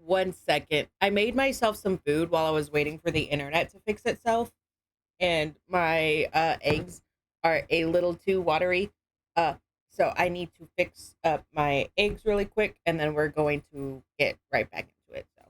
One second. I made myself some food while I was waiting for the internet to fix itself, and my eggs are a little too watery. Uh, so I need to fix up my eggs really quick, and then we're going to get right back into it. So,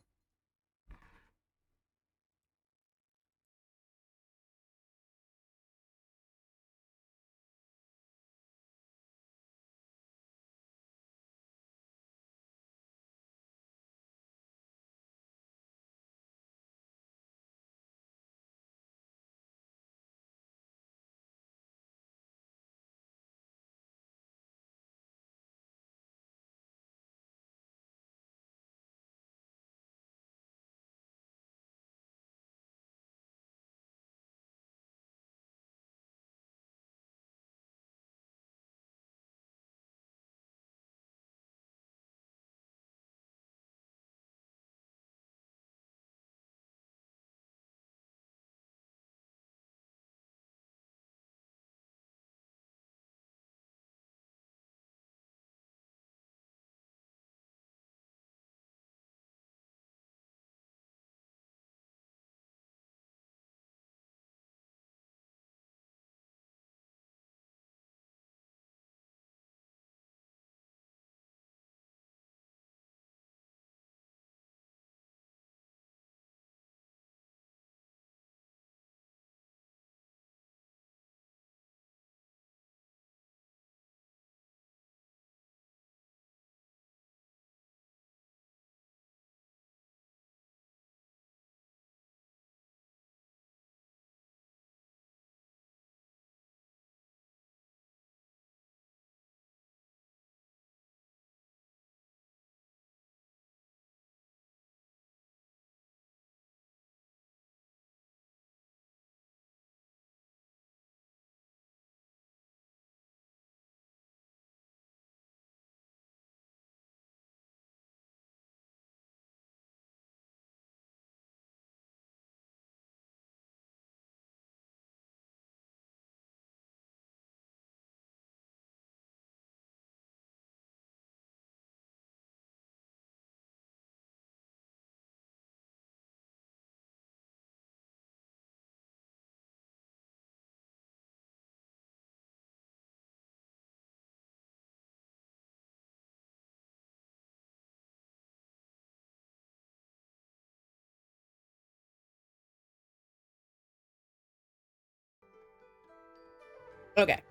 okay,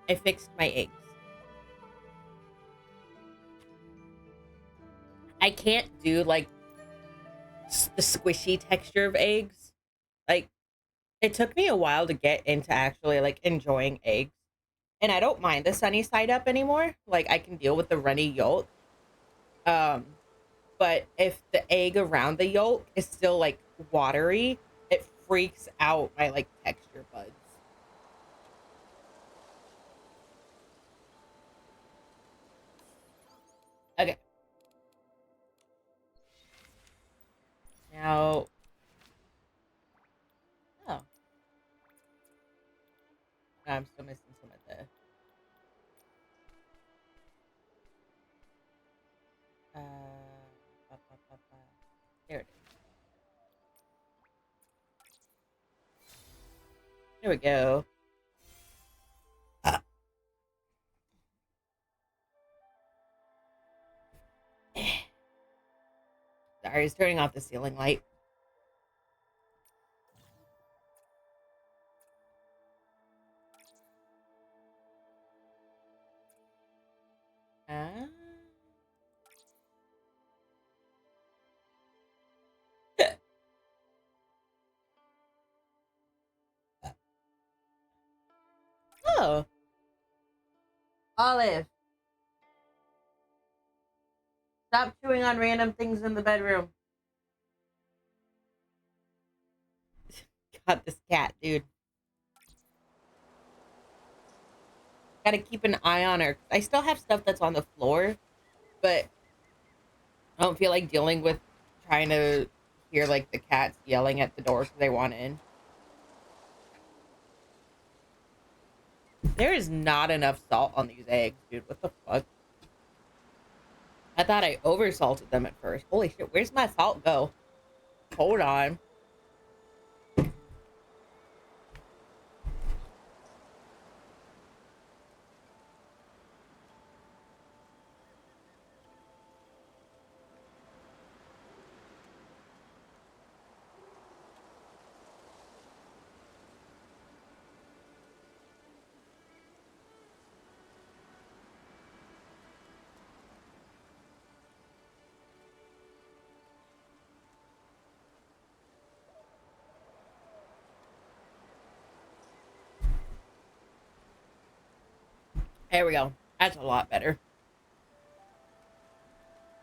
I fixed my eggs. I can't do like the squishy texture of eggs. Like, it took me a while to get into actually like enjoying eggs. And I don't mind the sunny side up anymore. Like, I can deal with the runny yolk. Um, but if the egg around the yolk is still like watery, it freaks out my like texture buds. Okay, now, oh, no, I'm still missing some of the. Uh, There it is. There we go. Uh, Sorry, it's turning off the ceiling light. Uh, oh, Olive, stop chewing on random things in the bedroom. God, this cat, dude. Gotta keep an eye on her. I still have stuff that's on the floor, but I don't feel like dealing with trying to hear like the cats yelling at the door because they want in. There is not enough salt on these eggs, dude. What the fuck? I thought I oversalted them at first. Holy shit, where's my salt go? Hold on. There we go. That's a lot better.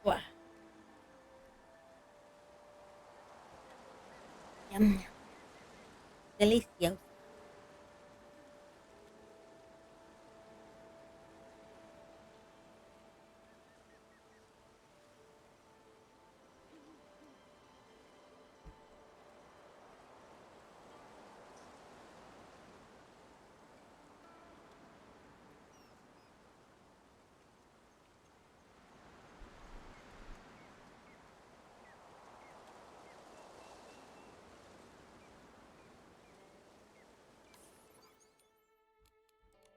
Wow. Yum. Delicioso.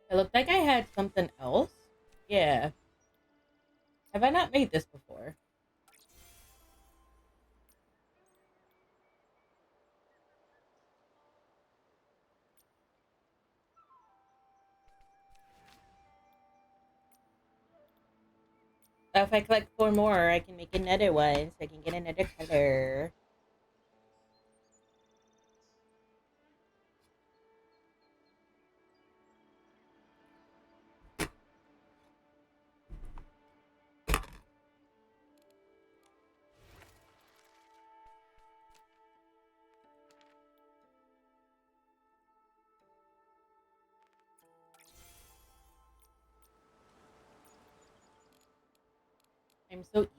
It looked like I had something else. Yeah. Have I not made this before? So if I collect 4 more, I can make another one so I can get another color. I'm so eepy.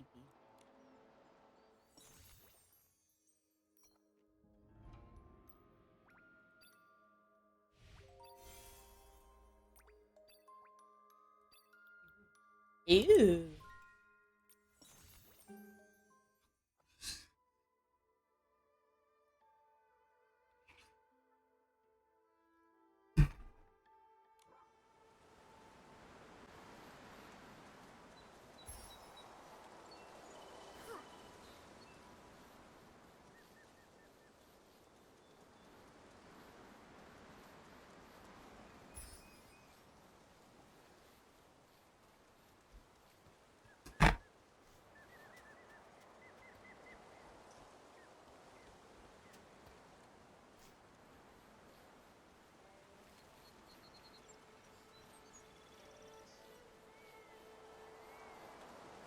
Ew.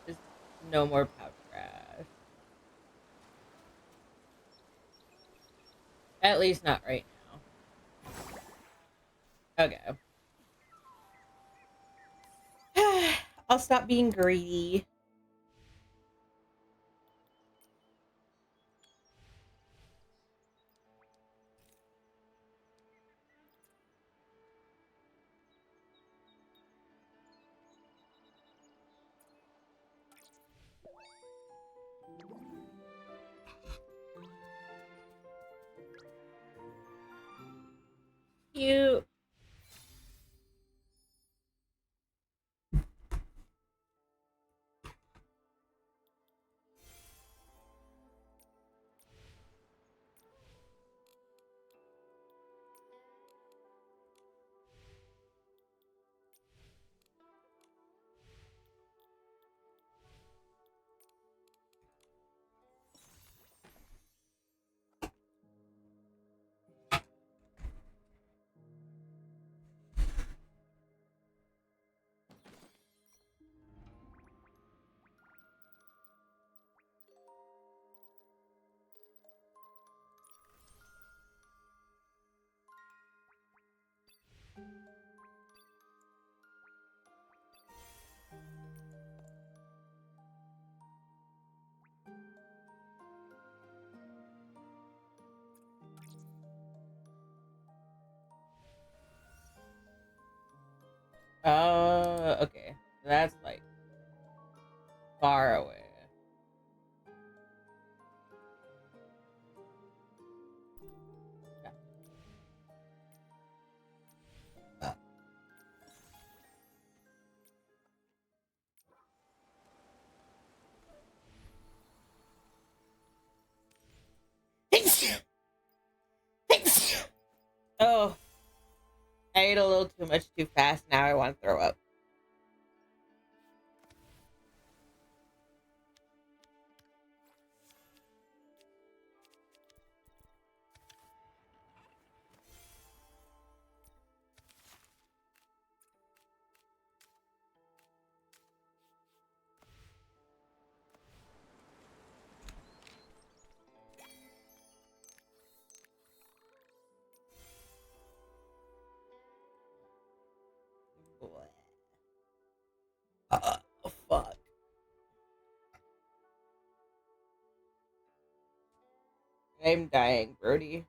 Just no more pouch trash. At least not right now. Okay. I'll stop being greedy. Cute. Okay. That's like far away. Oh, I ate a little too much too fast. Now I want to throw up. Oh, fuck. I'm dying, Brody.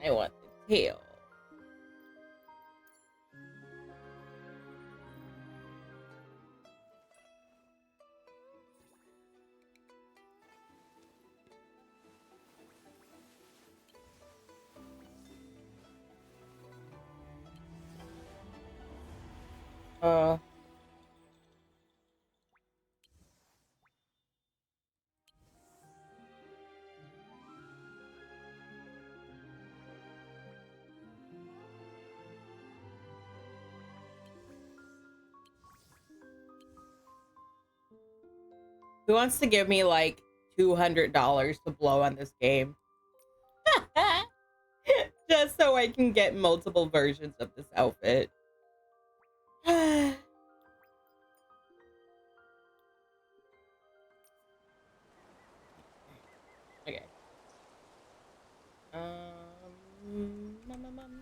I want the tail. Uh, who wants to give me like $200 to blow on this game? Just so I can get multiple versions of this outfit. Okay. Mum, mum, mum.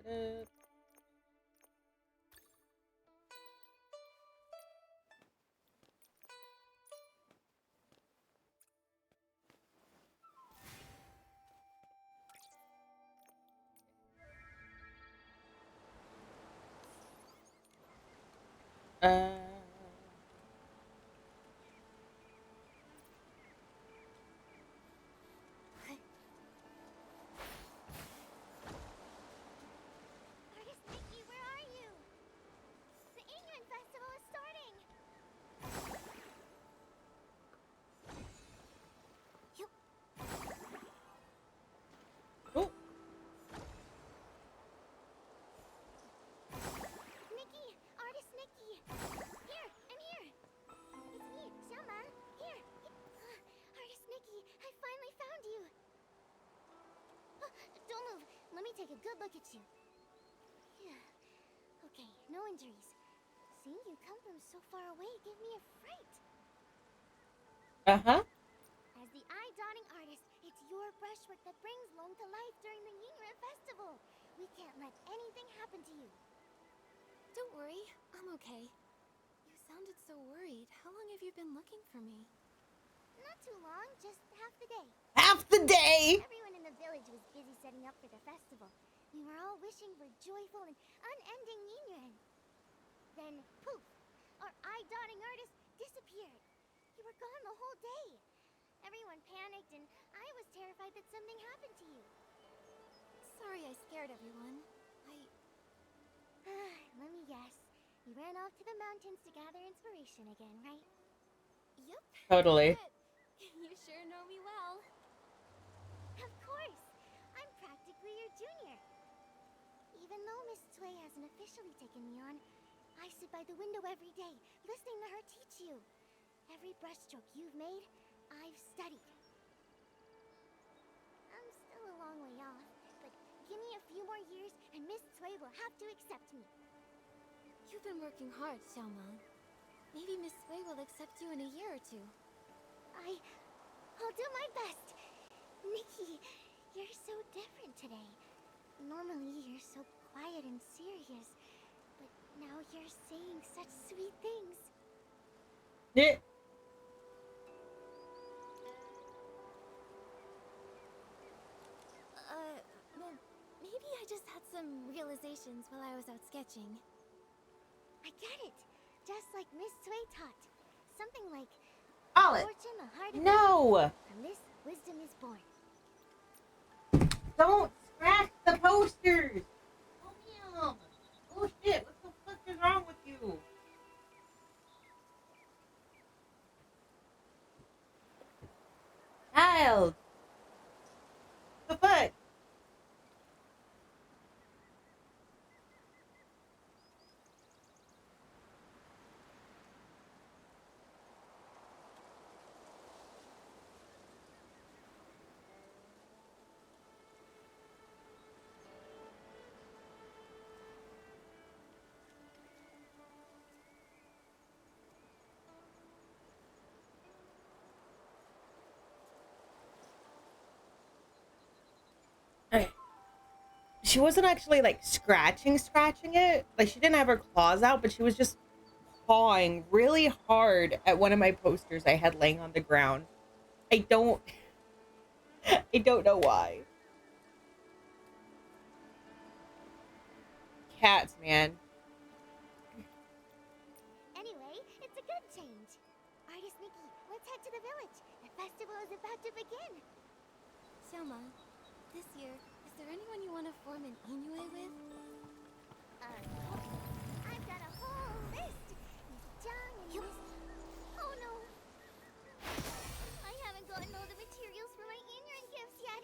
Get it. Uh, Artist Nikki, where are you? The Ingrid Festival is starting! You... oh, Nikki! Artist Nikki! Here! I'm here! It's me, Xiaoma! Here! Artist Nikki, I finally found you! Don't move! Let me take a good look at you. Yeah. Okay, no injuries. Seeing you come from so far away gave me a fright. uh-huh. As the eye-dotting artist, it's your brushwork that brings Long to life during the Yingre Festival. We can't let anything happen to you. Don't worry, I'm okay. You sounded so worried. How long have you been looking for me? Not Not too long, just half the day. Half the day! Everyone in the village was busy setting up for the festival. We were all wishing for joyful and unending Yinyan. Then, poof! Our eye-dotting artist disappeared. You were gone the whole day. Everyone panicked, and I was terrified that something happened to you. Sorry I scared everyone. Let me guess. You ran off to the mountains to gather inspiration again, right? Yup. Totally. But you sure know me well. Of course! I'm practically your junior. Even though Miss Tsui hasn't officially taken me on, I sit by the window every day, listening to her teach you. Every brushstroke you've made, I've studied. I'm still a long way off, but give me a few more years and Miss Tsui will have to accept me. You've been working hard, Xiaoma. Maybe Miss Sui will accept you in a year or two. I'll do my best. Nikki, you're so different today. Normally you're so quiet and serious, but now you're saying such sweet things. Yeah. Maybe I just had some realizations while I was out sketching. I get it. Just like Miss Sui taught. Something like, Olive. fortune the heart of No! from this wisdom is born. Don't scratch the posters! Oh, damn. Oh, shit. What the fuck is wrong with you? Child! The fuck? Okay. She wasn't actually like scratching it. Like she didn't have her claws out, but she was just pawing really hard at one of my posters I had laying on the ground. I don't I don't know why. Cats, man. Anyway, it's a good change. Artist Nikki, let's head to the village. The festival is about to begin. Xiaoma, this year, is there anyone you want to form an Inoue with? I've got a whole list. Miss Jung and Miss... Oh no! I haven't gotten all the materials for my Inran gifts yet.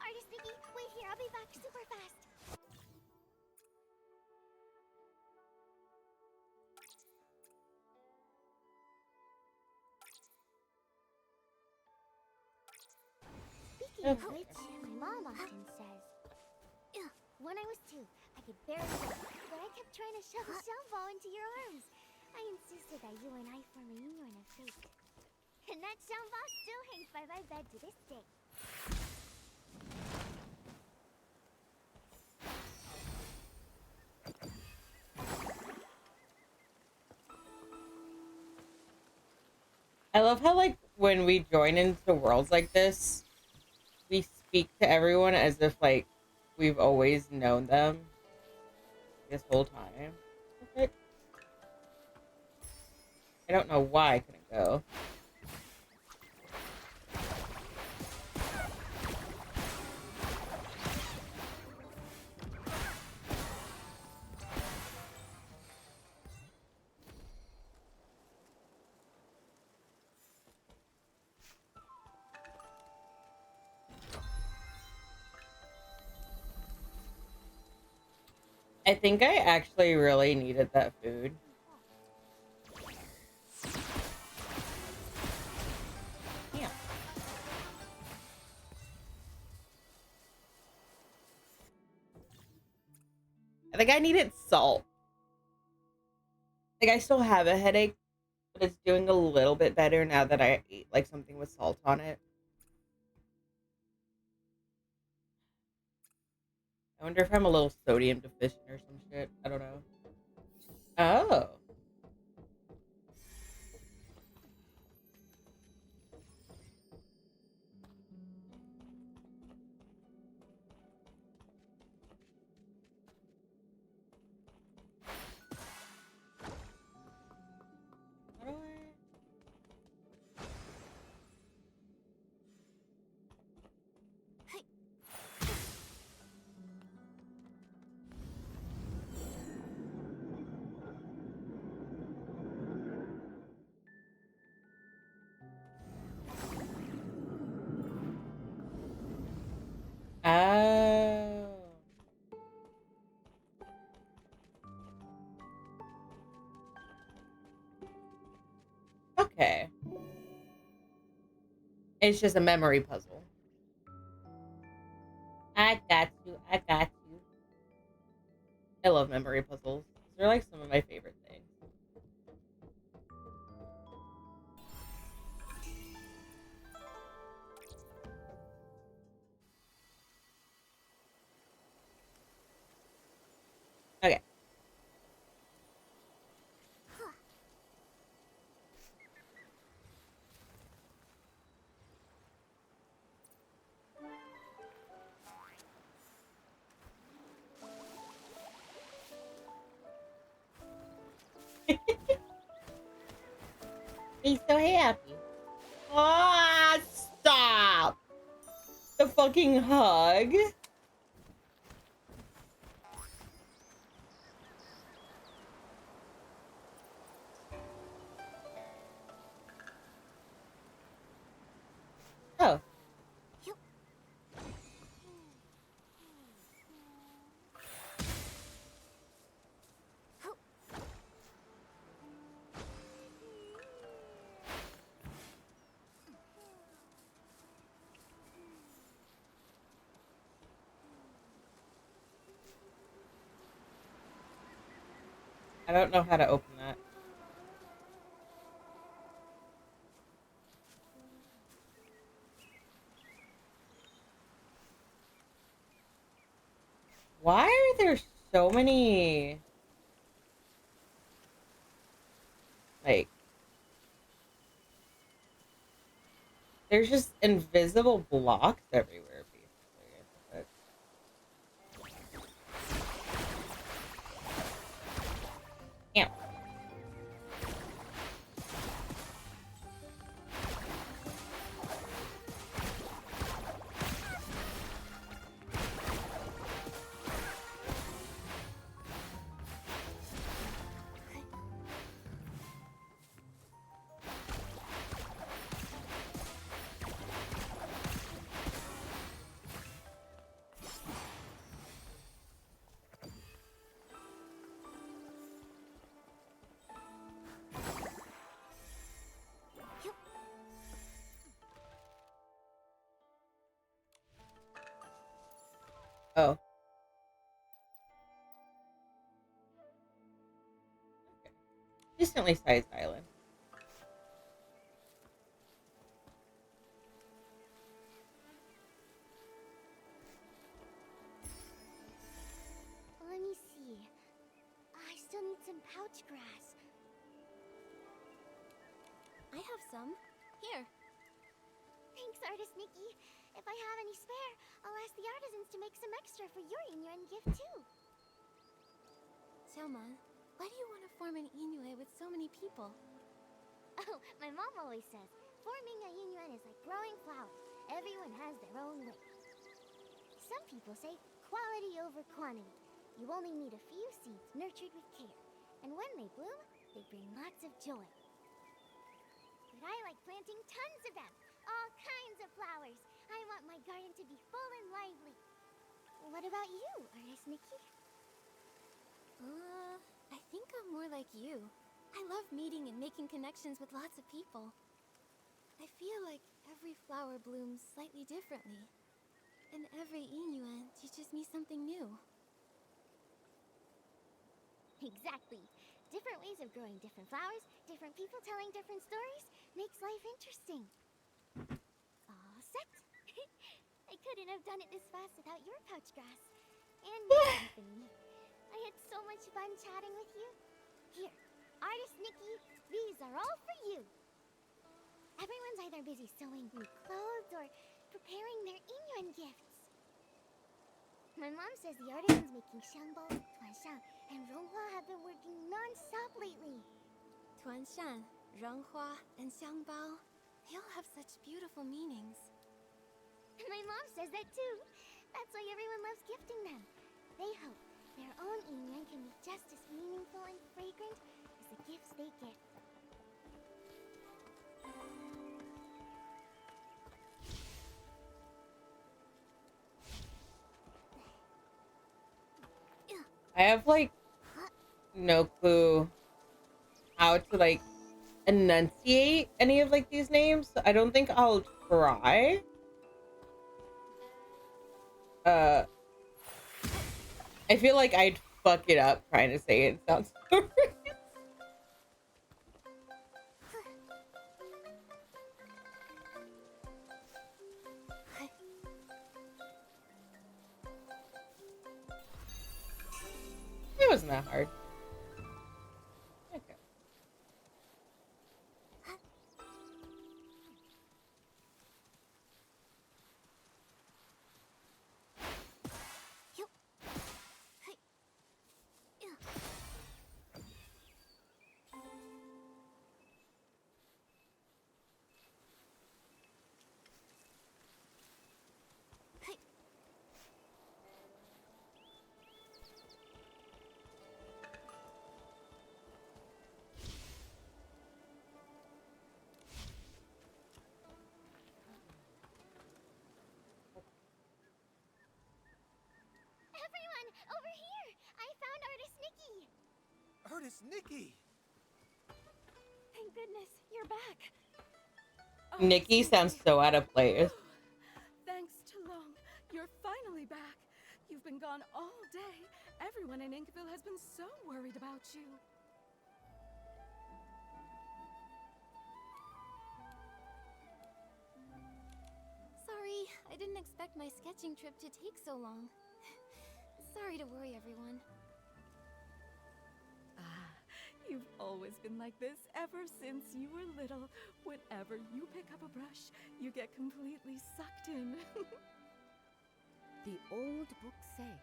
Artist Nikki, wait here. I'll be back super fast. Speaking of Okay. which, my mom often says, when I was 2, I could barely walk, but I kept trying to shove a shell ball into your arms. I insisted that you and I form a union of fate. And that shell ball still hangs by my bed to this day. I love how like when we join into worlds like this, we speak to everyone as if like we've always known them this whole time. Okay. I don't know why I couldn't go. I think I actually really needed that food. Yeah. I think I needed salt. Like I still have a headache, but it's doing a little bit better now that I ate like something with salt on it. I wonder if I'm a little sodium deficient or some shit. I don't know. Oh. It's just a memory puzzle. I got you. I got you. I love memory puzzles. They're like some of my favorite things. Okay. He's so happy. Ah, stop! The fucking hug. Oh. I don't know how to open that. Why are there so many, like, there's just invisible blocks everywhere, basically. But... Damn. Oh. Okay. Decently sized island. Let me see. I still need some pouch grass. I have some. Here. Thanks, Artist Nikki. If I have any spare, I'll ask the artisans to make some extra for your Inuan gift too. Xiaoman, why do you want to form an Inoue with so many people? Oh, my mom always says, forming a Inuan is like growing flowers. Everyone has their own way. Some people say quality over quantity. You only need a few seeds nurtured with care. And when they bloom, they bring lots of joy. But I like planting tons of them. All kinds of flowers. I want my garden to be full and lively. What about you, Artist Nikki? I think I'm more like you. I love meeting and making connections with lots of people. I feel like every flower blooms slightly differently. And every Inuan teaches me something new. Exactly. Different ways of growing different flowers, different people telling different stories, makes life interesting. All set. I couldn't have done it this fast without your pouch grass. And your company. I had so much fun chatting with you. Here, Artist Nikki, these are all for you. Everyone's either busy sewing new clothes or preparing their Inuan gifts. My mom says the artisans making xiangbao, tuanshan, and ronghua have been working non-stop lately. Tuanshan, Renghua, and Xiangbao, they all have such beautiful meanings. My mom says that too. That's why everyone loves gifting them. They hope their own Inuan can be just as meaningful and fragrant as the gifts they give. I have like no clue how to like enunciate any of like these names. I don't think I'll try. Uh, I feel like I'd fuck it up trying to say it. It sounds so It wasn't that hard. Okay. Everyone, over here! I found artist Nikki! Artist Nikki! Thank goodness, you're back. Nikki sounds so out of place. Thanks to Long, you're finally back. You've been gone all day. Everyone in Inkville has been so worried about you. Sorry, I didn't expect my sketching trip to take so long. Sorry to worry everyone. You've always been like this ever since you were little. Whenever you pick up a brush, you get completely sucked in. The old books say,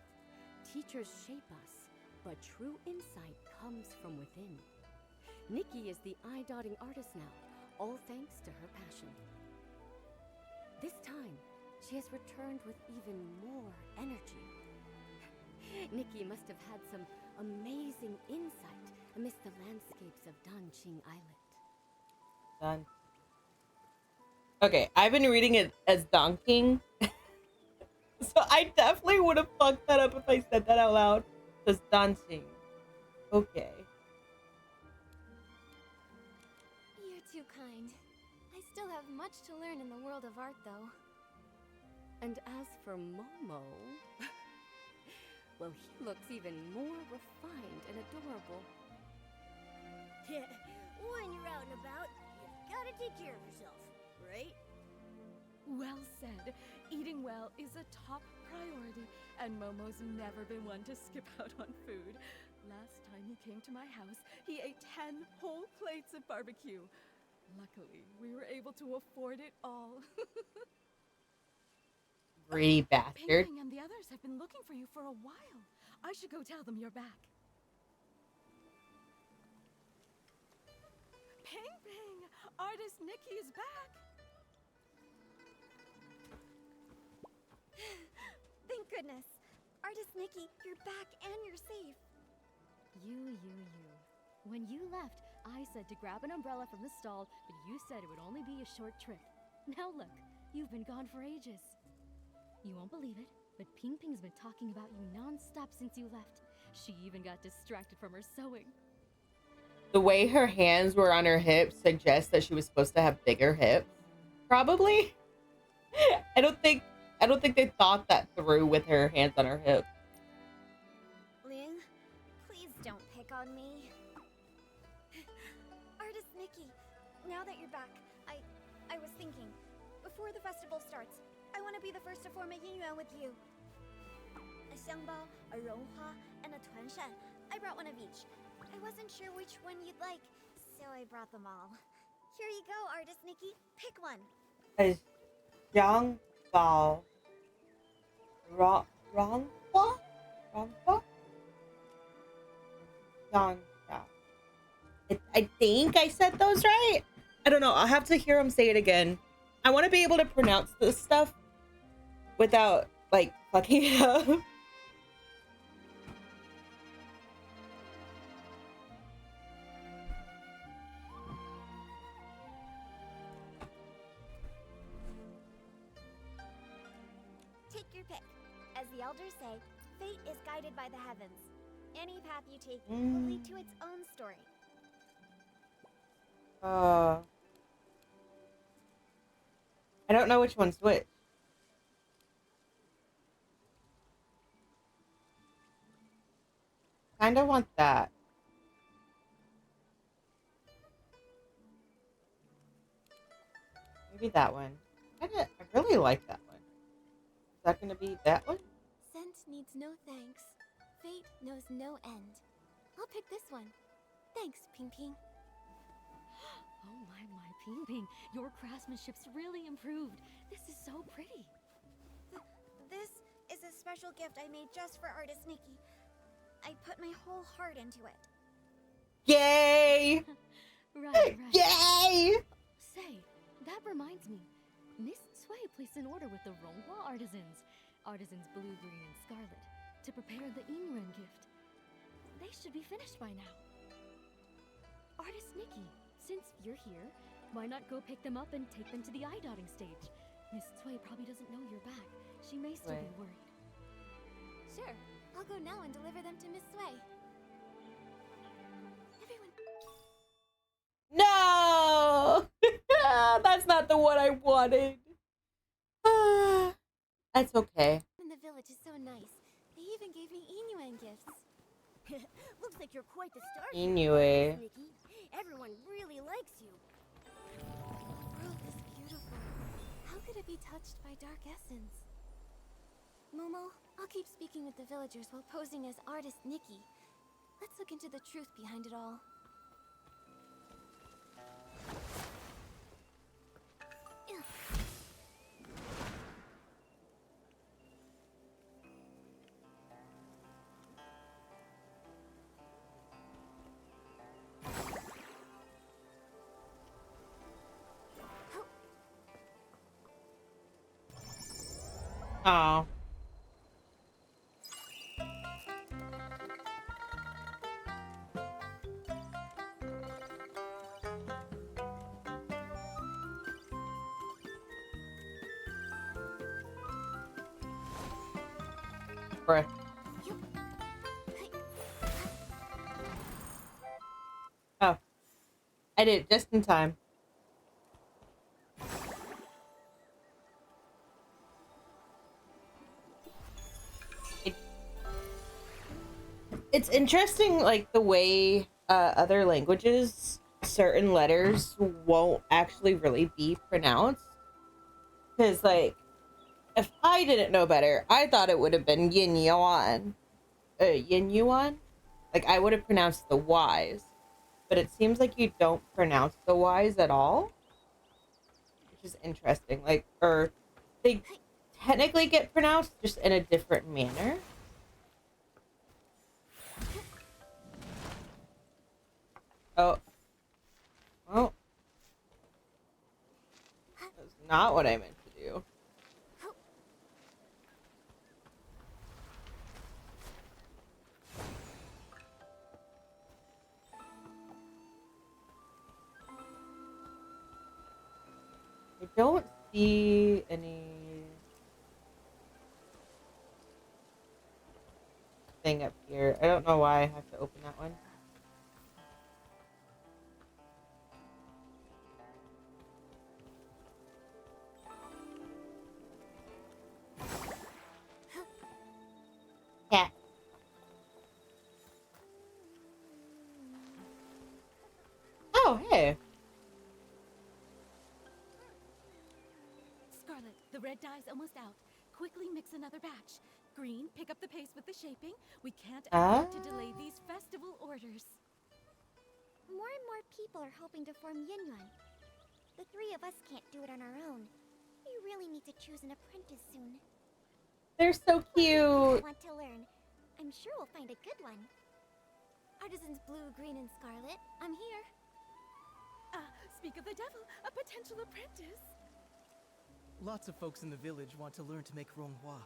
teachers shape us, but true insight comes from within. Nikki is the eye-dotting artist now, all thanks to her passion. This time, she has returned with even more energy. Nikki must have had some amazing insight amidst the landscapes of Danqing Island. Done. Okay, I've been reading it as donking. So I definitely would have fucked that up if I said that out loud. Just dancing. Okay. You're too kind. I still have much to learn in the world of art, though. And as for Momo, well, he looks even more refined and adorable. Yeah, when you're out and about, you gotta take care of yourself, right? Well said. Eating well is a top priority, and Momo's never been one to skip out on food. Last time he came to my house, he ate 10 whole plates of barbecue. Luckily, we were able to afford it all. Greedy bastard. Ping and the others have been looking for you for a while. I should go tell them you're back. Ping Ping! Artist Nikki is back! Thank goodness. Artist Nikki, you're back and you're safe. You. When you left, I said to grab an umbrella from the stall, but you said it would only be a short trip. Now look, you've been gone for ages. You won't believe it, but Ping Ping's been talking about you non-stop since you left. She even got distracted from her sewing. The way her hands were on her hips suggests that she was supposed to have bigger hips. Probably. I don't think they thought that through with her hands on her hips. Ling, please don't pick on me. Artist Nikki, now that you're back, I was thinking, before the festival starts, I want to be the first to form a yin with you. A xiangbao, a ronghua, and a tuanshan. I brought one of each. I wasn't sure which one you'd like, so I brought them all. Here you go, Artist Nikki. Pick one. A young ball. Wrongfa? Young. I think I said those right. I don't know. I'll have to hear him say it again. I want to be able to pronounce this stuff without like fucking it up. Take your pick. As the elders say, fate is guided by the heavens. Any path you take will lead to its own story. Uh, I don't know which one's which. Kind of want that. Maybe that one. I really like that one. Is that gonna be that one? Scent needs no thanks. Fate knows no end. I'll pick this one. Thanks, Ping Ping. Oh my, Ping Ping, your craftsmanship's really improved. This is so pretty. This is a special gift I made just for artist Nikki. I put my whole heart into it. Yay! Right. Yay! Say, that reminds me. Miss Sui placed an order with the Ronghua artisans, blue, green, and scarlet, to prepare the Ingren gift. They should be finished by now. Artist Nikki, since you're here, why not go pick them up and take them to the eye-dotting stage? Miss Sui probably doesn't know you're back. She may still be worried. Sure, I'll go now and deliver them to Miss Sui. Everyone... No! That's not the one I wanted. That's okay. in the village is so nice. They even gave me Inuan gifts. Looks like you're quite the star. Anyway. Nikki, everyone really likes you. The world is beautiful. How could it be touched by dark essence? Momo, I'll keep speaking with the villagers while posing as artist Nikki. Let's look into the truth behind it all. Oh. Bruh. Oh. I did it just in time. It's interesting, like, the way other languages, certain letters won't actually really be pronounced. Because, like, if I didn't know better, I thought it would have been yin yuan. Yin yuan? Like, I would have pronounced the Y's. But it seems like you don't pronounce the Y's at all. Which is interesting. Like, or they technically get pronounced just in a different manner. Oh. Well. That's not what I meant to do. I don't see any thing up here. I don't know why I have to open that one. Yeah. Oh, hey. Scarlet, the red dye's almost out. Quickly mix another batch. Green, pick up the pace with the shaping. We can't afford to delay these festival orders. More and more people are hoping to form Yinyuan. The three of us can't do it on our own. We really need to choose an apprentice soon. They're so cute. Want to learn? I'm sure we'll find a good one. Artisans blue, green, and scarlet, I'm here. Speak of the devil, a potential apprentice. Lots of folks in the village want to learn to make Ronghua.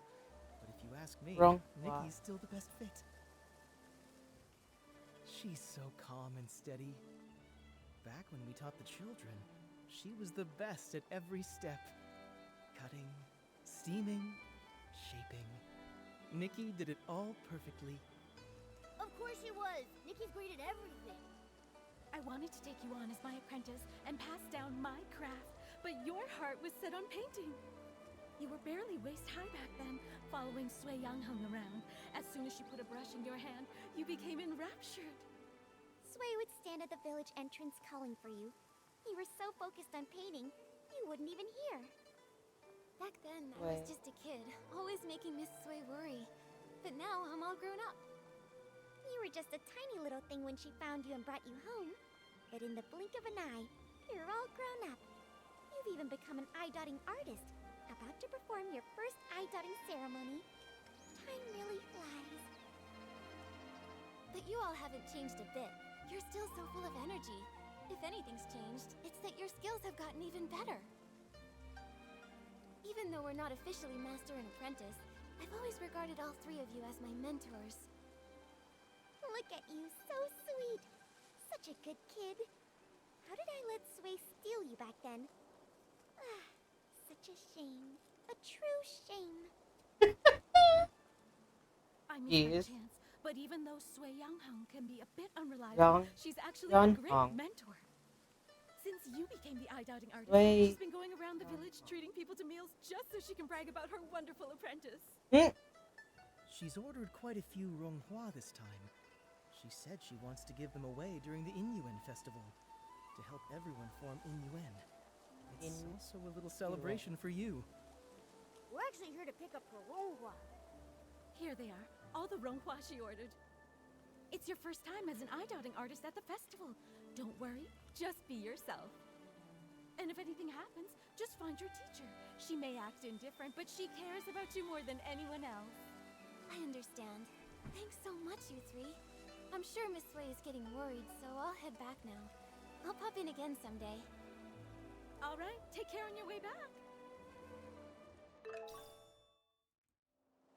But if you ask me, Ronghua. Nikki's still the best fit. She's so calm and steady. Back when we taught the children, she was the best at every step. Cutting, steaming, shaping. Nikki did it all perfectly. Of course she was. Nikki's great at everything. I wanted to take you on as my apprentice and pass down my craft, but your heart was set on painting. You were barely waist-high back then, following Sui Yangheng around. As soon as she put a brush in your hand, you became enraptured. Sui would stand at the village entrance calling for you. You were so focused on painting, you wouldn't even hear. Back then, I was just a kid, always making Miss Sui worry. But now, I'm all grown up. You were just a tiny little thing when she found you and brought you home. But in the blink of an eye, you're all grown up. You've even become an eye-dotting artist, about to perform your first eye-dotting ceremony. Time really flies. But you all haven't changed a bit. You're still so full of energy. If anything's changed, it's that your skills have gotten even better. Even though we're not officially master and apprentice, I've always regarded all three of you as my mentors. Look at you, so sweet. Such a good kid. How did I let Sui steal you back then? Ah, such a shame. A true shame. I missed my Jeez. chance, but even though Sui Yangheng can be a bit unreliable, she's actually a great Yangheng. mentor. Since you became the eye-dotting artist, Wait. she's been going around the village treating people to meals just so she can brag about her wonderful apprentice. She's ordered quite a few Ronghua this time. She said she wants to give them away during the Inyuan festival to help everyone form Inyuan. It's also a little celebration for you. We're actually here to pick up her Ronghua. Here they are, all the Ronghua she ordered. It's your first time as an eye-dotting artist at the festival. Don't worry, just be yourself. And if anything happens, just find your teacher. She may act indifferent, but she cares about you more than anyone else. I understand. Thanks so much, you three. I'm sure Miss Sui is getting worried, so I'll head back now. I'll pop in again someday. All right, take care on your way back.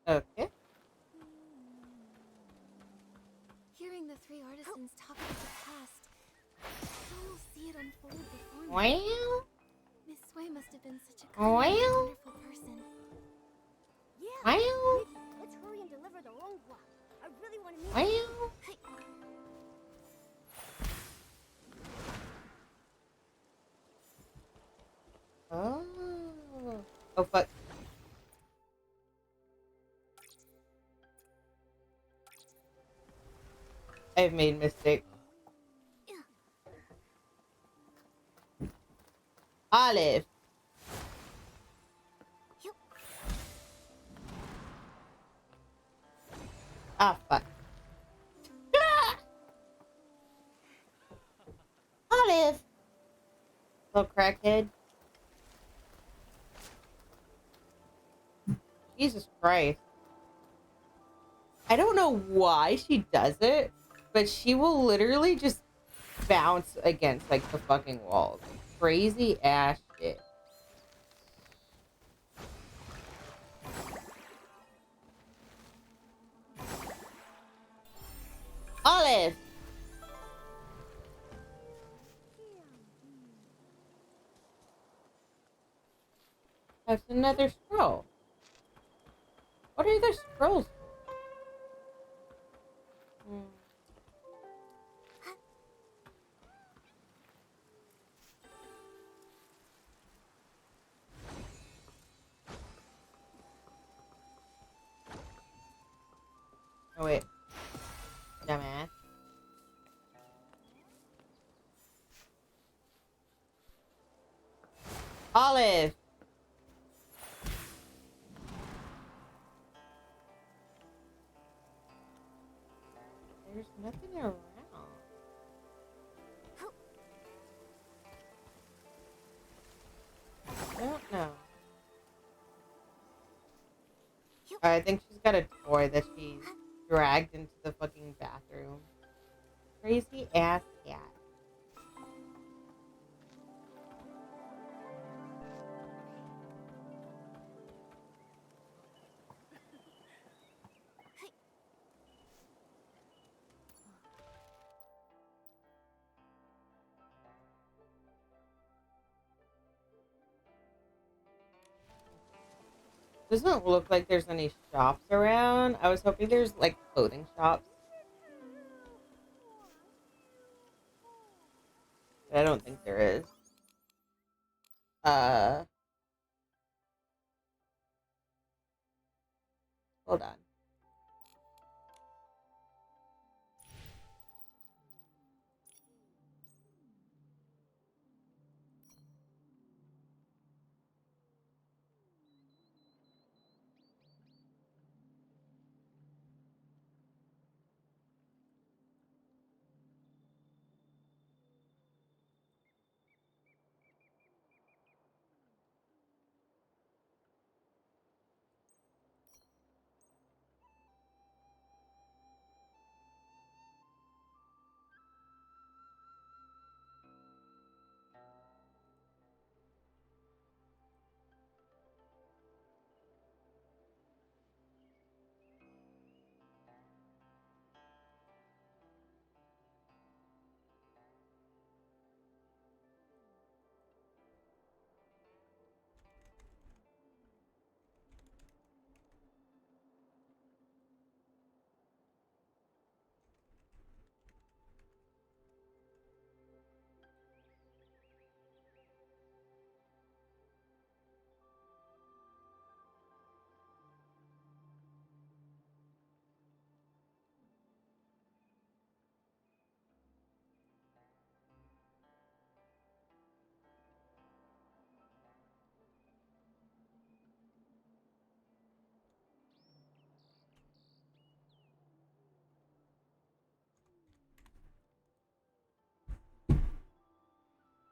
Okay. Hearing the three artisans talk about the past, I almost see it unfold before me. Well, Miss Sui must have been such a Well. kind and wonderful person. Yeah. well, Nikki, let's hurry and deliver the Ronghua. I really want to meet well. Hey, Oh. Oh, fuck. I've made mistakes. Olive. Ah, fuck. Ah! Olive. Little crackhead. Jesus Christ. I don't know why she does it, but she will literally just bounce against, like, the fucking walls. Crazy ass shit. Olive! That's another scroll. What are the scrolls for? Oh, wait. Dumbass. Olive! There's nothing around. I don't know. I think she's got a toy that she dragged into the fucking bathroom. Crazy ass cat. Doesn't look like there's any shops around. I was hoping there's like clothing shops. I don't think there is. Uh, Hold on.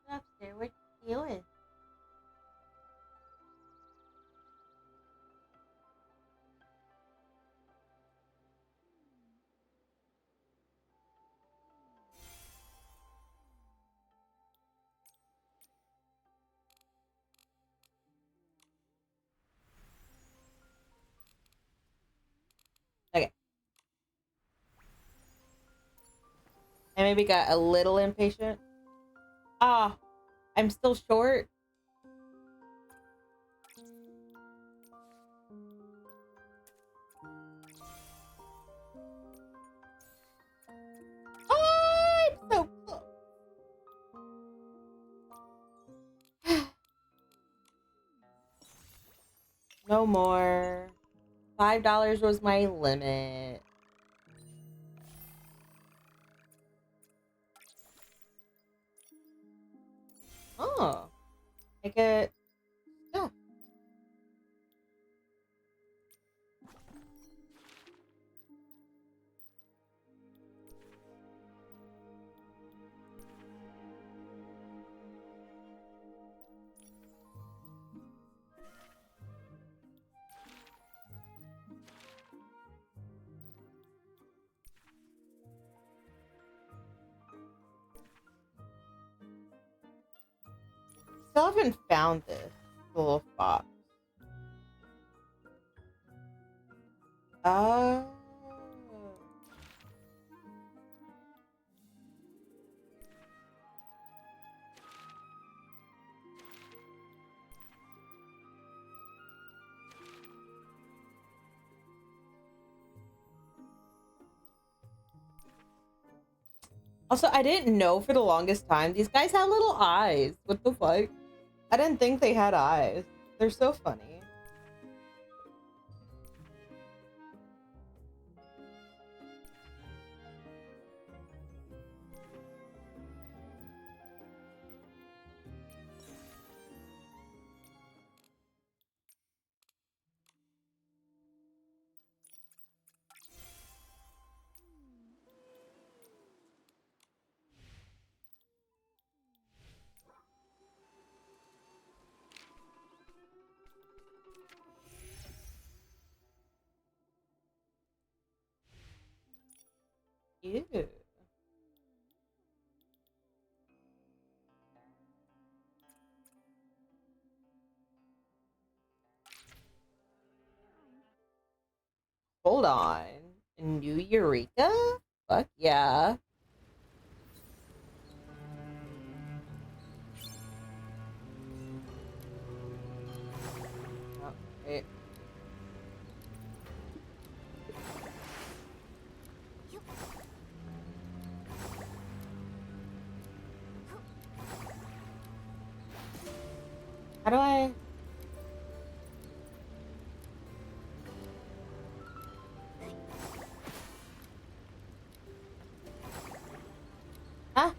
Upstairs, what you doing? Okay. I maybe got a little impatient. Ah, I'm still short. I'm so close. No more. $5 was my limit. Oh, I get stuff. Still haven't found this little fox. Oh. Also, I didn't know for the longest time. These guys have little eyes. What the fuck? I didn't think they had eyes. They're so funny. Ew. Hold on. New Eureka? Fuck yeah. Oh, wait. How do I? Huh?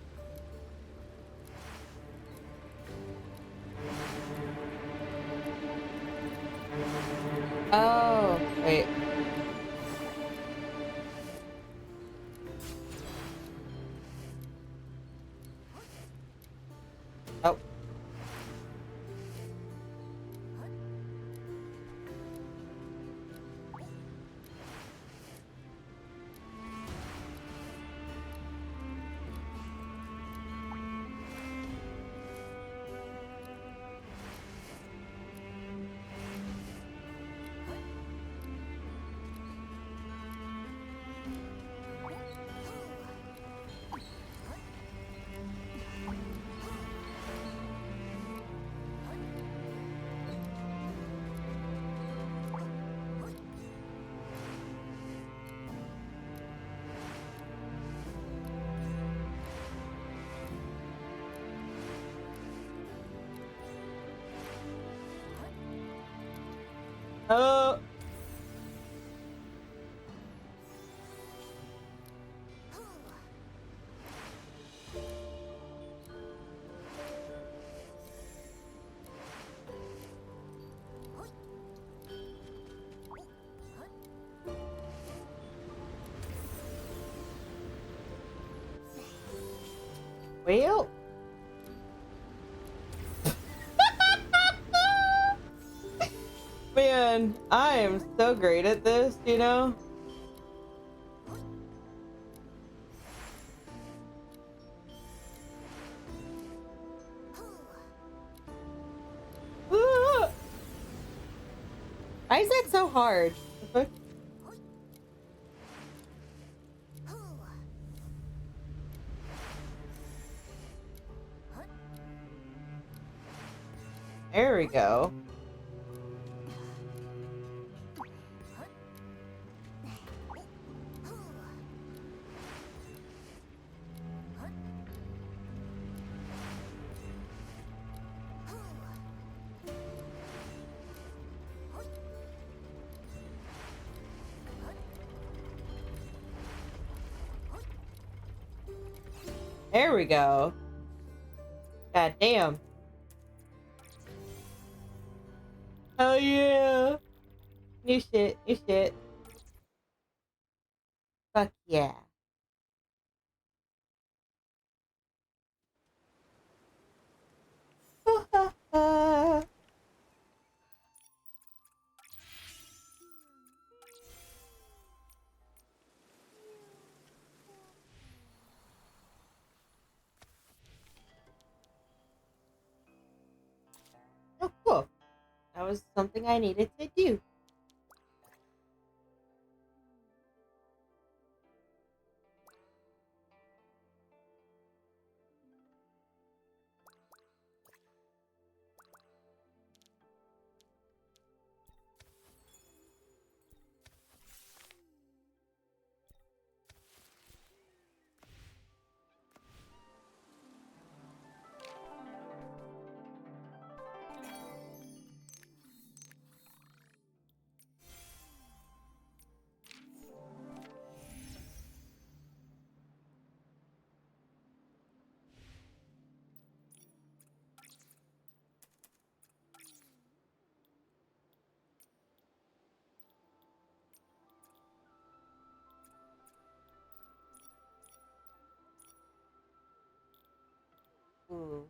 Oh, wait. Oh. Oh. Well. Man, I am so great at this, you know? Ah! Why is that so hard? The fuck? There we go. There we go. God damn. Oh yeah. New shit, new shit. Fuck yeah. Oh, cool. That was something I needed to do. Ooh.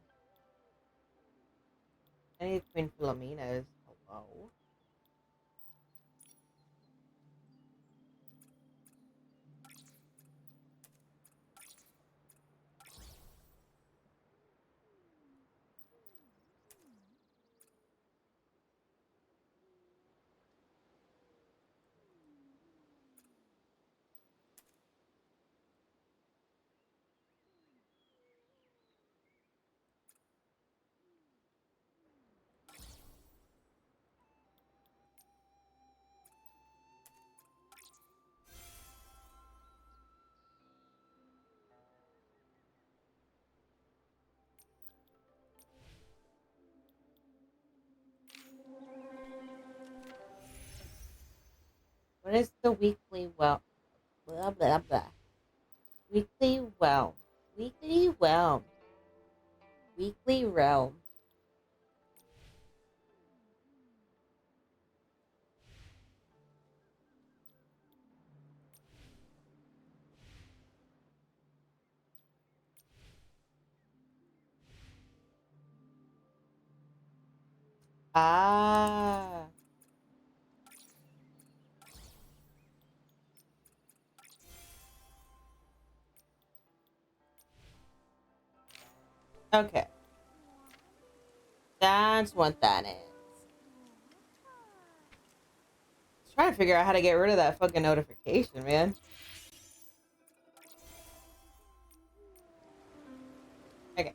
I need Queen Philomena's. Hello. What is the weekly well? Blah blah blah. Weekly realm. Weekly realm. Weekly realm. Ah. Okay. That's what that is. Just trying to figure out how to get rid of that fucking notification, man. Okay.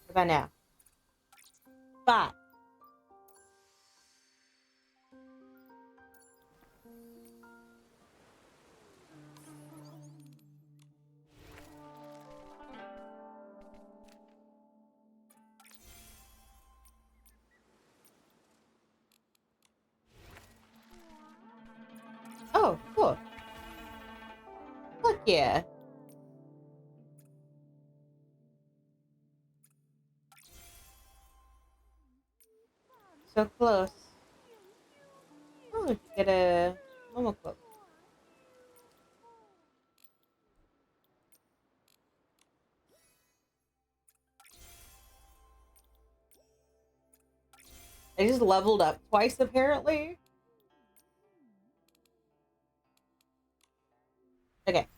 What about now? 5. Oh, cool. Fuck yeah. So close. Oh, get a Momo cloak. I just leveled up twice, apparently. Okay.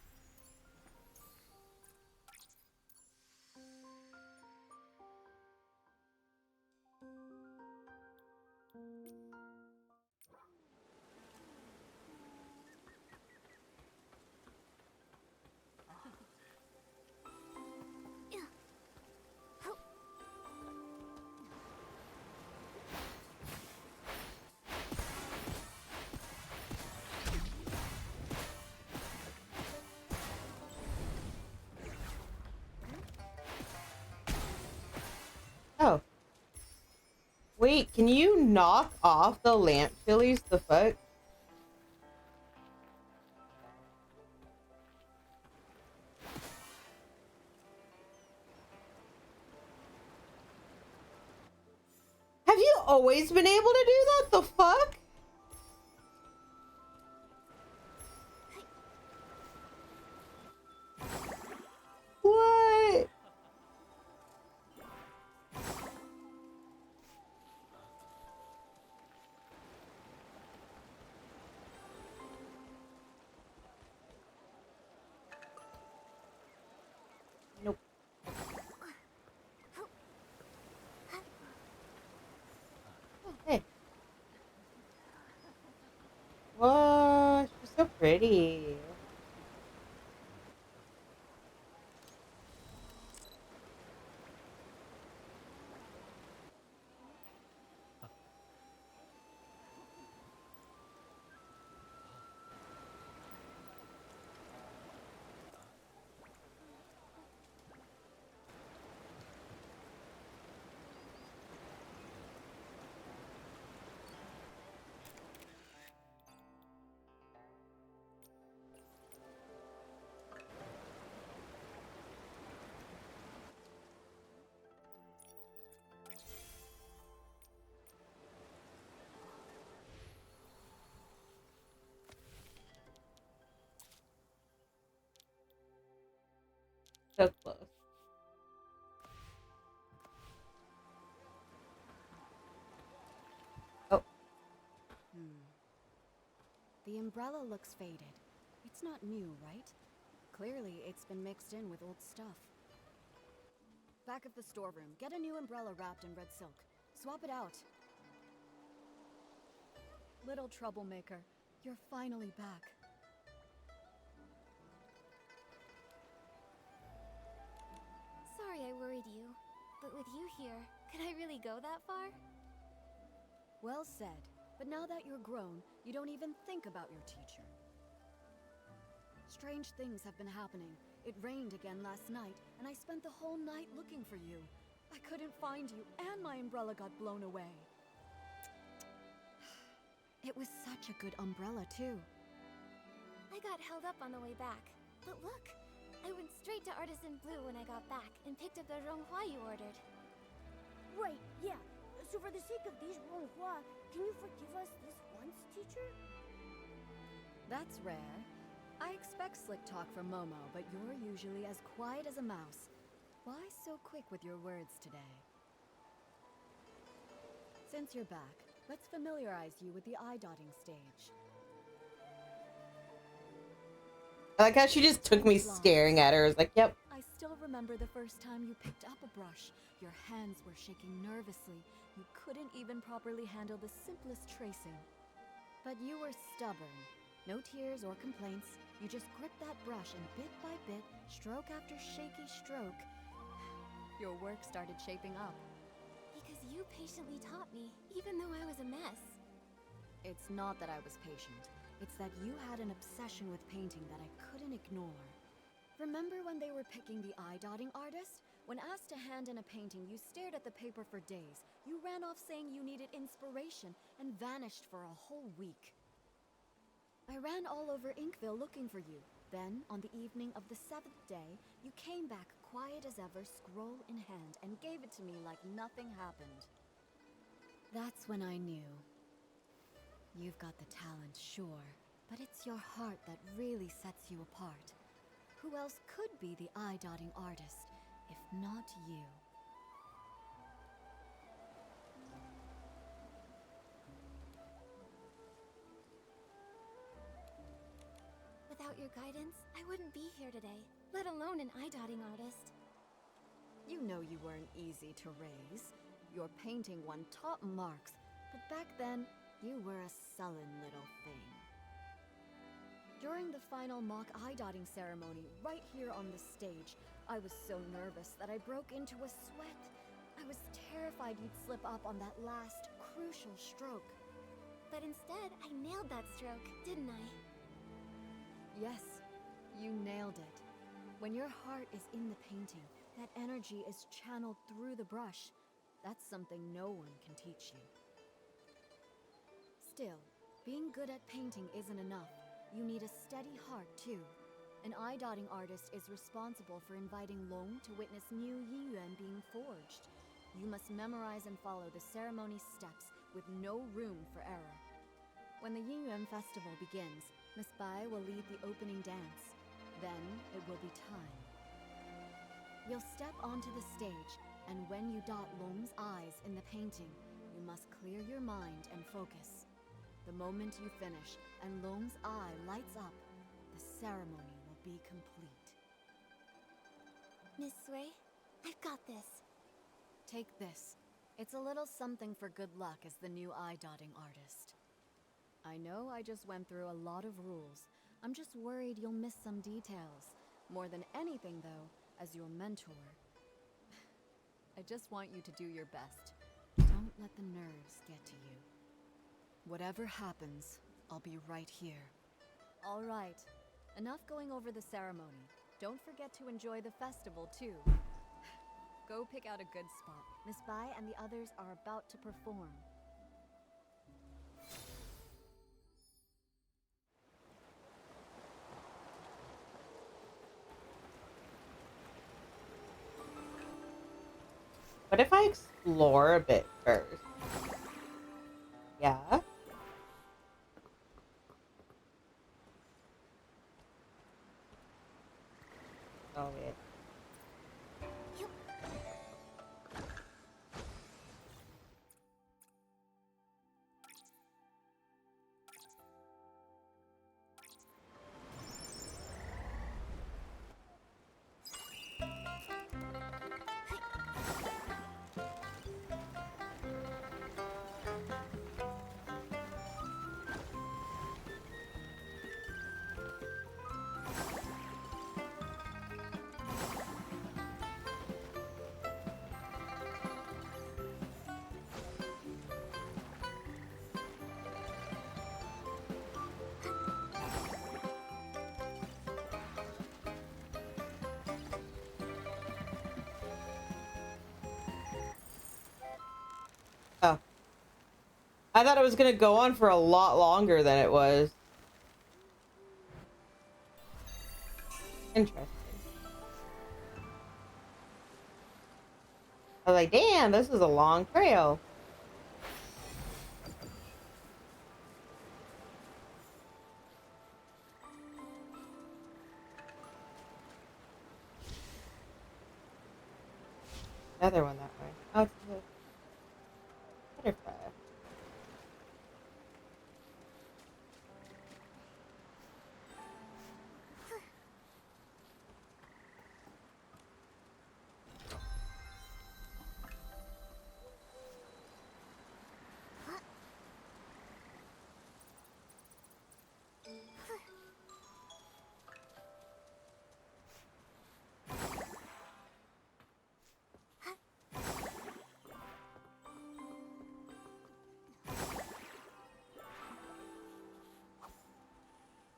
Oh. Wait, can you knock off the lamp chilies? The fuck? Have you always been able to do that? The fuck? What? Nope. Oh, hey. What? She's so pretty. So close. Oh, The umbrella looks faded. It's not new, right? Clearly, it's been mixed in with old stuff. Back of the storeroom, get a new umbrella wrapped in red silk. Swap it out. Little troublemaker, you're finally back. Sorry I worried you, but with you here, could I really go that far? Well said. But now that you're grown, you don't even think about your teacher. Strange things have been happening. It rained again last night, and I spent the whole night looking for you. I couldn't find you, and my umbrella got blown away. It was such a good umbrella, too. I got held up on the way back. But look, I went straight to Artisan Blue when I got back and picked up the Ronghua you ordered. Right, yeah. So for the sake of these Ronghua, can you forgive us this once, teacher? That's rare. I expect slick talk from Momo, but you're usually as quiet as a mouse. Why so quick with your words today? Since you're back, let's familiarize you with the eye-dotting stage. I like how she just took me staring at her. I was like, yep. I still remember the first time you picked up a brush. Your hands were shaking nervously. You couldn't even properly handle the simplest tracing. But you were stubborn. No tears or complaints. You just gripped that brush and bit by bit, stroke after shaky stroke, your work started shaping up. Because you patiently taught me, even though I was a mess. It's not that I was patient. It's that you had an obsession with painting that I couldn't ignore. Remember when they were picking the eye-dotting artist? When asked to hand in a painting, you stared at the paper for days. You ran off saying you needed inspiration and vanished for a whole week. I ran all over Inkville looking for you. Then, on the evening of the 7th day, you came back quiet as ever, scroll in hand, and gave it to me like nothing happened. That's when I knew. You've got the talent, sure, but it's your heart that really sets you apart. Who else could be the eye-dotting artist, if not you? Without your guidance, I wouldn't be here today, let alone an eye-dotting artist. You know you weren't easy to raise. Your painting won top marks, but back then, you were a sullen little thing. During the final mock eye-dotting ceremony, right here on the stage, I was so nervous that I broke into a sweat. I was terrified you'd slip up on that last, crucial stroke. But instead, I nailed that stroke, didn't I? Yes, you nailed it. When your heart is in the painting, that energy is channeled through the brush. That's something no one can teach you. Still, being good at painting isn't enough. You need a steady heart, too. An eye-dotting artist is responsible for inviting Long to witness new Yiyuan being forged. You must memorize and follow the ceremony steps with no room for error. When the Yiyuan festival begins, Miss Bai will lead the opening dance. Then it will be time. You'll step onto the stage, and when you dot Long's eyes in the painting, you must clear your mind and focus. The moment you finish and Long's eye lights up, the ceremony will be complete. Miss Sui, I've got this. Take this. It's a little something for good luck as the new eye-dotting artist. I know I just went through a lot of rules. I'm just worried you'll miss some details. More than anything, though, as your mentor, I just want you to do your best. Don't let the nerves get to you. Whatever happens, I'll be right here. All right. Enough going over the ceremony. Don't forget to enjoy the festival, too. Go pick out a good spot. Miss Bai and the others are about to perform. What if I explore a bit first? Yeah? Oh, yeah. I thought it was gonna go on for a lot longer than it was. Interesting. I was like, damn, this is a long trail. Another one that way. Oh, it's a butterfly.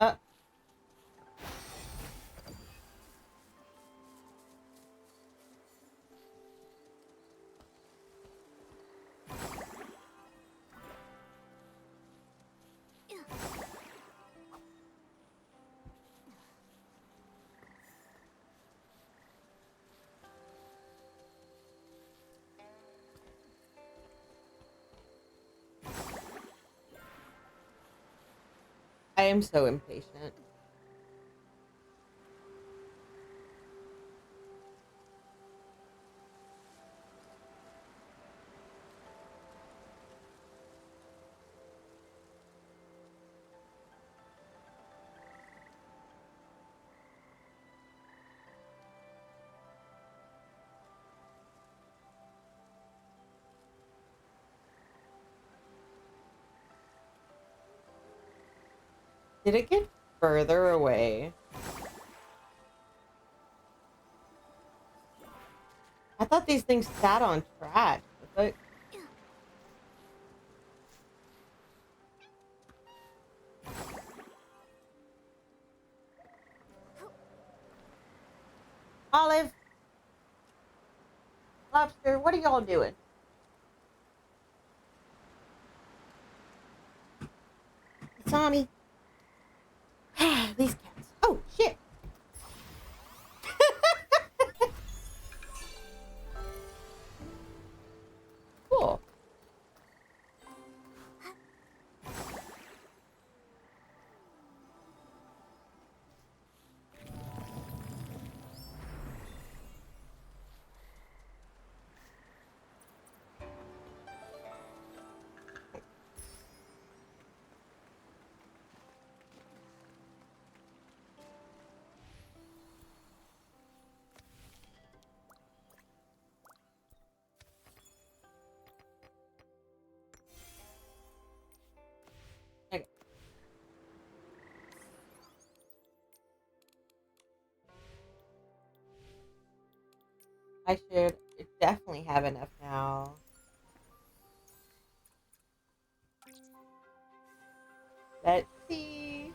Uh, I am so impatient. Did it get further away? I thought these things sat on track. It's like, Olive, Lobster, what are y'all doing? Tommy. These cats. Oh, shit. Cool. Okay. I should definitely have enough now. Let's see.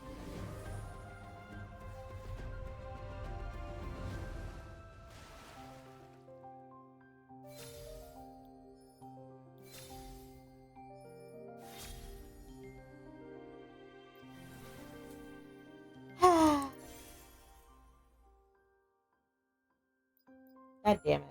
God damn it.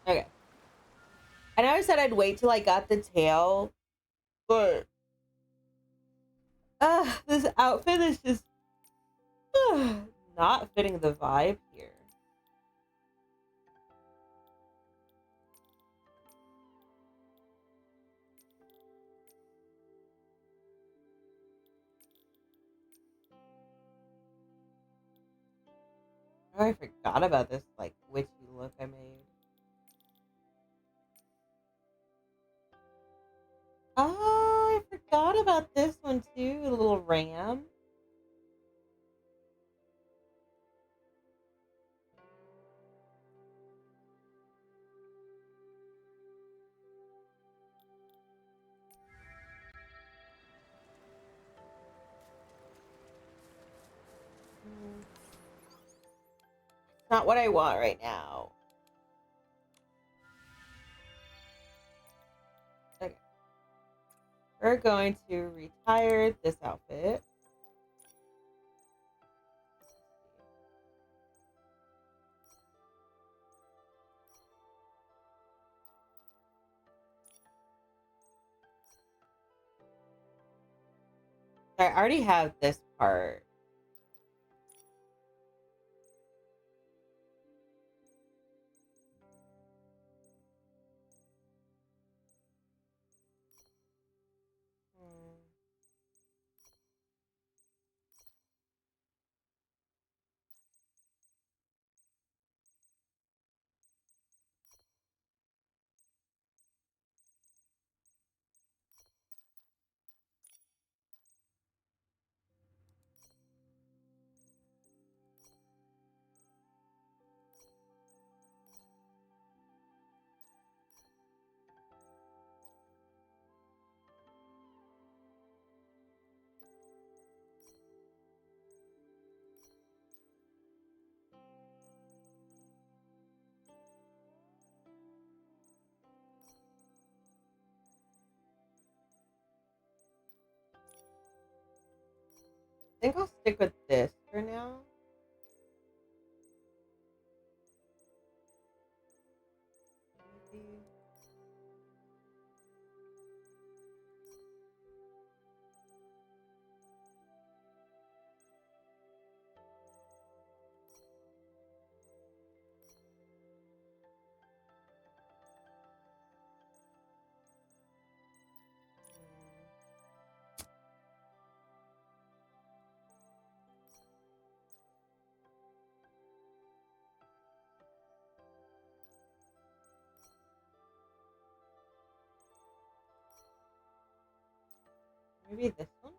Okay. I know I said I'd wait till I got the tail, but this outfit is just not fitting the vibe here. Oh, I forgot about this like witchy look I made. about this one too, a little ram. It's not what I want right now. Okay. We're going to retire this outfit. I already have this part. Hmm. I think I'll stick with this for now. Maybe. Maybe this one.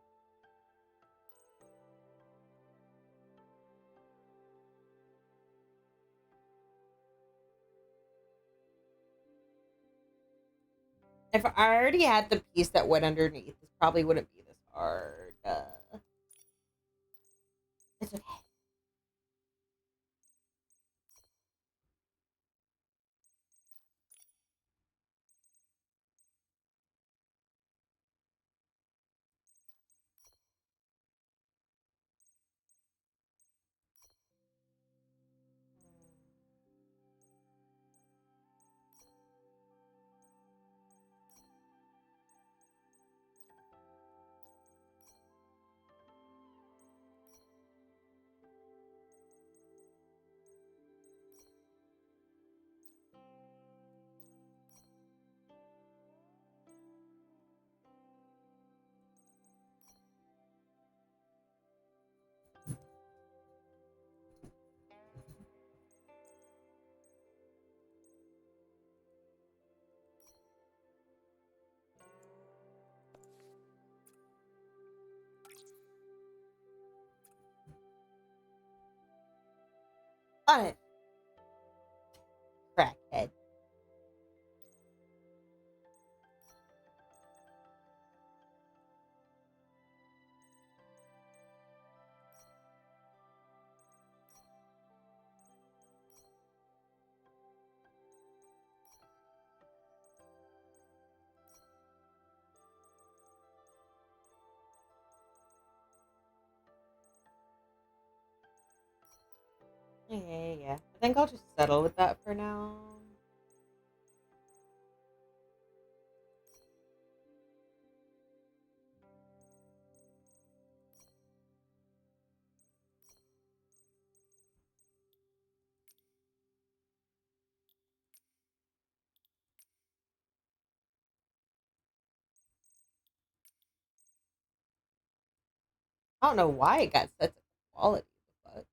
If I already had the piece that went underneath, this probably wouldn't be this hard. It's okay. On it, crackhead. Yeah. I think I'll just settle with that for now. I don't know why it got such a quality. But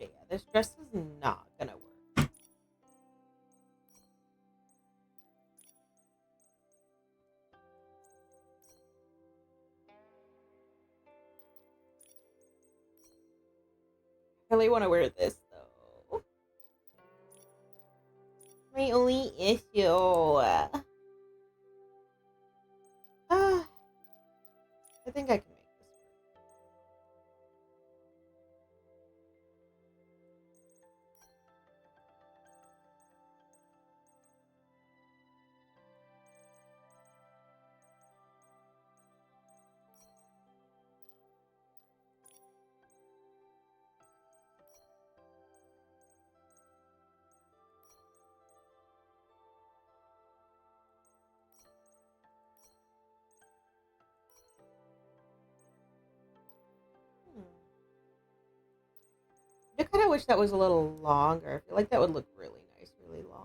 Okay, yeah, this dress is not gonna work. I really want to wear this though. My only issue. I think I can make this work. Hmm. I kind of wish that was a little longer. I feel like that would look really nice, really long.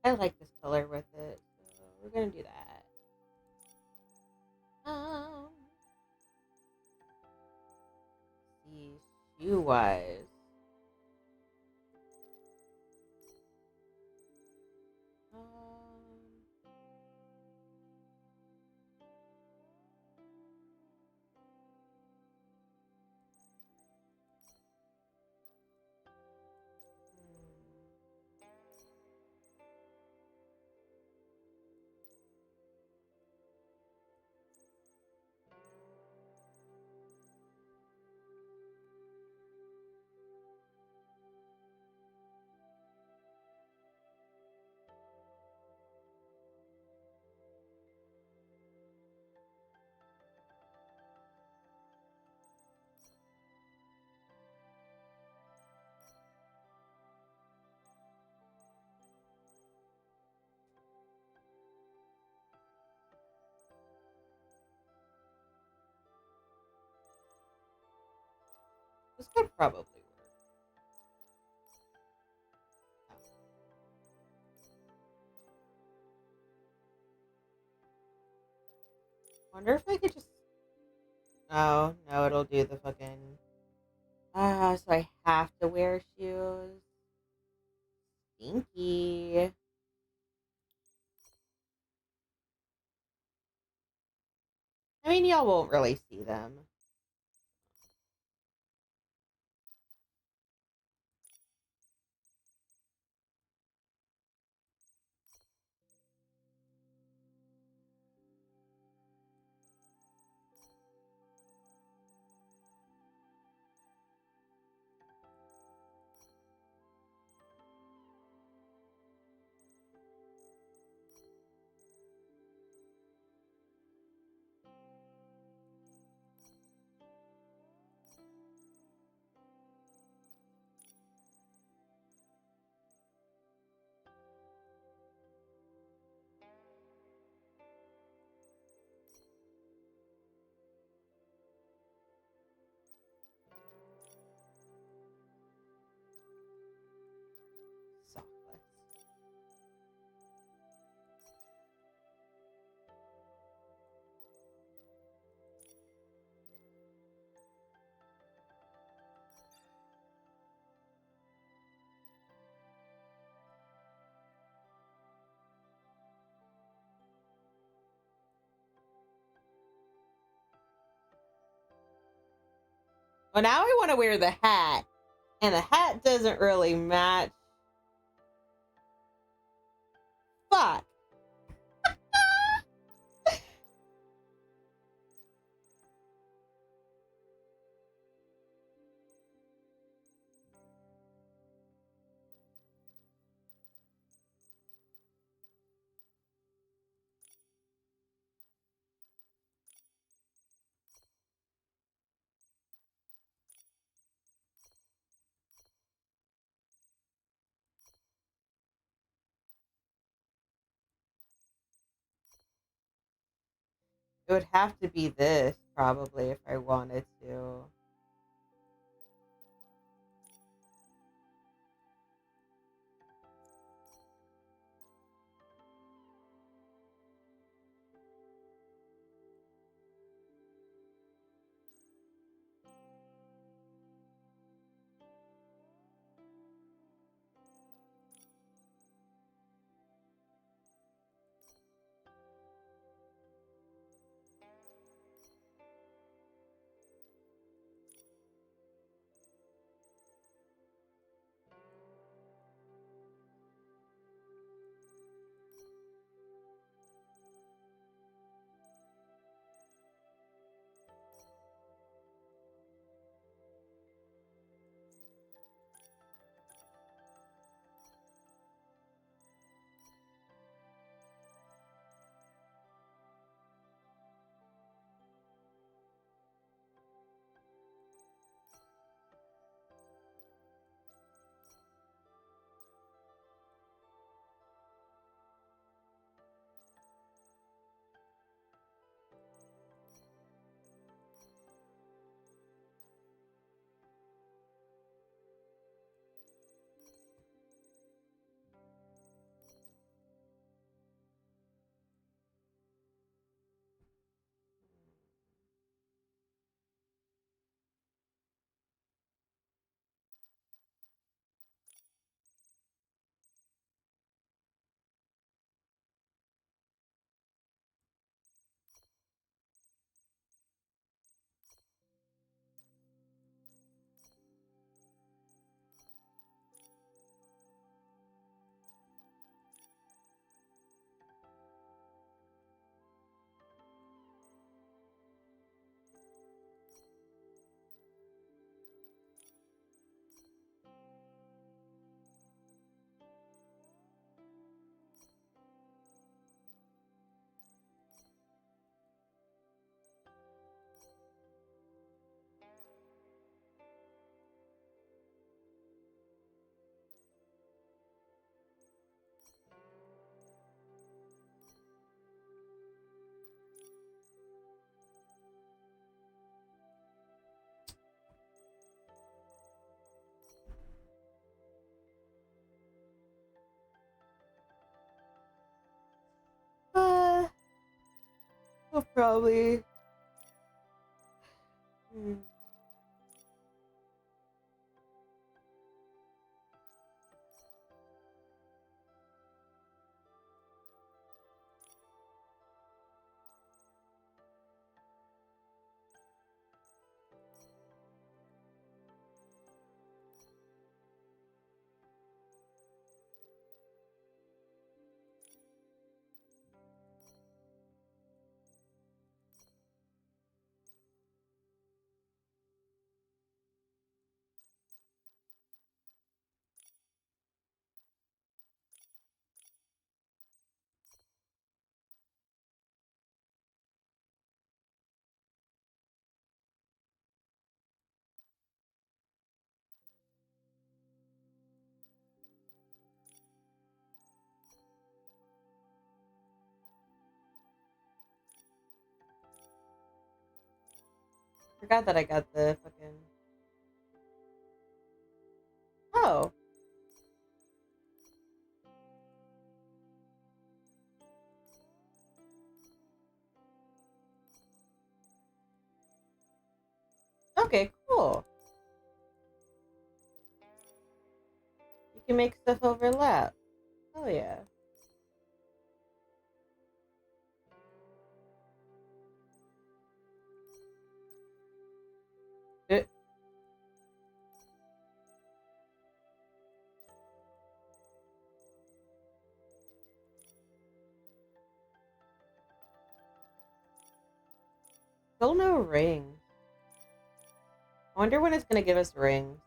I like this color with it, so we're gonna do that. See, shoe wise. This could probably work. Wonder if I could just. Oh, no, it'll do the fucking. So I have to wear shoes. Stinky. I mean, y'all won't really see them. Sockless. Well, now I want to wear the hat. And the hat doesn't really match. Fuck. It would have to be this, probably, if I wanted to. I'll probably. Hmm. Forgot that I got the fucking. Oh. Okay, cool. You can make stuff overlap. Oh yeah. It, still no rings. I wonder when it's gonna give us rings.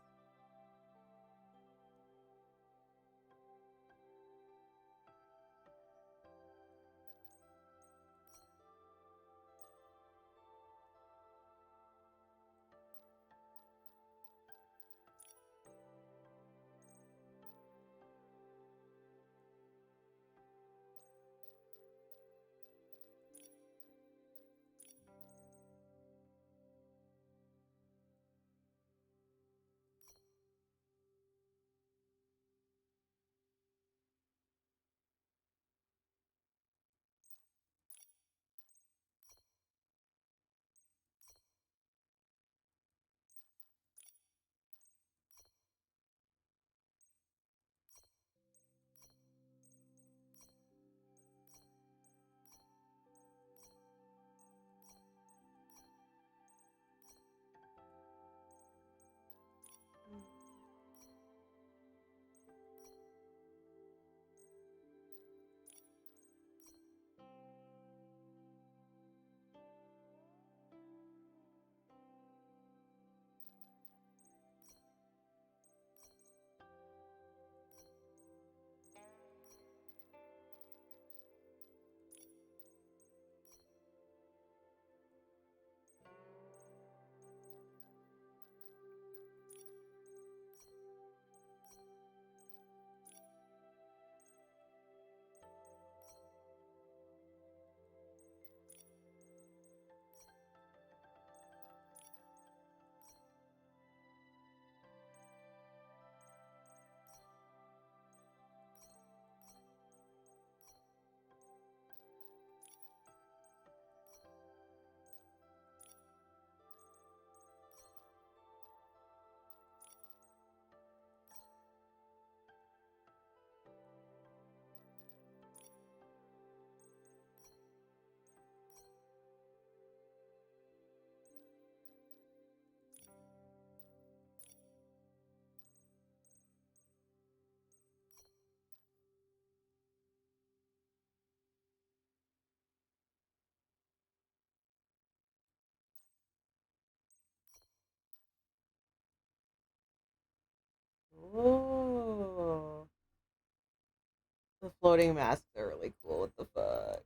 The floating masks are really cool. What the fuck?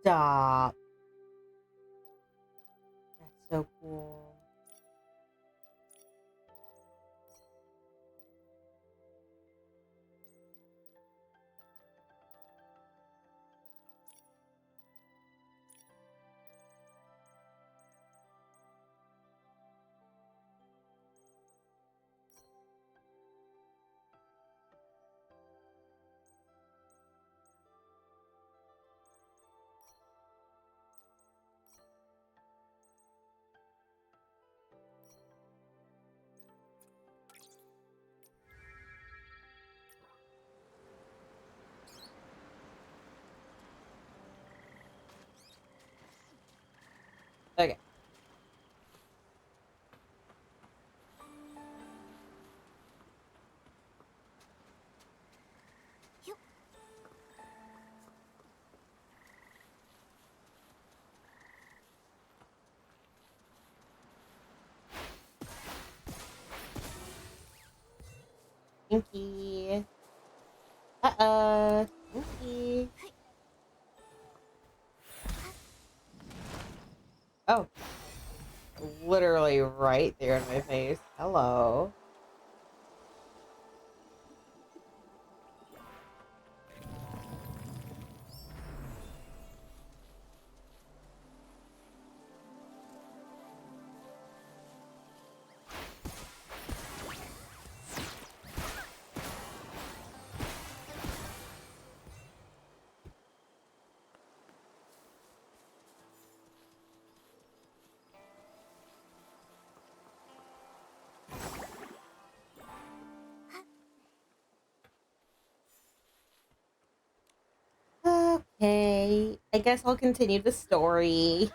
Stop. That's so cool. Okay. Inky. Inky. Oh. Literally right there in my face. Hello. Okay. I guess I'll continue the story.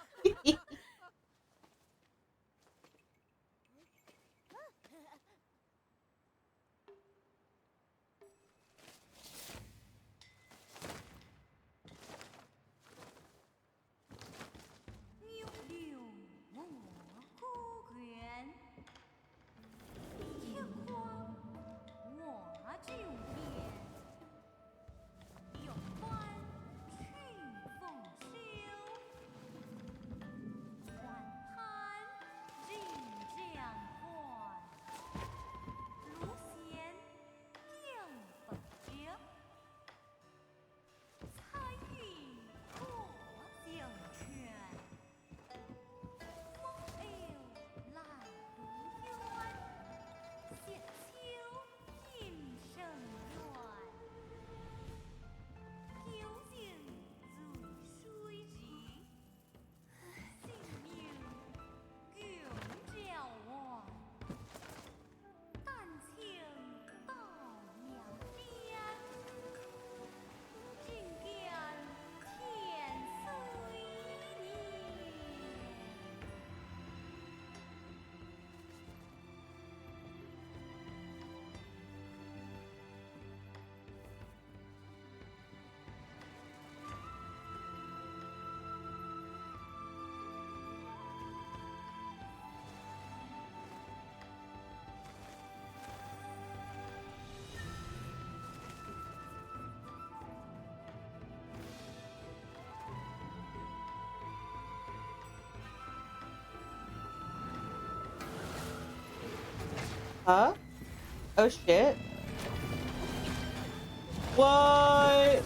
Huh? Oh shit. What?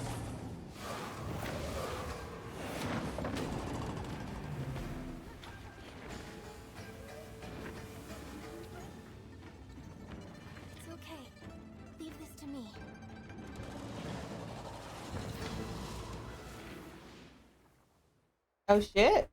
It's okay. Leave this to me. Oh shit.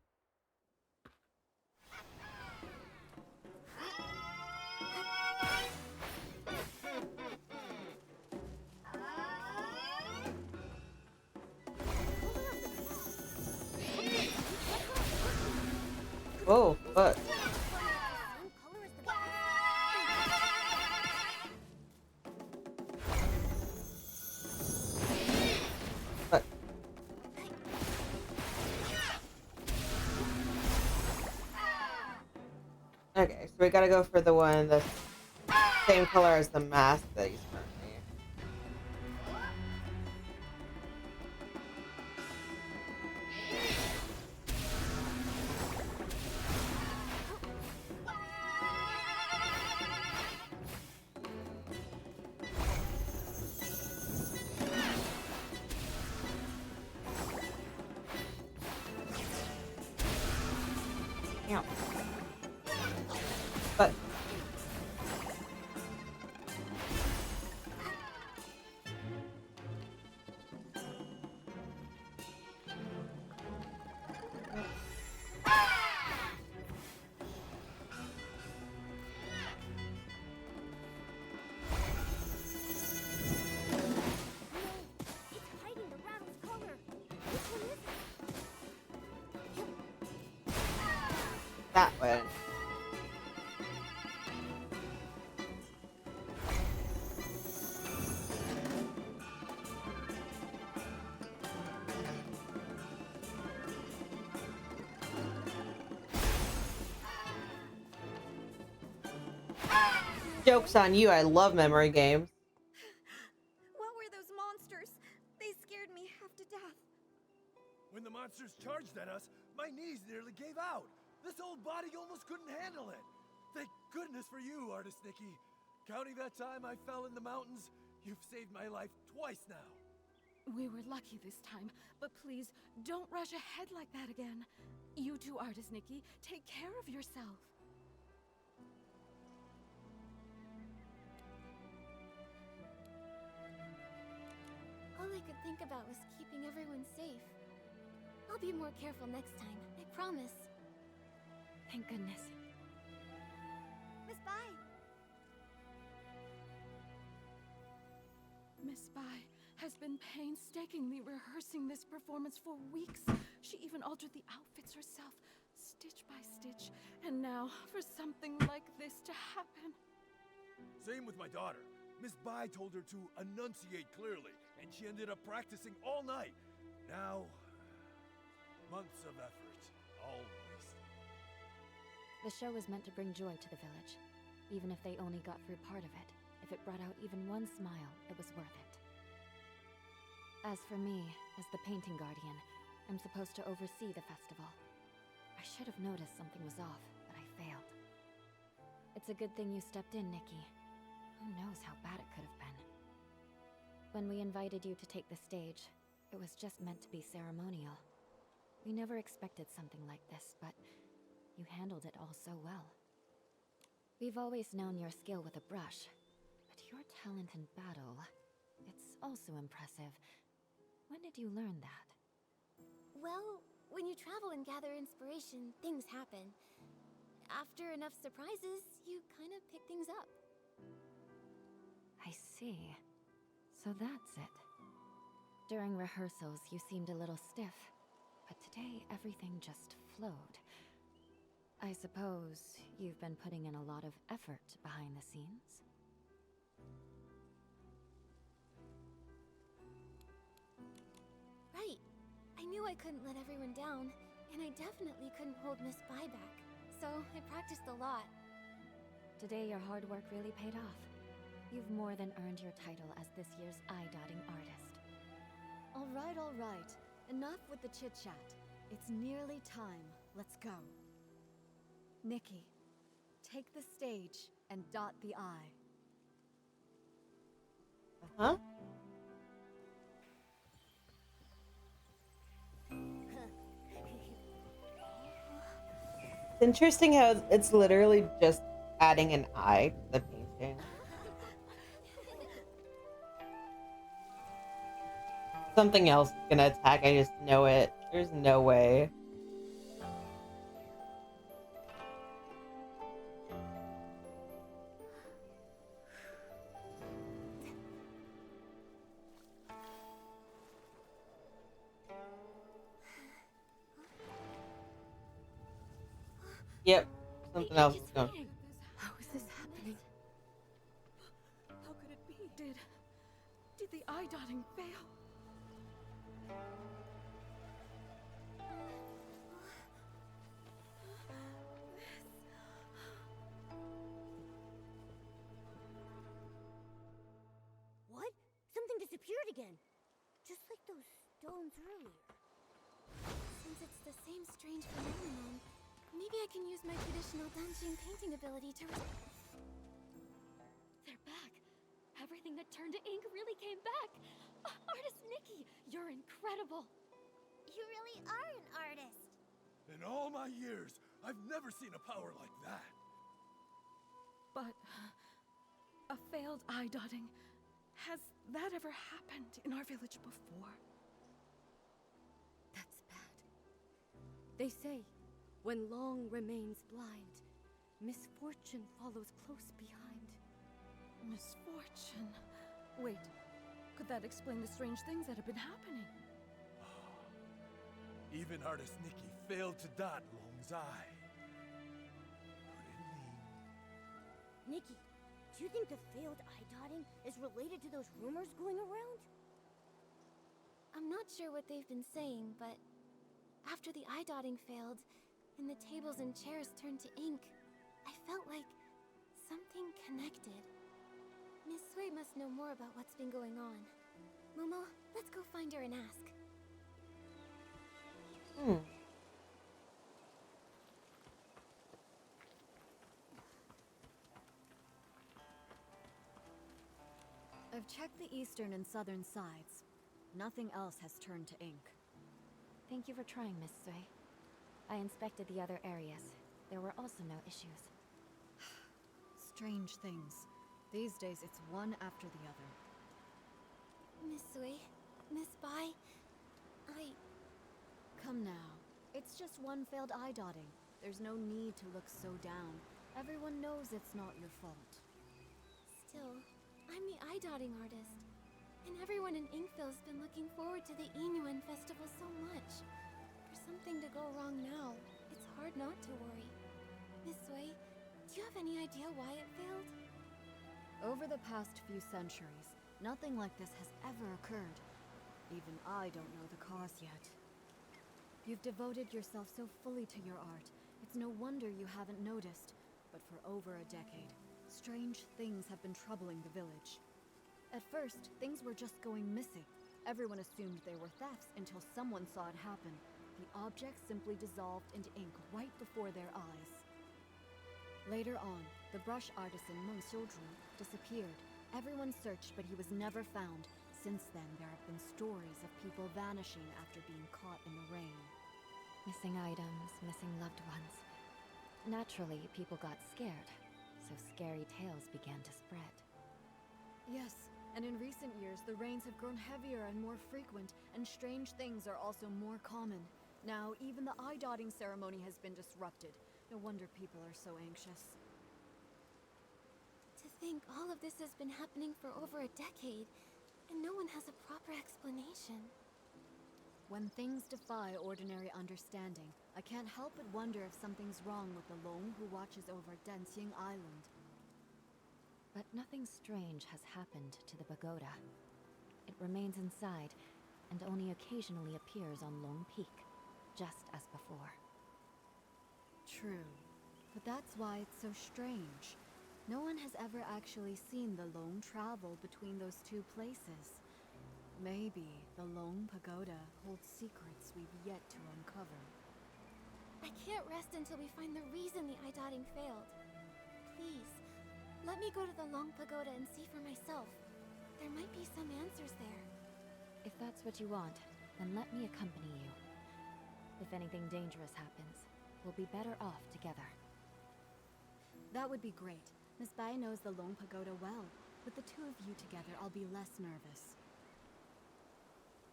Oh, but Same color as the grass? but okay, so we gotta go for the one that's same color as the mask that he's currently. Yeah. But It's hiding the rattle's color. Which one is it? that one. Joke's on you, I love memory games. What were those monsters? They scared me half to death. When the monsters charged at us, my knees nearly gave out. This old body almost couldn't handle it. Thank goodness for you, Artist Nikki. Counting that time I fell in the mountains, you've saved my life twice now. We were lucky this time, but please don't rush ahead like that again. You too, Artist Nikki. Take care of yourself. All I could think about was keeping everyone safe. I'll be more careful next time, I promise. Thank goodness. Miss Bai! Miss Bai has been painstakingly rehearsing this performance for weeks. She even altered the outfits herself, stitch by stitch. And now, for something like this to happen. Same with my daughter. Miss Bai told her to enunciate clearly, and she ended up practicing all night. Now, months of effort, all wasted. The show was meant to bring joy to the village. Even if they only got through part of it, if it brought out even one smile, it was worth it. As for me, as the painting guardian, I'm supposed to oversee the festival. I should have noticed something was off, but I failed. It's a good thing you stepped in, Nikki. Who knows how bad it could have been. When we invited you to take the stage, it was just meant to be ceremonial. We never expected something like this, but you handled it all so well. We've always known your skill with a brush, but your talent in battle, it's also impressive. When did you learn that? Well, when you travel and gather inspiration, things happen. After enough surprises, you kind of pick things up. I see. So that's it. During rehearsals, you seemed a little stiff, but today everything just flowed. I suppose you've been putting in a lot of effort behind the scenes? Right. I knew I couldn't let everyone down, and I definitely couldn't hold Miss Bai back. So I practiced a lot. Today your hard work really paid off. You've more than earned your title as this year's eye-dotting artist. All right. Enough with the chit-chat. It's nearly time. Let's go. Nikki, take the stage and dot the I. Huh? It's interesting how it's literally just adding an eye to the painting. Something else is gonna attack, I just know it. There's no way. Yep. Something else is going. How is this happening? How could it be? Did the eye dotting fail? What? Something disappeared again. Just like those stones earlier. Since it's the same strange phenomenon, maybe I can use my traditional Danjin painting ability to. They're back. Everything that turned to ink really came back. Artist Nikki, you're incredible. You really are an artist. In all my years, I've never seen a power like that. But a failed eye dotting. Has that ever happened in our village before? That's bad. They say, when long remains blind, misfortune follows close behind. Misfortune. Wait, could that explain the strange things that have been happening? Even artist Nikki failed to dot Long's eye. Could it mean... Nikki, do you think the failed eye dotting is related to those rumors going around? I'm not sure what they've been saying, but after the eye dotting failed, and the tables and chairs turned to ink, I felt like something connected. Miss Sui must know more about what's been going on. Momo, let's go find her and ask. I've checked the eastern and southern sides. Nothing else has turned to ink. Thank you for trying, Miss Sui. I inspected the other areas. There were also no issues. Strange things. These days it's one after the other. Miss Sui, Miss Bai, Come now. It's just one failed eye dotting. There's no need to look so down. Everyone knows it's not your fault. Still, I'm the eye dotting artist. And everyone in Inkville's been looking forward to the Inuan festival so much. For something to go wrong now, it's hard not to worry. Miss Sui, do you have any idea why it failed? Over the past few centuries, nothing like this has ever occurred. Even I don't know the cause yet. You've devoted yourself so fully to your art, it's no wonder you haven't noticed. But for over a decade, strange things have been troubling the village. At first, things were just going missing. Everyone assumed they were thefts until someone saw it happen. The objects simply dissolved into ink right before their eyes. Later on, the brush artisan Meng Xiuzhu disappeared. Everyone searched, but he was never found. Since then, there have been stories of people vanishing after being caught in the rain. Missing items, missing loved ones. Naturally, people got scared, so scary tales began to spread. Yes, and in recent years, the rains have grown heavier and more frequent, and strange things are also more common. Now, even the eye-dotting ceremony has been disrupted. No wonder people are so anxious. To think all of this has been happening for over a decade, and no one has a proper explanation. When things defy ordinary understanding, I can't help but wonder if something's wrong with the Long who watches over Danxing Island. But nothing strange has happened to the pagoda. It remains inside, and only occasionally appears on Long Peak, just as before. True, but that's why it's so strange. No one has ever actually seen the Long travel between those two places. Maybe the Long Pagoda holds secrets we've yet to uncover. I can't rest until we find the reason the eye dotting failed. Please, let me go to the Long Pagoda and see for myself. There might be some answers there. If that's what you want, then let me accompany you. If anything dangerous happens, we'll be better off together. That would be great. Miss Bai knows the Long Pagoda well. With the two of you together, I'll be less nervous.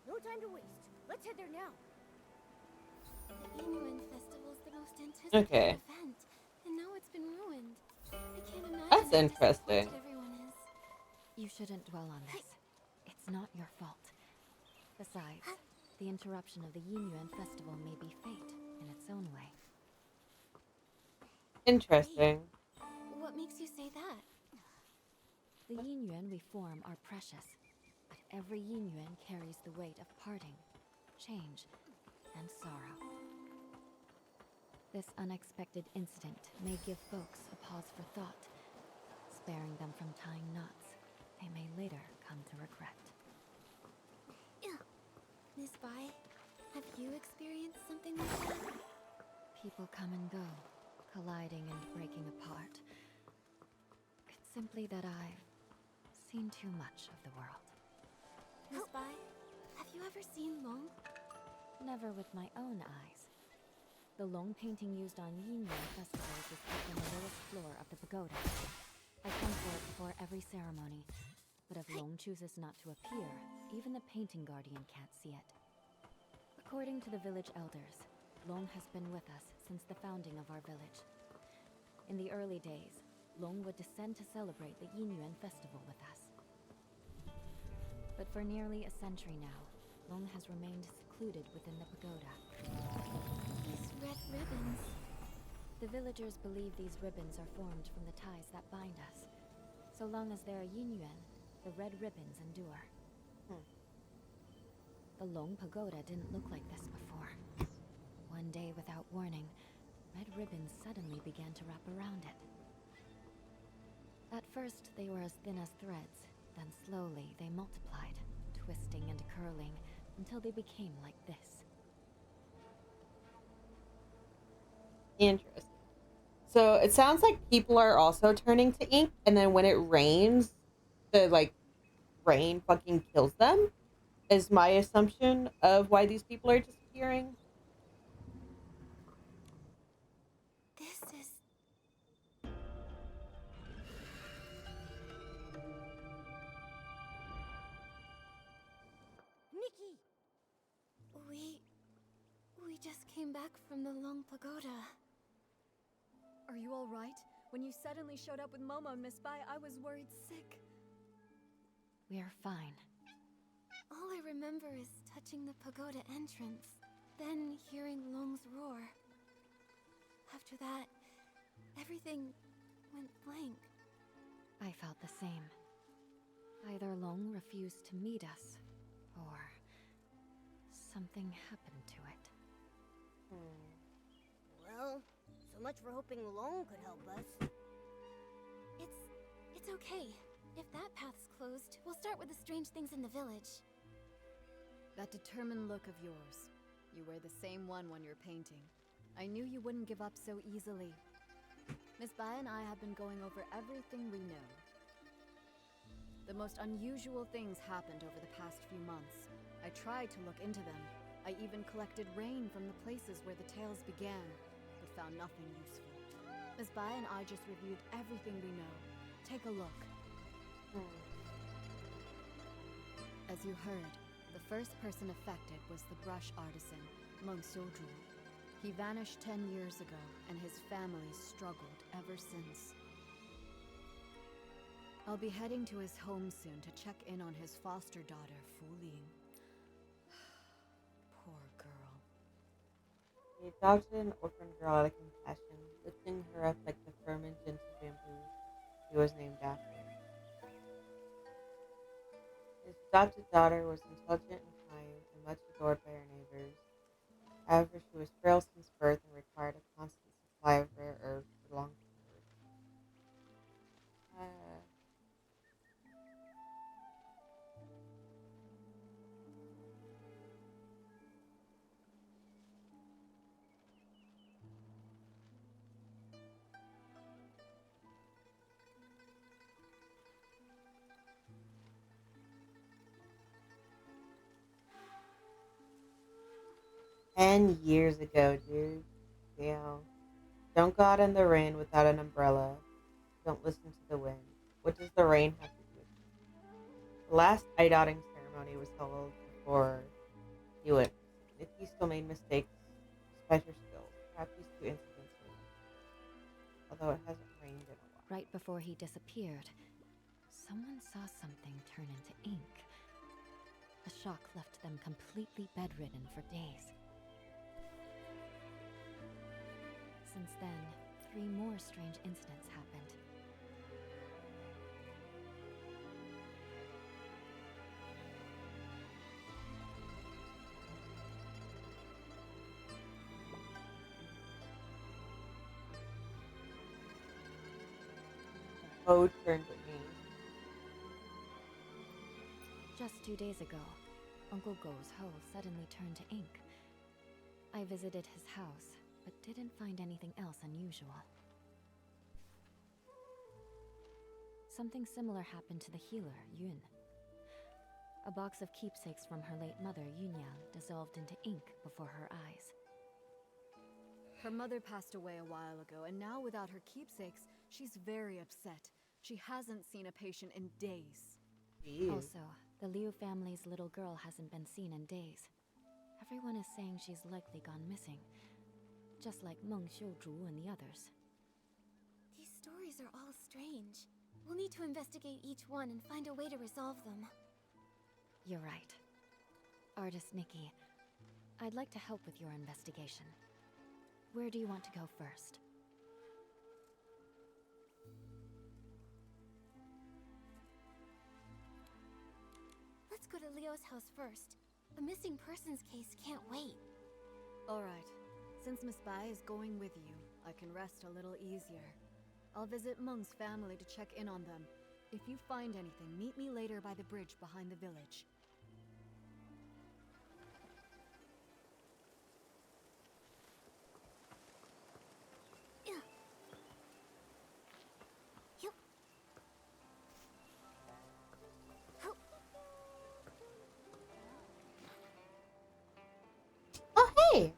No time to waste. Let's head there now. The Inuan Festival's the most anticipated event, and now it's been ruined. I can't imagine That's how interesting. disappointed everyone is. You shouldn't dwell on this. It's not your fault. Besides, the interruption of the Yinyuan festival may be fate in its own way. Interesting. What makes you say that? The yin yuan we form are precious, but every yin yuan carries the weight of parting, change, and sorrow. This unexpected incident may give folks a pause for thought, sparing them from tying knots they may later come to regret. Miss Bai, have you experienced something like that? People come and go, colliding and breaking apart. It's simply that I've seen too much of the world. Miss Bai, have you ever seen Long? Never with my own eyes. The Long painting used on Yin Yuan festivals is kept on the lowest floor of the pagoda. I come for it before every ceremony, but if Long chooses not to appear, even the painting guardian can't see it. According to the village elders, Long has been with us since the founding of our village. In the early days, Long would descend to celebrate the Yin Yuan festival with us. But for nearly a century now, Long has remained secluded within the pagoda. These red ribbons. The villagers believe these ribbons are formed from the ties that bind us. So long as there are yin yuan, the red ribbons endure. The Long Pagoda didn't look like this before. One day, without warning, red ribbons suddenly began to wrap around it. At first, they were as thin as threads, then slowly they multiplied, twisting and curling, until they became like this. Interesting. So it sounds like people are also turning to ink, and then when it rains, the like rain fucking kills them. Is my assumption of why these people are disappearing. This is... Nikki! We just came back from the Long Pagoda. Are you all right? When you suddenly showed up with Momo and Miss Bai, I was worried sick. We're fine. All I remember is touching the pagoda entrance, then hearing Long's roar. After that, everything went blank. I felt the same. Either Long refused to meet us, or something happened to it. Well, so much for hoping Long could help us. It's okay. If that path's closed, we'll start with the strange things in the village. That determined look of yours. You wear the same one when you're painting. I knew you wouldn't give up so easily. Miss Bai and I have been going over everything we know. The most unusual things happened over the past few months. I tried to look into them. I even collected rain from the places where the tales began, but found nothing useful. Miss Bai and I just reviewed everything we know. Take a look. As you heard, the first person affected was the brush artisan, Meng Xiuzhu. He vanished 10 years ago, and his family struggled ever since. I'll be heading to his home soon to check in on his foster daughter, Fu Ling. Poor girl. He adopted an orphan girl out of compassion, lifting her up like the firm and gentle bamboo he was named after. His adopted daughter was intelligent and kind, and much adored by her neighbors. However, she was frail since birth and required a constant supply of rare herbs for long periods. 10 years ago, dude. Damn. Don't go out in the rain without an umbrella. Don't listen to the wind. What does the rain have to do with it? The last eye dotting ceremony was held before he went. If he still made mistakes, despite her skills, perhaps these two incidents were enough. Although it hasn't rained in a while. Right before he disappeared, someone saw something turn into ink. The shock left them completely bedridden for days. Since then, 3 more strange incidents happened. Code turned to ink. Just 2 days ago, Uncle Go's hoe suddenly turned to ink. I visited his house, but didn't find anything else unusual. Something similar happened to the healer, Yun. A box of keepsakes from her late mother, Yunyang, dissolved into ink before her eyes. Her mother passed away a while ago, and now without her keepsakes, she's very upset. She hasn't seen a patient in days. Jeez. Also, the Liu family's little girl hasn't been seen in days. Everyone is saying she's likely gone missing, just like Meng Xiuzhu and the others. These stories are all strange. We'll need to investigate each one and find a way to resolve them. You're right. Artist Nikki, I'd like to help with your investigation. Where do you want to go first? Let's go to Leo's house first. A missing persons case can't wait. Alright. Since Miss Bai is going with you, I can rest a little easier. I'll visit Meng's family to check in on them. If you find anything, meet me later by the bridge behind the village. Yup. Help. Oh, hey!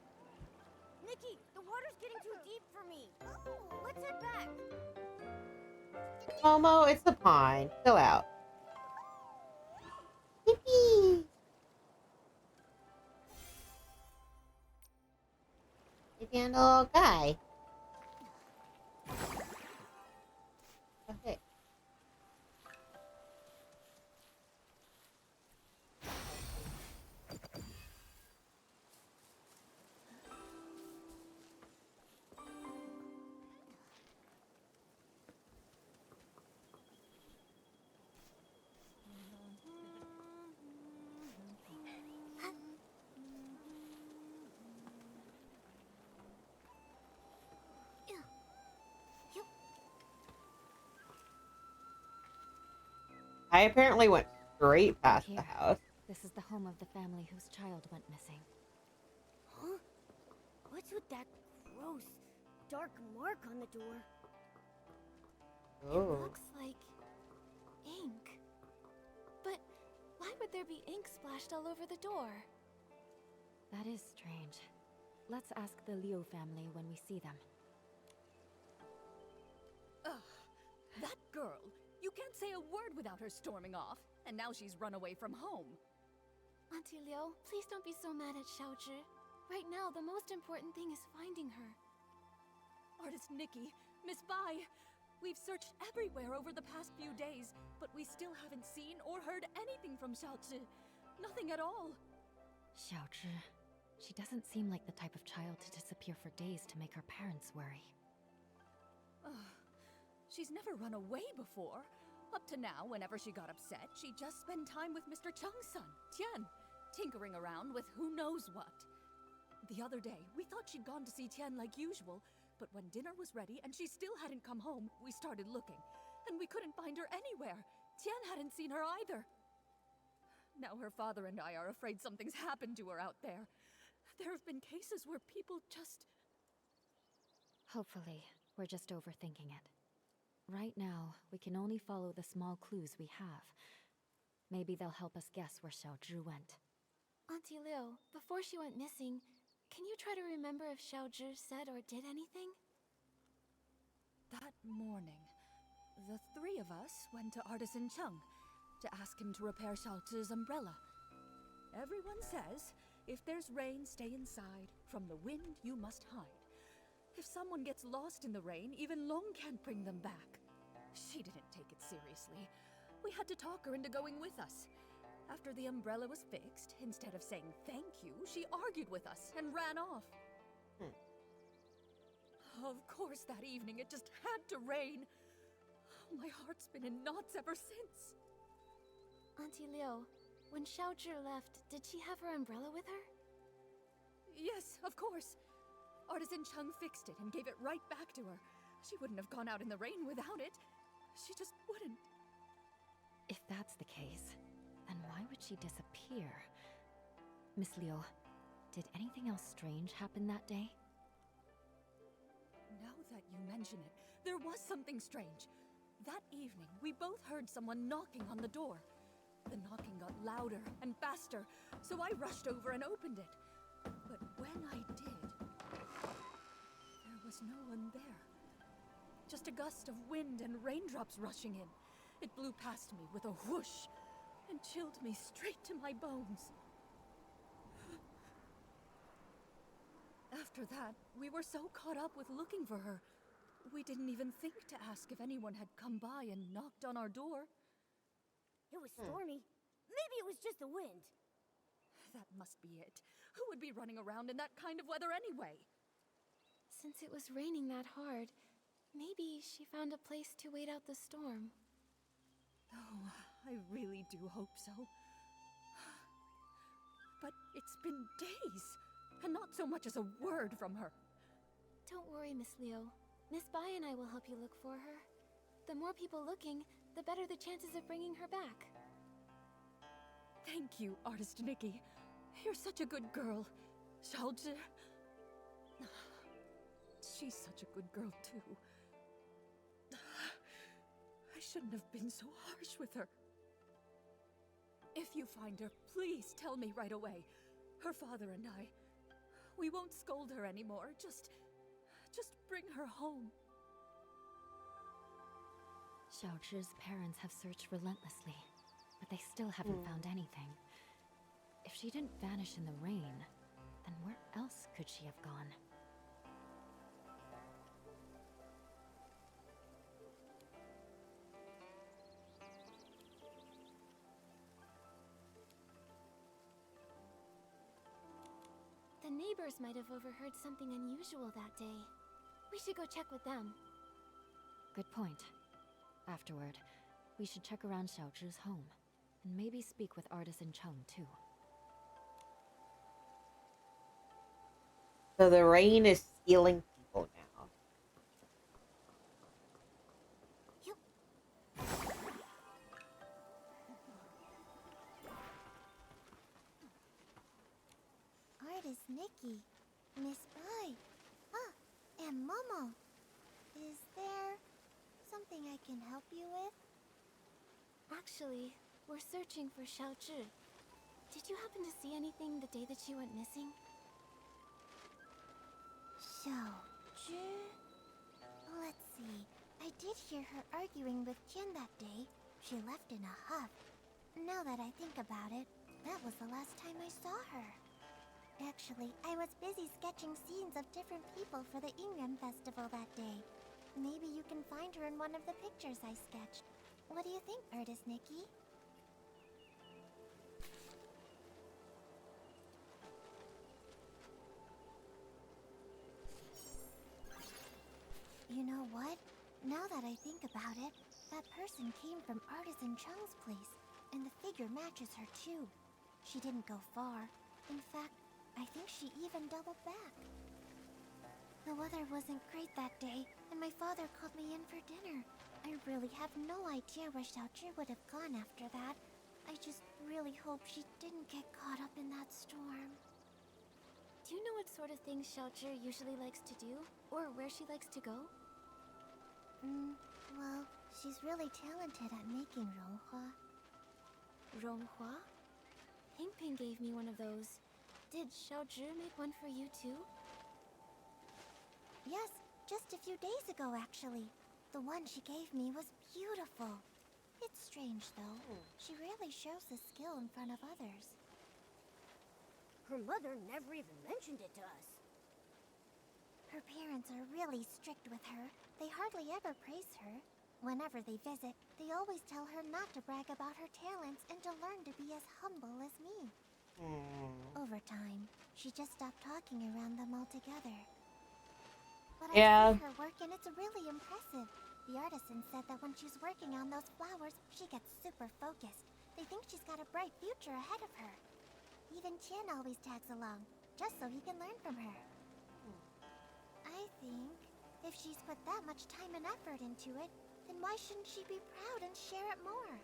Nikki, the water's getting too deep for me. Let's head back. Momo, it's the pond. Chill out. Yippee! You being a little guy. Okay. I apparently went straight past the Here. house. This is the home of the family whose child went missing. Huh? What's with that gross, dark mark on the door? It Oh. looks like ink. But why would there be ink splashed all over the door? That is strange. Let's ask the Liu family when we see them. Ugh, that girl! You can't say a word without her storming off, and now she's run away from home. Auntie Liu, please don't be so mad at Xiaozhi. Right now, the most important thing is finding her. Artist Nikki, Miss Bai, we've searched everywhere over the past few days, but we still haven't seen or heard anything from Xiaozhi. Nothing at all. Xiaozhi. She doesn't seem like the type of child to disappear for days to make her parents worry. Ugh. She's never run away before. Up to now, whenever she got upset, she'd just spend time with Mr. Cheng's son, Tian, tinkering around with who knows what. The other day, we thought she'd gone to see Tian like usual, but when dinner was ready and she still hadn't come home, we started looking, and we couldn't find her anywhere. Tian hadn't seen her either. Now her father and I are afraid something's happened to her out there. There have been cases where people just... Hopefully, we're just overthinking it. Right now, we can only follow the small clues we have. Maybe they'll help us guess where Xiaozhi went. Auntie Liu, before she went missing, can you try to remember if Xiaozhi said or did anything? That morning, the three of us went to Artisan Cheng to ask him to repair Xiaozhi's umbrella. Everyone says, if there's rain, stay inside. From the wind, you must hide. If someone gets lost in the rain, even Long can't bring them back. She didn't take it seriously. We had to talk her into going with us. After the umbrella was fixed, instead of saying thank you, she argued with us and ran off. Of course, that evening it just had to rain. My heart's been in knots ever since. Auntie Liu, when Xiaozhi left, did she have her umbrella with her? Yes, of course. Artisan Chung fixed it and gave it right back to her. She wouldn't have gone out in the rain without it. She just wouldn't. If that's the case, then why would she disappear? Miss Liu, did anything else strange happen that day? Now that you mention it, there was something strange. That evening, we both heard someone knocking on the door. The knocking got louder and faster, so I rushed over and opened it. But when I did, there was no one there. Just a gust of wind and raindrops rushing in. It blew past me with a whoosh and chilled me straight to my bones. After that, we were so caught up with looking for her, we didn't even think to ask if anyone had come by and knocked on our door. It was stormy. Maybe it was just the wind. That must be it. Who would be running around in that kind of weather anyway? Since it was raining that hard, maybe she found a place to wait out the storm. Oh, I really do hope so. But it's been days, and not so much as a word from her. Don't worry, Miss Liu. Miss Bai and I will help you look for her. The more people looking, the better the chances of bringing her back. Thank you, Artist Nikki. You're such a good girl. Xiaozhi... She's such a good girl, too. I shouldn't have been so harsh with her. If you find her, please tell me right away. Her father and I... We won't scold her anymore. Just bring her home. Xiaozhi's parents have searched relentlessly, but they still haven't found anything. If she didn't vanish in the rain, then where else could she have gone? The neighbors might have overheard something unusual that day. We should go check with them. Good point. Afterward, we should check around Xiaozhi's home, and maybe speak with Artisan Chung, too. So the rain is stealing people now. Artist Nikki, Miss Bai, and Momo. Is there something I can help you with? Actually, we're searching for Xiaozhi. Did you happen to see anything the day that she went missing? Xiaozhi? Let's see. I did hear her arguing with Qian that day. She left in a huff. Now that I think about it, that was the last time I saw her. Actually, I was busy sketching scenes of different people for the Ingram Festival that day. Maybe you can find her in one of the pictures I sketched. What do you think, Artist Nikki? You know what? Now that I think about it, that person came from Artisan Chung's place, and the figure matches her too. She didn't go far. In fact, I think she even doubled back. The weather wasn't great that day, and my father called me in for dinner. I really have no idea where Xiaozhi would have gone after that. I just really hope she didn't get caught up in that storm. Do you know what sort of things Xiaozhi usually likes to do? Or where she likes to go? Well, she's really talented at making ronghua. Ronghua? Ping Ping gave me one of those. Did Xiaozhi make one for you too? Yes, just a few days ago actually. The one she gave me was beautiful. It's strange though. She rarely shows this skill in front of others. Her mother never even mentioned it to us. Her parents are really strict with her. They hardly ever praise her. Whenever they visit, they always tell her not to brag about her talents and to learn to be as humble as me. Over time, she just stopped talking around them altogether. But I Yeah. see her work and it's really impressive. The artisan said that when she's working on those flowers, she gets super focused. They think she's got a bright future ahead of her. Even Tian always tags along, just so he can learn from her. I think if she's put that much time and effort into it, then why shouldn't she be proud and share it more?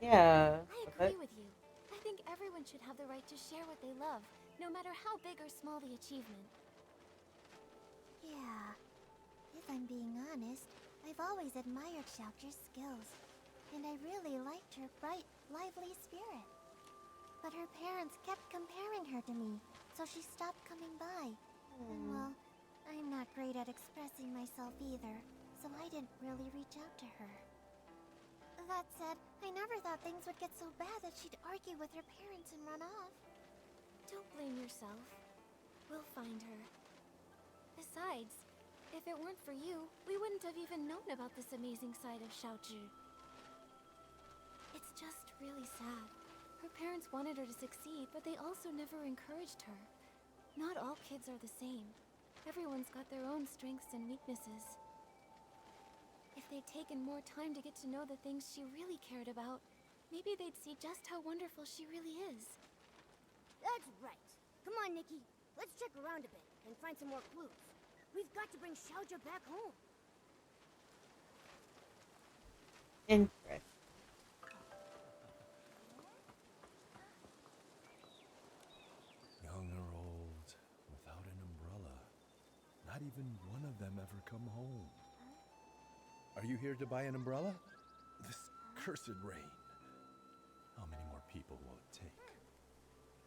Yeah. I agree with you. I think everyone should have the right to share what they love, no matter how big or small the achievement. Yeah. If I'm being honest, I've always admired Xiaozhi's skills, and I really liked her bright, lively spirit. But her parents kept comparing her to me, so she stopped coming by. And well, I'm not great at expressing myself either, so I didn't really reach out to her. That said, I never thought things would get so bad that she'd argue with her parents and run off. Don't blame yourself. We'll find her. Besides, if it weren't for you, we wouldn't have even known about this amazing side of Xiaozhi. It's just really sad. Her parents wanted her to succeed, but they also never encouraged her. Not all kids are the same. Everyone's got their own strengths and weaknesses. If they'd taken more time to get to know the things she really cared about, maybe they'd see just how wonderful she really is. That's right. Come on, Nikki. Let's check around a bit and find some more clues. We've got to bring Xiaozhi back home. Interesting. Young or old, without an umbrella. Not even one of them ever come home. Are you here to buy an umbrella? This cursed rain. How many more people will it take?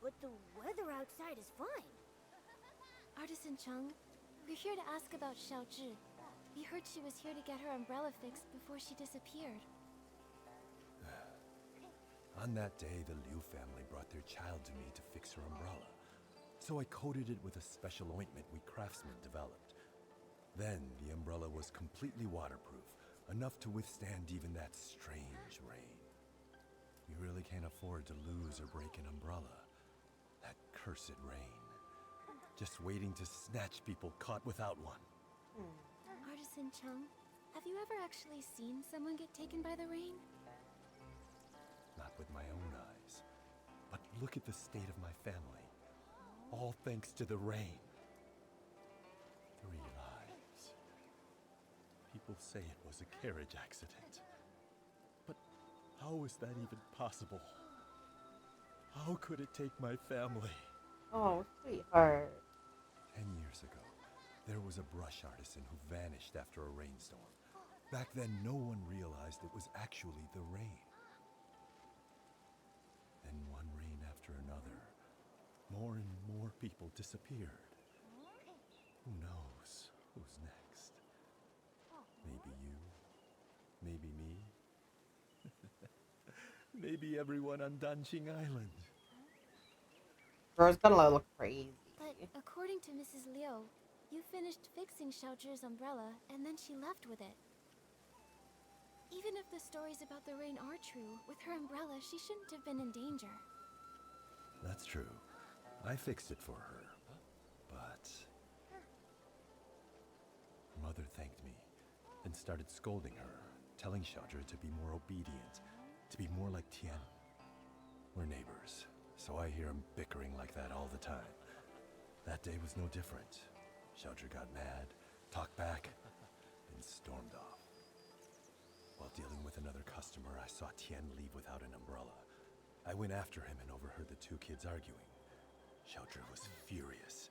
But the weather outside is fine. Artisan Chung, we're here to ask about Xiaozhi. We heard she was here to get her umbrella fixed before she disappeared. On that day, the Liu family brought their child to me to fix her umbrella. So I coated it with a special ointment we craftsmen developed. Then the umbrella was completely waterproof, enough to withstand even that strange rain. We really can't afford to lose or break an umbrella. That cursed rain. Just waiting to snatch people caught without one. Artisan Chung, have you ever actually seen someone get taken by the rain? Not with my own eyes. But look at the state of my family. All thanks to the rain. 3 lives. People say it was a carriage accident. But how is that even possible? How could it take my family? Oh, sweetheart. 10 years ago, there was a brush artisan who vanished after a rainstorm. Back then, no one realized it was actually the rain. Then one rain after another, more and more people disappeared. Who knows who's next? Maybe you, maybe me, maybe everyone on Danqing Island. Girl's gonna look crazy. But according to Mrs. Liu, you finished fixing Xiaozhi's umbrella and then she left with it. Even if the stories about the rain are true, with her umbrella, she shouldn't have been in danger. That's true. I fixed it for her. But Mother thanked me and started scolding her, telling Xiaozhi to be more obedient, to be more like Tian. We're neighbors, so I hear him bickering like that all the time. That day was no different. Xiaozhi got mad, talked back, and stormed off. While dealing with another customer, I saw Tian leave without an umbrella. I went after him and overheard the two kids arguing. Xiaozhi was furious.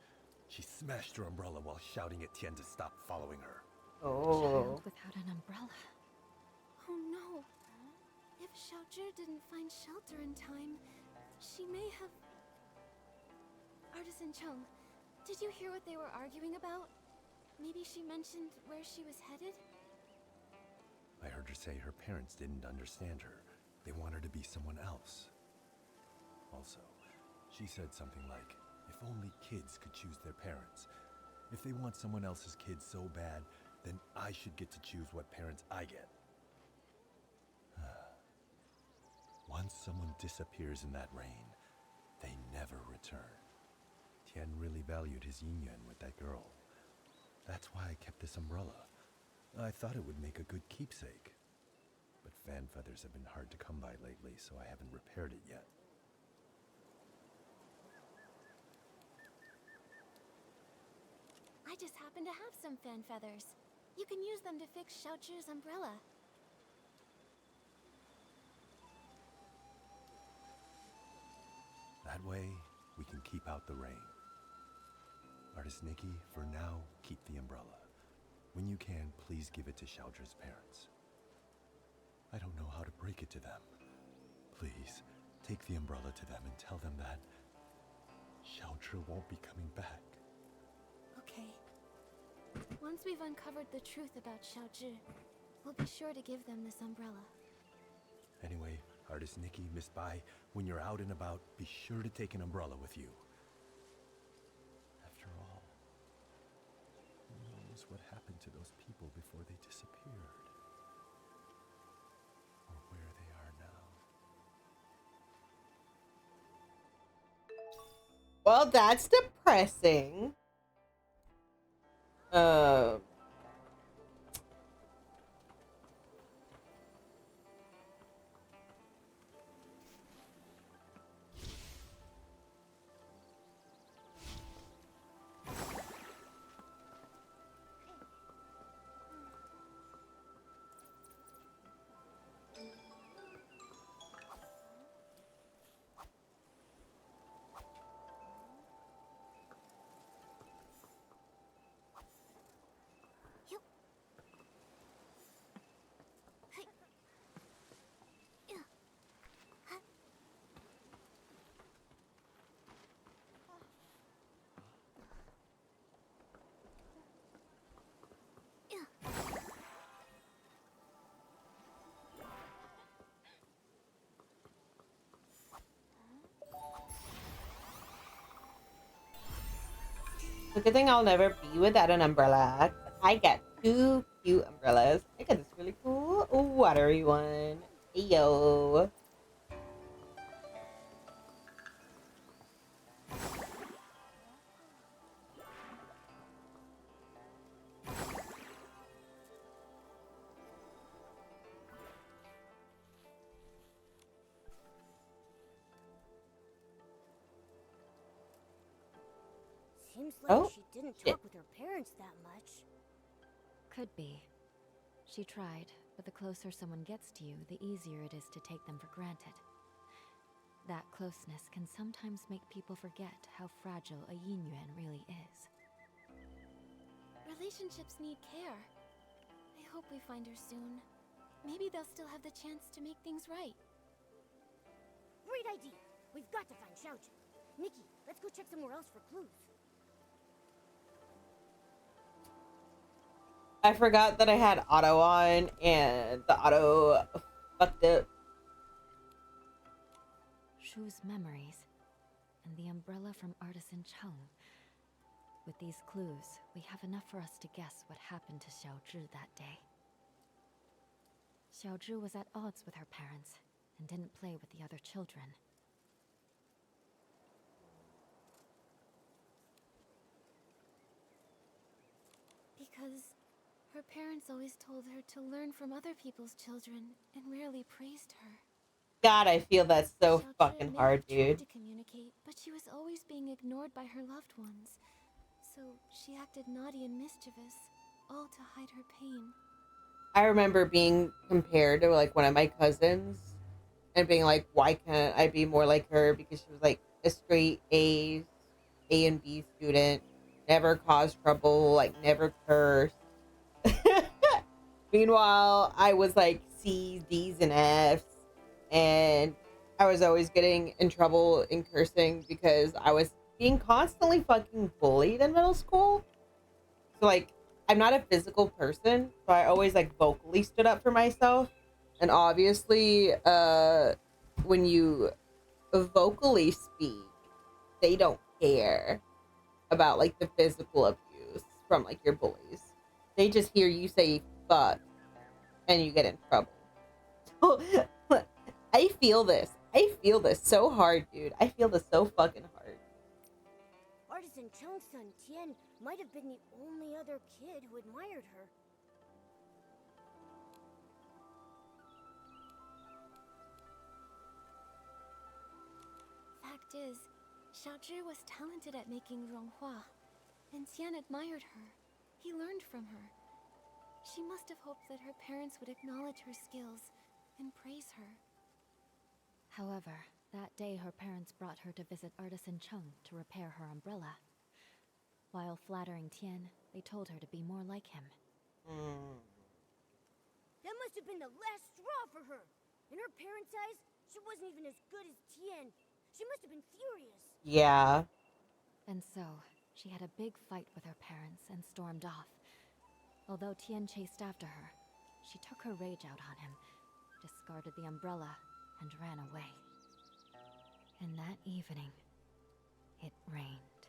She smashed her umbrella while shouting at Tian to stop following her. Oh. Child without an umbrella. Oh no! If Xiaozhi didn't find shelter in time, she may have... Artisan Chung, did you hear what they were arguing about? Maybe she mentioned where she was headed? I heard her say her parents didn't understand her. They want her to be someone else. Also, she said something like, if only kids could choose their parents. If they want someone else's kids so bad, then I should get to choose what parents I get. Once someone disappears in that rain, they never return. Tian really valued his yin-yuan with that girl. That That's why I kept this umbrella. I thought it would make a good keepsake. But fan feathers have been hard to come by lately, so I haven't repaired it yet. I just happen to have some fan feathers. You can use them to fix Xiaozhi's umbrella. That way, we can keep out the rain. Artist Nikki, for now, keep the umbrella. When you can, please give it to Xiaozhi's parents. I don't know how to break it to them. Please, take the umbrella to them and tell them that Xiaozhi won't be coming back. Okay. Once we've uncovered the truth about Xiaozhi, we'll be sure to give them this umbrella. Anyway, Artist Nikki, Miss Bai, when you're out and about, be sure to take an umbrella with you. After all, who knows what happened to those people before they disappeared? Or where they are now. Well, that's depressing. The good thing I'll never be without an umbrella. I got two cute umbrellas. I got this really cool watery one. Yo. Seems like Oh, she didn't shit. talk with her parents that much. Could be. She tried, but the closer someone gets to you, the easier it is to take them for granted. That closeness can sometimes make people forget how fragile a yin yuan really is. Relationships need care. I hope we find her soon. Maybe they'll still have the chance to make things right. Great idea! We've got to find Xiaozhi. Nikki, let's go check somewhere else for clues. I forgot that I had auto on and the auto fucked up. Shu's memories, and the umbrella from Artisan Cheng. With these clues, we have enough for us to guess what happened to Xiaozhi that day. Xiaozhi was at odds with her parents, and didn't play with the other children. Because her parents always told her to learn from other people's children and rarely praised her. God, I feel that's so Xiaozhi fucking may hard, have tried dude. to communicate, but she was always being ignored by her loved ones. So she acted naughty and mischievous, all to hide her pain. I remember being compared to like one of my cousins and being like, why can't I be more like her? Because she was like a straight A and B student, never caused trouble, like never cursed. Meanwhile, I was like C's, D's, and F's, and I was always getting in trouble and cursing because I was being constantly fucking bullied in middle school. So like, I'm not a physical person, so I always like vocally stood up for myself. And obviously, when you vocally speak, they don't care about like the physical abuse from like your bullies. They just hear you say fuck and you get in trouble. I feel this. I feel this so hard, dude. I feel this so fucking hard. Artist Artisan Chung's son, Tian, might have been the only other kid who admired her. Fact is, Xiaozhi was talented at making zhonghua, and Tian admired her. He learned from her. She must have hoped that her parents would acknowledge her skills and praise her. However, that day her parents brought her to visit Artisan Chung to repair her umbrella. While flattering Tian, they told her to be more like him. That must have been the last straw for her. In her parents' eyes, she wasn't even as good as Tian. She must have been furious. Yeah. And so, she had a big fight with her parents and stormed off. Although Tian chased after her, she took her rage out on him, discarded the umbrella, and ran away. And that evening, it rained.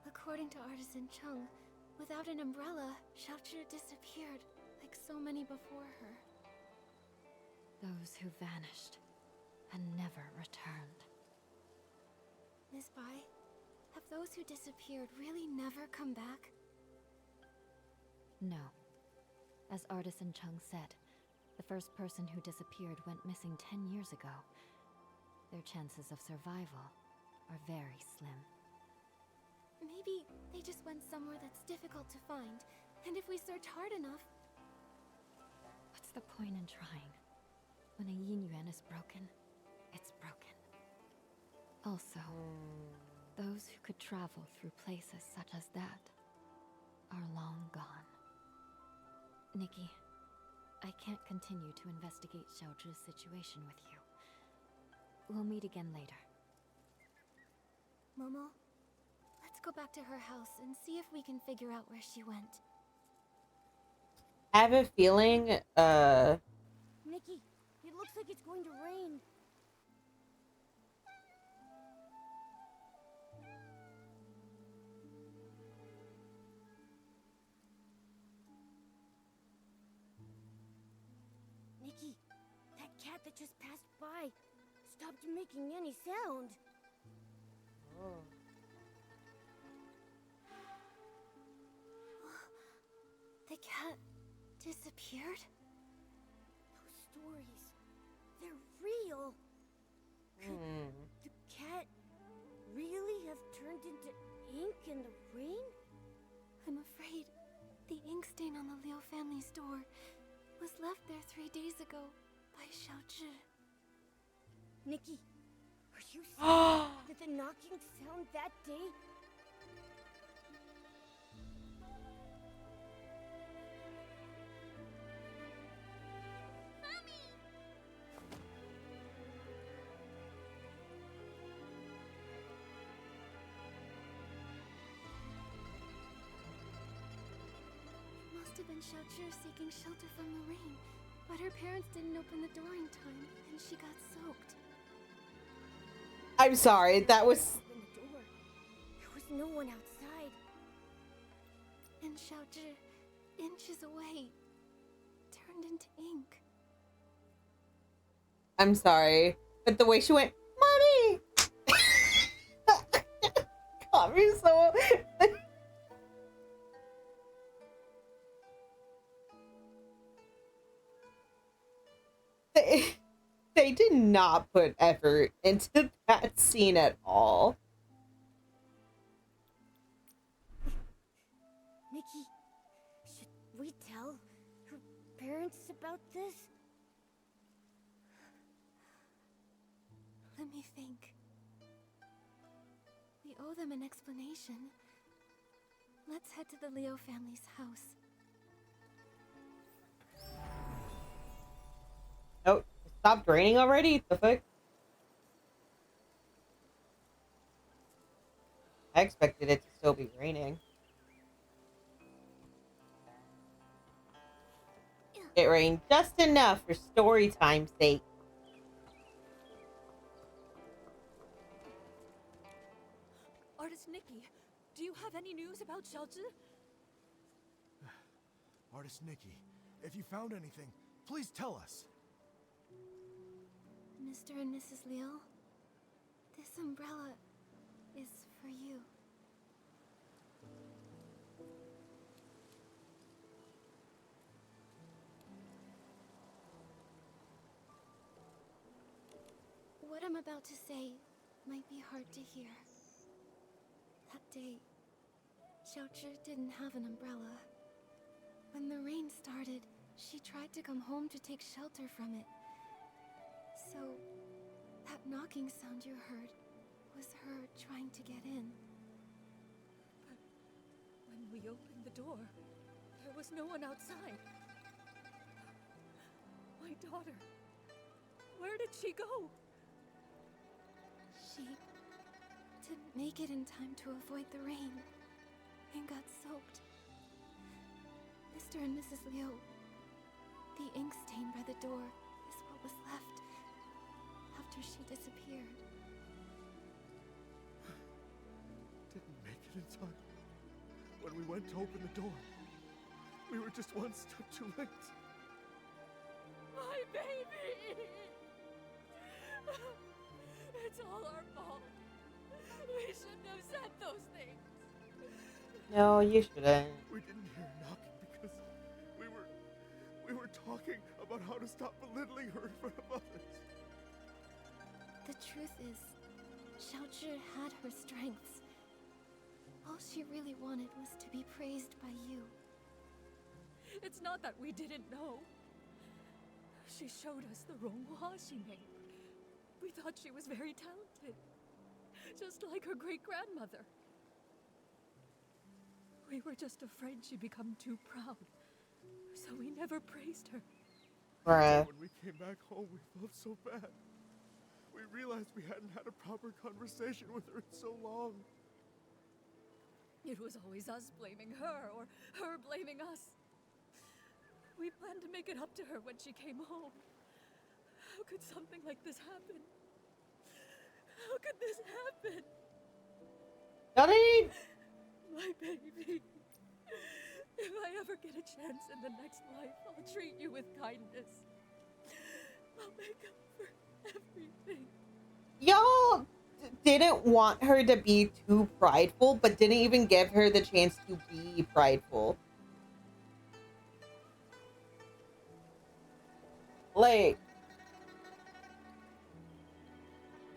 According to Artisan Chung, without an umbrella, Xiaozhi disappeared, like so many before her. Those who vanished and never returned. Miss Bai, have those who disappeared really never come back? No. As Artisan Chung said, the first person who disappeared went missing 10 years ago. Their chances of survival are very slim. Maybe they just went somewhere that's difficult to find, and if we search hard enough... What's the point in trying? When a yin yuan is broken, it's broken. Also, those who could travel through places such as that are long gone. Nikki, I can't continue to investigate Xiaozhi's situation with you. We'll meet again later. Momo, let's go back to her house and see if we can figure out where she went. I have a feeling, Nikki, it looks like it's going to rain. Nikki, that cat that just passed by stopped making any sound. The cat disappeared? Those stories, they're real. Could the cat really have turned into ink in the rain? I'm afraid the ink stain on the Liu family's door was left there 3 days ago by Xiaozhi. Nikki, are you saying that the knocking sound that day? Must have been Xiaozhi seeking shelter from the rain, but her parents didn't open the door in time, and she got soaked. I'm sorry, that was... Open the door. There was no one outside. And Xiaozhi, inches away, turned into ink. I'm sorry, but the way she went, Mommy! Got me so... they did not put effort into that scene at all. Nikki, should we tell her parents about this? Let me think. We owe them an explanation. Let's head to the Liu family's house. Oh, it stopped raining already? The fuck? I expected it to still be raining. It rained just enough for story time's sake. Artist Nikki, do you have any news about Xiaozhi? Artist Nikki, if you found anything, please tell us. Mr. and Mrs. Liu. This umbrella is for you. What I'm about to say might be hard to hear. That day, Xiaozhi didn't have an umbrella. When the rain started, she tried to come home to take shelter from it. So, that knocking sound you heard was her trying to get in. But when we opened the door, there was no one outside. My daughter, where did she go? She didn't make it in time to avoid the rain and got soaked. Mr. and Mrs. Liu, the ink stain by the door is what was left after she disappeared. Didn't make it in time. When we went to open the door, we were just one step too late. My baby! It's all our fault. We shouldn't have said those things. No, you shouldn't. We didn't hear knocking because we were talking about how to stop belittling her in front of others. The truth is, Xiaozhi had her strengths. All she really wanted was to be praised by you. It's not that we didn't know. She showed us the ronghua she made. We thought she was very talented, just like her great-grandmother. We were just afraid she'd become too proud, so we never praised her. Bruh. When we came back home, we felt so bad. We realized we hadn't had a proper conversation with her in so long. It was always us blaming her, or her blaming us. We planned to make it up to her when she came home. How could something like this happen? How could this happen? Daddy! My baby. If I ever get a chance in the next life, I'll treat you with kindness. I'll make up for everything. Y'all didn't want her to be too prideful, but didn't even give her the chance to be prideful. Like,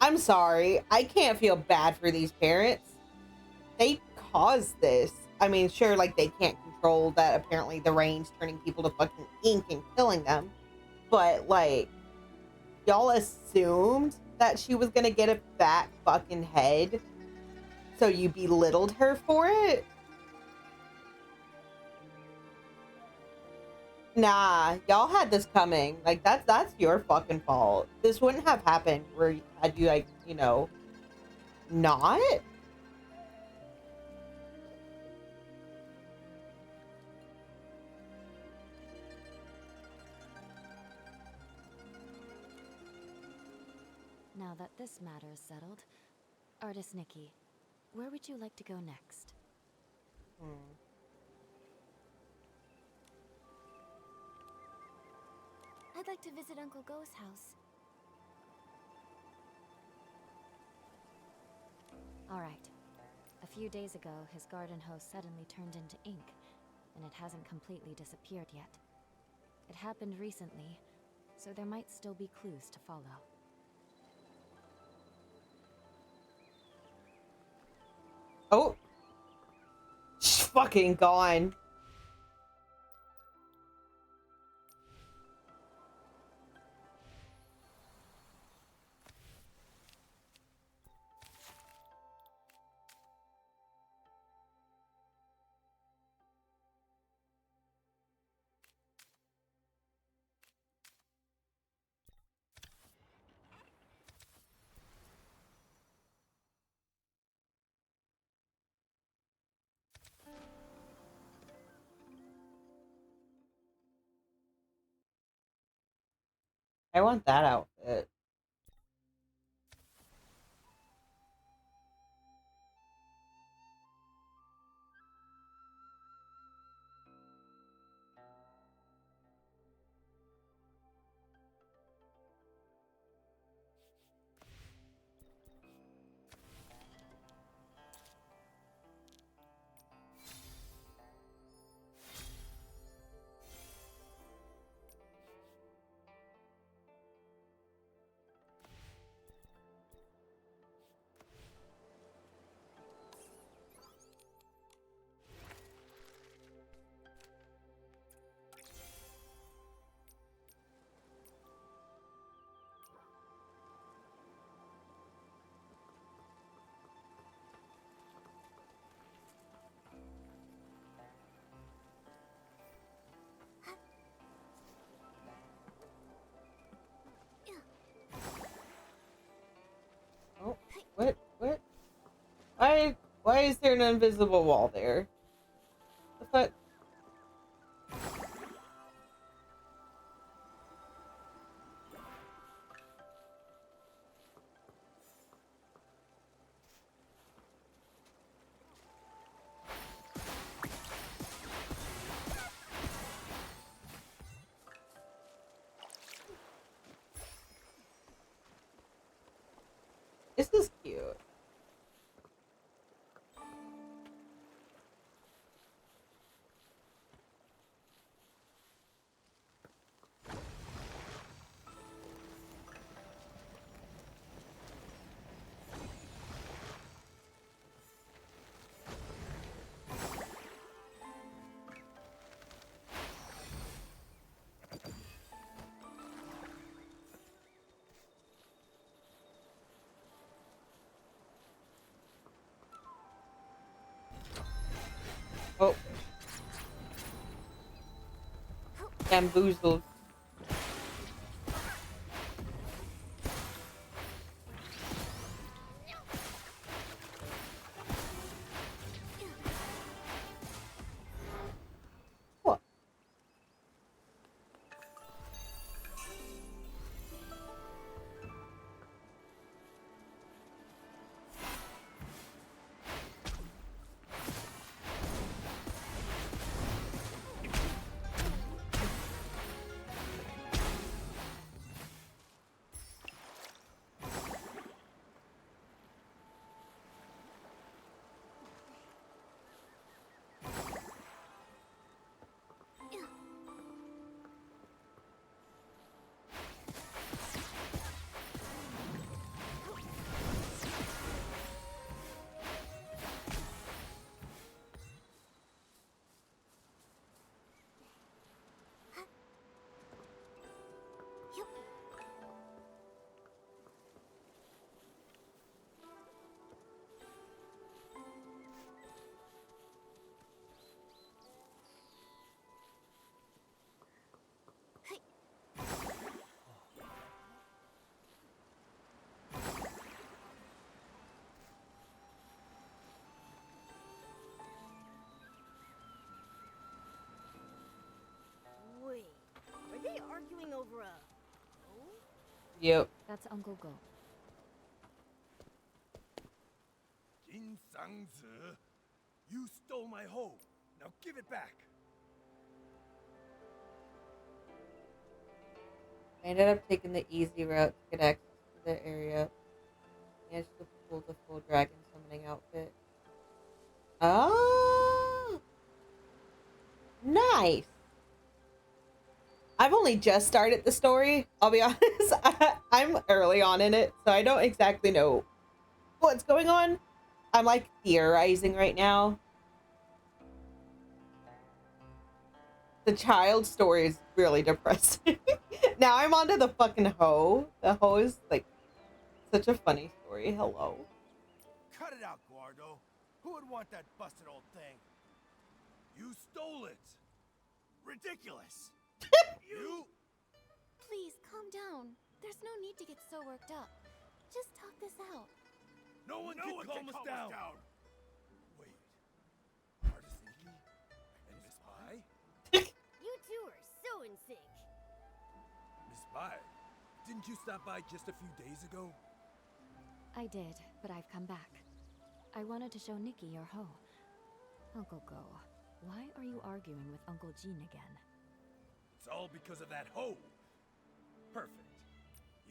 I'm sorry. I can't feel bad for these parents. They caused this. I mean, sure, like, they can't control that apparently the rain's turning people to fucking ink and killing them. But, like, y'all assumed that she was gonna get a fat fucking head, so you belittled her for it? Nah, y'all had this coming. Like, that's your fucking fault. This wouldn't have happened had you, like, you know, not? Now that this matter is settled, Artist Nikki, where would you like to go next? I'd like to visit Uncle Go's house. All right. A few days ago, his garden hose suddenly turned into ink, and it hasn't completely disappeared yet. It happened recently, so there might still be clues to follow. Oh. She's fucking gone. I want that outfit. What? What? Why is there an invisible wall there? I thought. This is cute. Oh. Bamboozled. What? Wait, are they arguing over a... Oh? Yep. That's Uncle Go. Jin Sang-zi, you stole my hoe. Now give it back. I ended up taking the easy route to get access to the area. Managed to pull the full dragon summoning outfit. Oh, nice. I've only just started the story. I'll be honest. I'm early on in it, so I don't exactly know what's going on. I'm like theorizing right now. The child story is really depressing. Now I'm onto the fucking hoe. The hoe is like such a funny story. Hello. Cut it out, Guardo. Who would want that busted old thing? You stole it. Ridiculous. You... Please, calm down. There's no need to get so worked up. Just talk this out. No one can calm us down. Wait. Artist Nikki and Miss Bai? You two are so in sync. Miss Bai, didn't you stop by just a few days ago? I did, but I've come back. I wanted to show Nikki your hoe. Uncle Go, why are you arguing with Uncle Jean again? It's all because of that hoe. Perfect.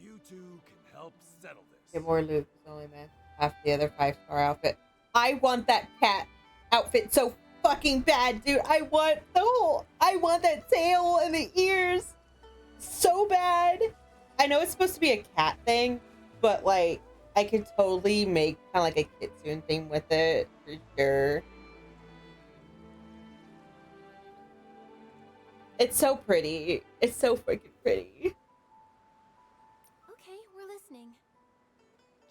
You two can help settle this. Get more loot. It's only man. Half the other 5-star outfit. I want that cat outfit so fucking bad, dude. I want that tail and the ears so bad. I know it's supposed to be a cat thing, but like I could totally make kind of like a kitsune thing with it for sure. It's so pretty. It's so freaking pretty. Okay, we're listening.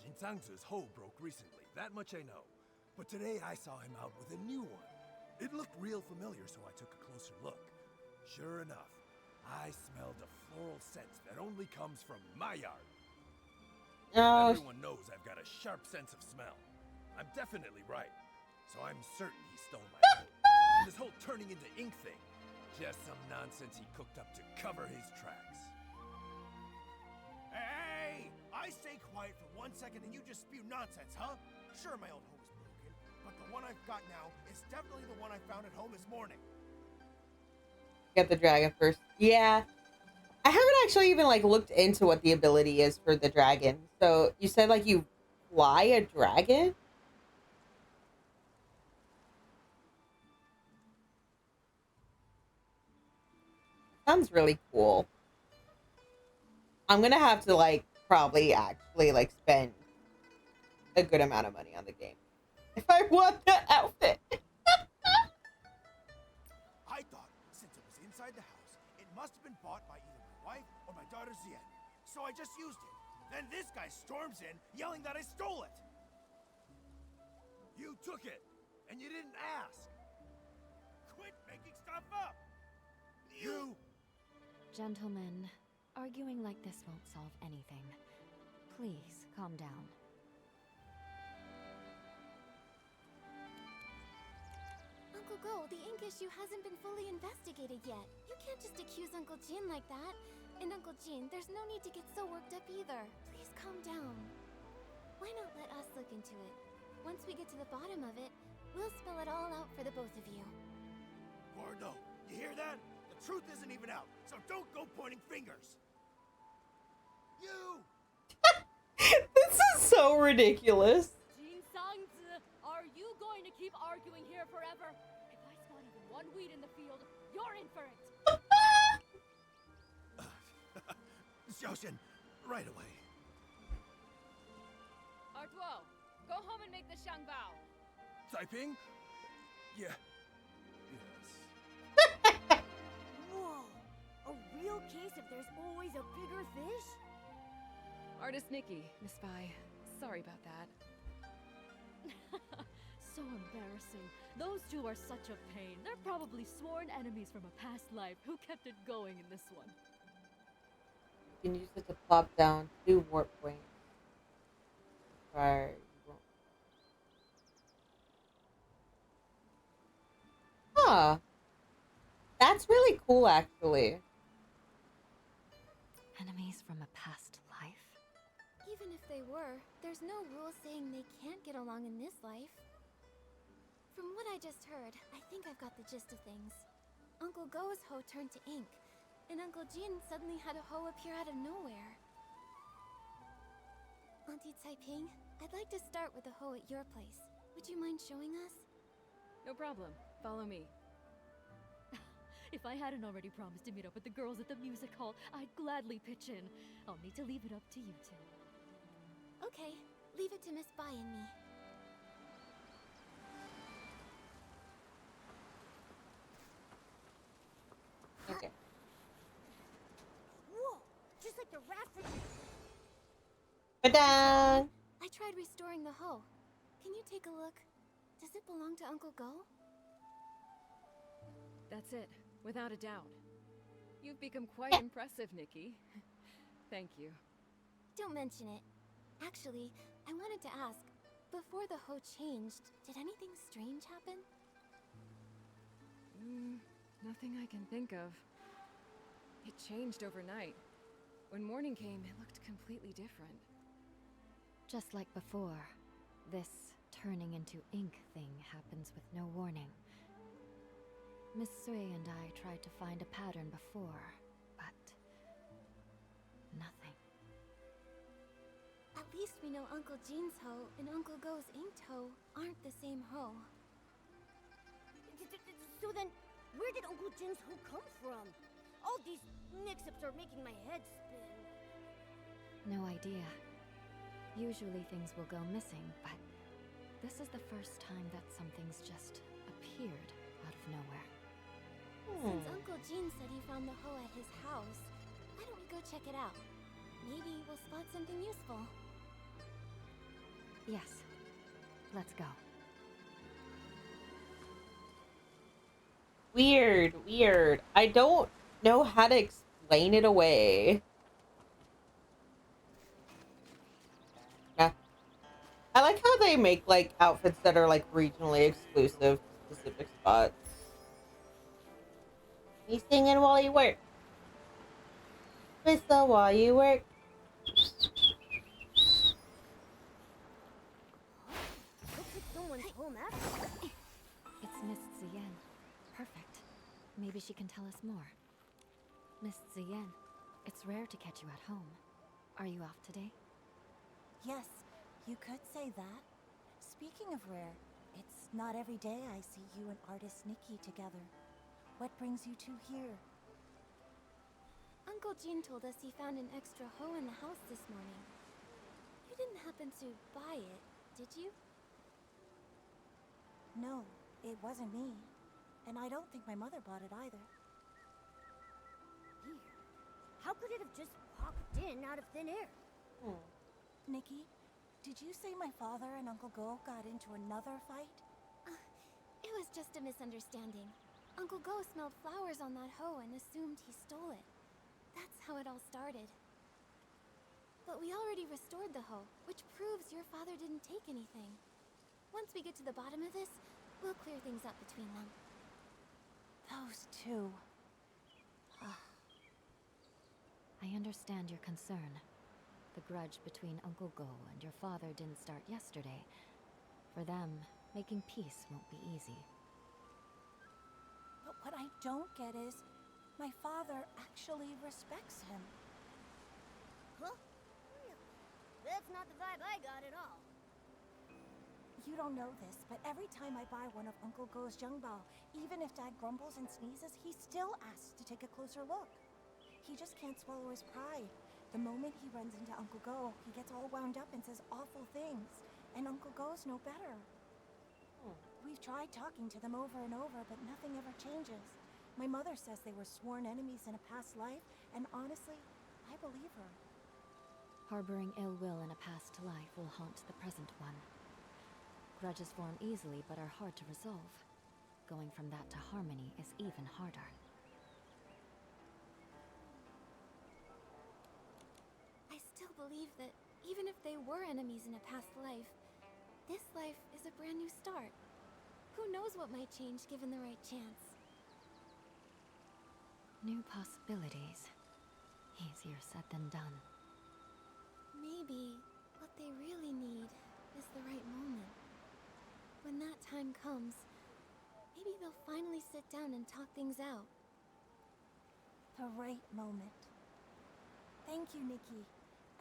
Jin Sang-zi's hoe broke recently, that much I know. But today I saw him out with a new one. It looked real familiar, so I took a closer look. Sure enough, I smelled a floral scent that only comes from my yard. Oh, Everyone knows I've got a a sharp sense of smell. I'm definitely right. So I'm certain he stole my hoe. And this whole turning into ink thing, just some nonsense he cooked up to cover his tracks. Hey! I stay quiet for 1 second and you just spew nonsense, huh? Sure, my old hoe is broken, but the one I've got now is definitely the one I found at home this morning. Get the dragon first. Yeah. I haven't actually even like looked into what the ability is for the dragon. So you said like you fly a dragon? Sounds really cool. I'm gonna have to like probably actually like spend a good amount of money on the game if I want that outfit. I thought, since it was inside the house, it must have been bought by either my wife or my daughter Zien. So I just used it. Then this guy storms in, yelling that I stole it. You took it, and you didn't ask. Quit making stuff up! You... Gentlemen, arguing like this won't solve anything. Please, calm down. Uncle Go, the ink issue hasn't been fully investigated yet. You can't just accuse Uncle Jin like that. And Uncle Jin, there's no need to get so worked up either. Please calm down. Why not let us look into it? Once we get to the bottom of it, we'll spell it all out for the both of you. Gordo, you hear that? The truth isn't even out, so don't go pointing fingers. You! This is so ridiculous. Jin Sangzi, are you going to keep arguing here forever? If I spot even one weed in the field, you're in for it. Xiaoshen, right away. Artuo, go home and make the Shangbao. Taiping? Yeah. Yes. Whoa! A real case of there's always a bigger fish? Artist Nikki, Miss Spy. Sorry about that. So embarrassing. Those two are such a pain. They're probably sworn enemies from a past life who kept it going in this one. You can use it to plop down 2 warp points. Right. Huh. That's really cool, actually. Enemies from a past life? Even if they were, there's no rule saying they can't get along in this life. From what I just heard, I think I've got the gist of things. Uncle Go's hoe turned to ink, and Uncle Jin suddenly had a hoe appear out of nowhere. Auntie Taiping, I'd like to start with the hoe at your place. Would you mind showing us? No problem. Follow me. If I hadn't already promised to meet up with the girls at the music hall, I'd gladly pitch in. I'll need to leave it up to you two. Okay, leave it to Miss Bai and me. Okay. Whoa! Just like the raft from... Ta-da! I tried restoring the hoe. Can you take a look? Does it belong to Uncle Go? That's it, without a doubt. You've become quite impressive, Nikki. Thank you. Don't mention it. Actually, I wanted to ask, before the hoe changed, did anything strange happen? Nothing I can think of. It changed overnight. When morning came, it looked completely different. Just like before, this turning into ink thing happens with no warning. Miss Sui and I tried to find a pattern before, but nothing. At least we know Uncle Jin's hoe and Uncle Go's inked hoe aren't the same hoe. So then, where did Uncle Jin's hoe come from? All these mix-ups are making my head spin. No idea. Usually things will go missing, but this is the first time that something's just appeared out of nowhere. Since Uncle Jin said he found the hoe at his house, why don't we go check it out? Maybe we'll spot something useful. Yes. Let's go. Weird, weird. I don't know how to explain it away. they make like outfits that are like regionally exclusive to specific spots. You singing while you work. Whistle while you work. Looks like someone's home after. It's Miss Zien. Perfect. Maybe she can tell us more. Miss Zien, it's rare to catch you at home. Are you off today? Yes, you could say that. Speaking of rare, it's not every day I see you and artist Nikki together. What brings you two here? Uncle Jean told us he found an extra hoe in the house this morning. You didn't happen to buy it, did you? No, it wasn't me. And I don't think my mother bought it either. Weird. How could it have just popped in out of thin air? Nikki, did you say my father and Uncle Go got into another fight? It was just a misunderstanding. Uncle Go smelled flowers on that hoe and assumed he stole it. That's how it all started. But we already restored the hoe, which proves your father didn't take anything. Once we get to the bottom of this, we'll clear things up between them. Those two. I understand your concern. The grudge between Uncle Go and your father didn't start yesterday. For them, making peace won't be easy. But what I don't get is, my father actually respects him. Huh? That's not the vibe I got at all. You don't know this, but every time I buy one of Uncle Go's Jungbao, even if Dad grumbles and sneezes, he still asks to take a closer look. He just can't swallow his pride. The moment he runs into Uncle Go, he gets all wound up and says awful things. And Uncle Go's no better. We've tried talking to them over and over, but nothing ever changes. My mother says they were sworn enemies in a past life, and honestly, I believe her. Harboring ill will in a past life will haunt the present one. Grudges form easily but are hard to resolve. Going from that to harmony is even harder. I still believe that even if they were enemies in a past life, this life is a brand new start. Who knows what might change given the right chance? New possibilities. Easier said than done. Maybe what they really need is the right moment. When that time comes, maybe they'll finally sit down and talk things out. The right moment. Thank you, Nikki.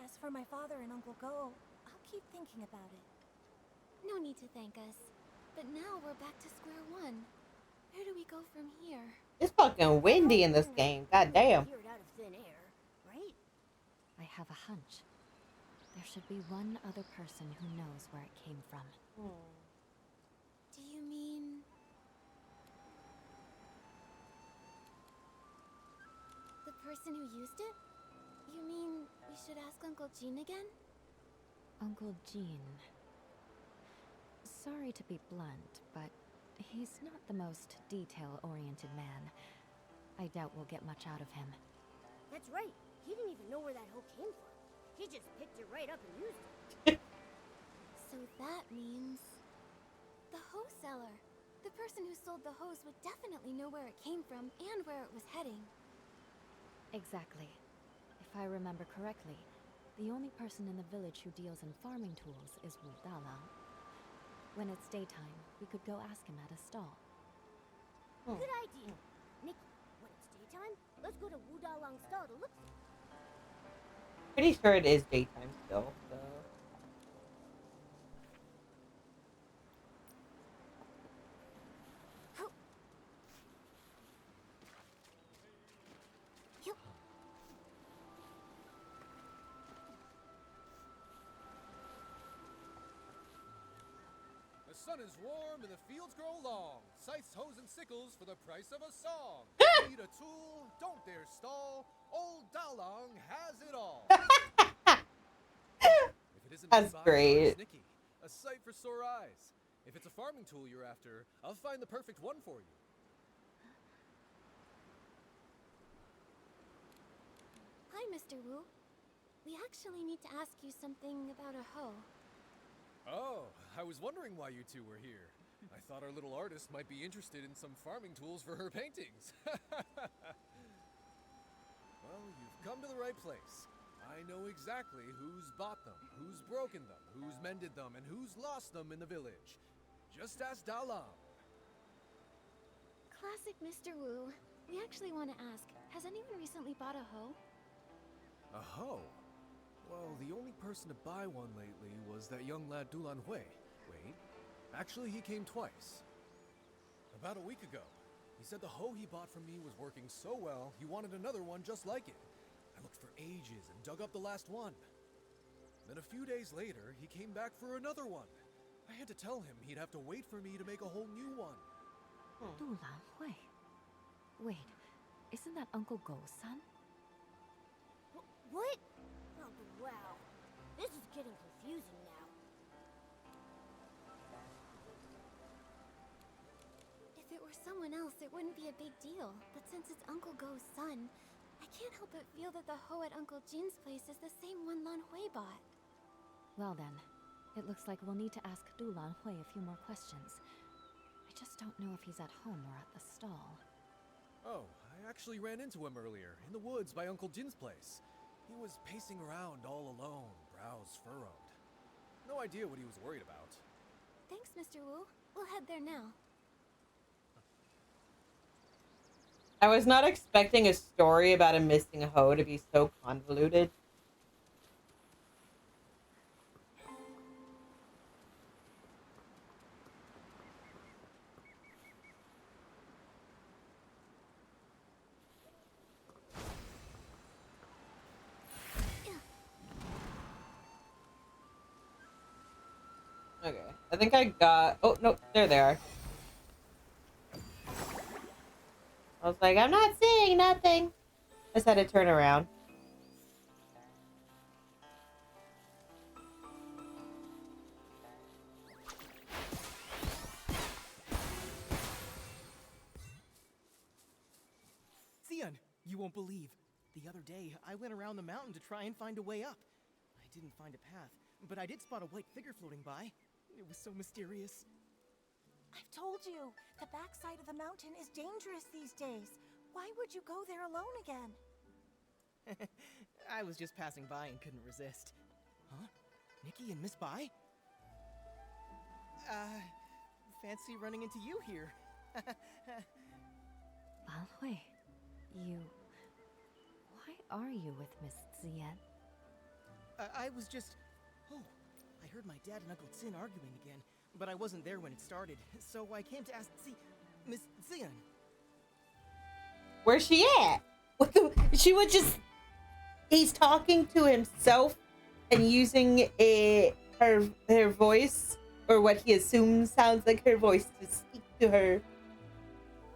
As for my father and Uncle Go, I'll keep thinking about it. No need to thank us. But now we're back to square one. Where do we go from here? It's fucking windy in this game. God damn. Appeared out of thin air, right? I have a hunch. There should be one other person who knows where it came from. Do you mean... the person who used it? You mean we should ask Uncle Jean again? Uncle Jean. Sorry to be blunt, but he's not the most detail-oriented man. I doubt we'll get much out of him. That's right. He didn't even know where that hoe came from. He just picked it right up and used it. So that means... the hoe seller. The person who sold the hose would definitely know where it came from and where it was heading. Exactly. If I remember correctly, the only person in the village who deals in farming tools is Wu Dalang. When it's daytime, we could go ask him at a stall. Good idea. Nikki, when it's daytime, let's go to Wu Dalang's stall to look for it. Pretty sure it is daytime still, so. The sun is warm and the fields grow long. Scythes, hoes, and sickles for the price of a song. Need a tool, don't dare stall. Old Dalang has it all. If it isn't That's me, great. it's Nikki, a sight for sore eyes. If it's a farming tool you're after, I'll find the perfect one for you. Hi, Mr. Wu. We actually need to ask you something about a hoe. Oh, I was wondering why you two were here. I thought our little artist might be interested in some farming tools for her paintings. Well, you've come to the right place. I know exactly who's bought them, who's broken them, who's mended them, and who's lost them in the village. Just ask Dalam. Classic Mr. Wu. We actually want to ask, has anyone recently bought a hoe? A hoe? Well, the only person to buy one lately was that young lad Dulan Hui. Wait, actually he came twice. About a week ago. He said the hoe he bought from me was working so well, he wanted another one just like it. I looked for ages and dug up the last one. Then a few days later, he came back for another one. I had to tell him he'd have to wait for me to make a whole new one. Du Lan Hui. Wait, isn't that Uncle Go's son? What? Oh, wow. This is getting confusing now. If it were someone else, it wouldn't be a big deal. But since it's Uncle Go's son, I can't help but feel that the hoe at Uncle Jin's place is the same one Lan Hui bought. Well then, it looks like we'll need to ask Du Lan Hui a few more questions. I just don't know if he's at home or at the stall. Oh, I actually ran into him earlier, in the woods by Uncle Jin's place. He was pacing around all alone, brows furrowed. No idea what he was worried about. Thanks, Mr. Wu. We'll head there now. I was not expecting a story about a missing hoe to be so convoluted. Okay, I think I got... Oh, no, there they are. I was like, I'm not seeing nothing. I just had to turn around. Xian, you won't believe. The other day, I went around the mountain to try and find a way up. I didn't find a path, but I did spot a white figure floating by. It was so mysterious. I've told you, the backside of the mountain is dangerous these days. Why would you go there alone again? I was just passing by and couldn't resist. Huh? Nikki and Miss Bai? Fancy running into you here. Lan Hui, you... Why are you with Miss Xian? I was just... Oh, I heard my dad and Uncle Tin arguing again, but I wasn't there when it started, so I came to ask Miss Xian. Where's she at? What the... She would just... He's talking to himself and using her voice, or what he assumes sounds like her voice, to speak to her.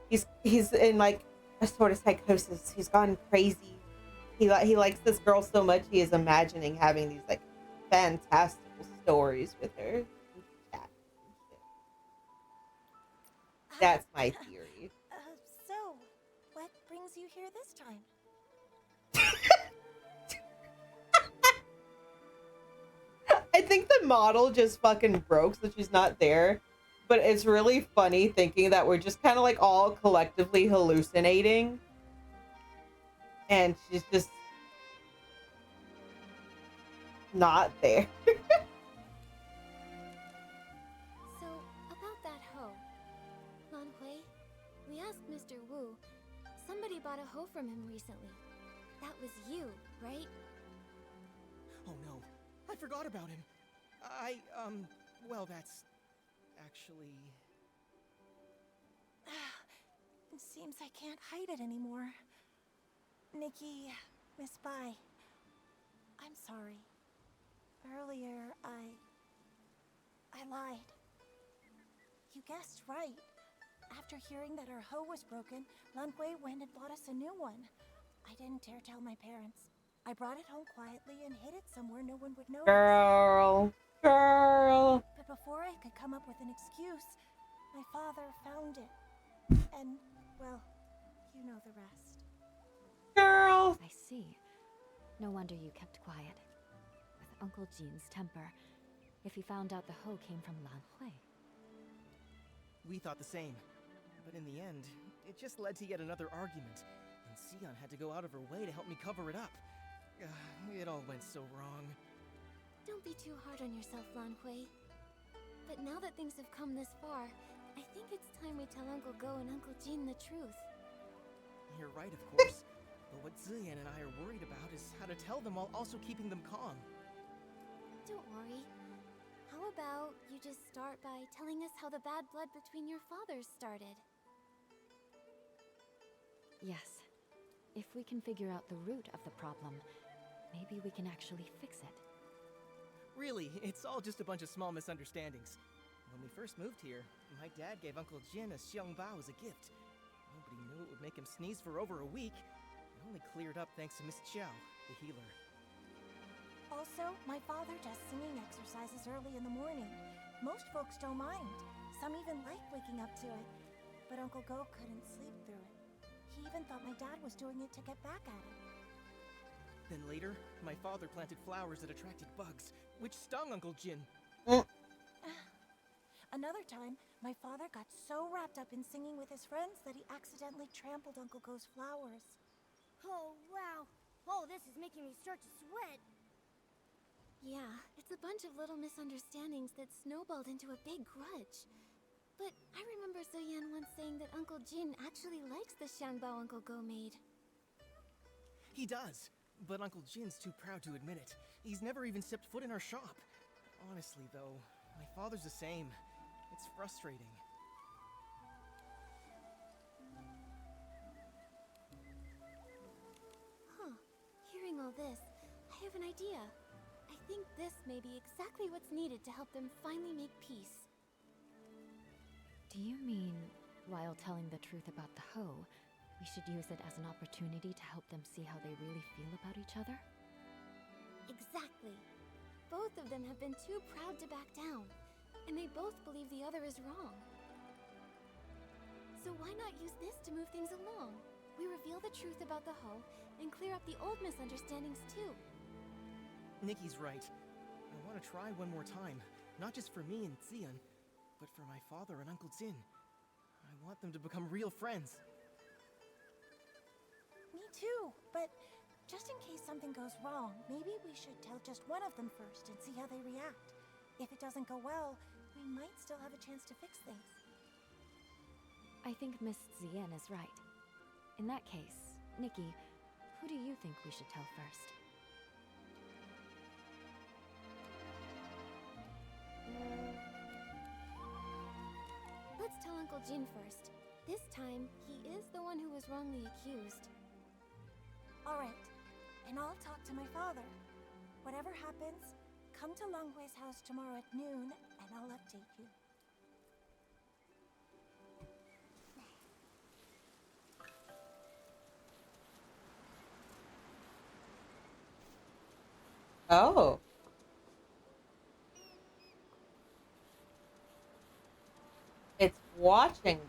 He's in like a sort of psychosis. He's gone crazy. He likes this girl so much he is imagining having these like fantastical stories with her. That's my theory. So, what brings you here this time? I think the model just fucking broke, so she's not there. But it's really funny thinking that we're just kind of like all collectively hallucinating. And she's just not there. So, about that hoe. Lan Hui, we asked Mr. Wu. Somebody bought a hoe from him recently. That was you, right? Oh no, I forgot about him. Well, that's actually... It seems I can't hide it anymore. Nikki, Miss Bai, I'm sorry. Earlier, I lied. You guessed right. After hearing that our hoe was broken, Lan Hui went and bought us a new one. I didn't dare tell my parents. I brought it home quietly and hid it somewhere no one would notice. Girl. But before I could come up with an excuse, my father found it. And, well, you know the rest. Girl. I see. No wonder you kept quiet. With Uncle Jin's temper, if he found out the hoe came from Lan Hui. We thought the same. But in the end, it just led to yet another argument, and Sion had to go out of her way to help me cover it up. It all went so wrong. Don't be too hard on yourself, Lan Hui. But now that things have come this far, I think it's time we tell Uncle Go and Uncle Jin the truth. You're right, of course. But what Ziyan and I are worried about is how to tell them while also keeping them calm. Don't worry. How about you just start by telling us how the bad blood between your fathers started? Yes. If we can figure out the root of the problem, maybe we can actually fix it. Really, it's all just a bunch of small misunderstandings. When we first moved here, my dad gave Uncle Jin a xiangbao as a gift. Nobody knew it would make him sneeze for over a week. It only cleared up thanks to Miss Xiao, the healer. Also, my father does singing exercises early in the morning. Most folks don't mind. Some even like waking up to it. But Uncle Go couldn't sleep through it. He even thought my dad was doing it to get back at him. Then later, my father planted flowers that attracted bugs, which stung Uncle Jin. Another time, my father got so wrapped up in singing with his friends that he accidentally trampled Uncle Go's flowers. Oh, wow. Oh, this is making me start to sweat. Yeah, it's a bunch of little misunderstandings that snowballed into a big grudge. But I remember Ziyan once saying that Uncle Jin actually likes the xiangbao Uncle Go made. He does, but Uncle Jin's too proud to admit it. He's never even stepped foot in our shop. Honestly, though, my father's the same. It's frustrating. Huh. Hearing all this, I have an idea. I think this may be exactly what's needed to help them finally make peace. Do you mean, while telling the truth about the hoe, we should use it as an opportunity to help them see how they really feel about each other? Exactly. Both of them have been too proud to back down, and they both believe the other is wrong. So why not use this to move things along? We reveal the truth about the hoe and clear up the old misunderstandings too. Nikki's right. I want to try one more time, not just for me and Ziyan, but for my father and Uncle Jin. I want them to become real friends. Me too, but just in case something goes wrong, maybe we should tell just one of them first and see how they react. If it doesn't go well, we might still have a chance to fix things. I think Miss Ziyan is right. In that case, Nikki, who do you think we should tell first? Let's tell Uncle Jin first. This time, he is the one who was wrongly accused. Alright, and I'll talk to my father. Whatever happens, come to Longhui's house tomorrow at noon, and I'll update you. Oh. It's watching.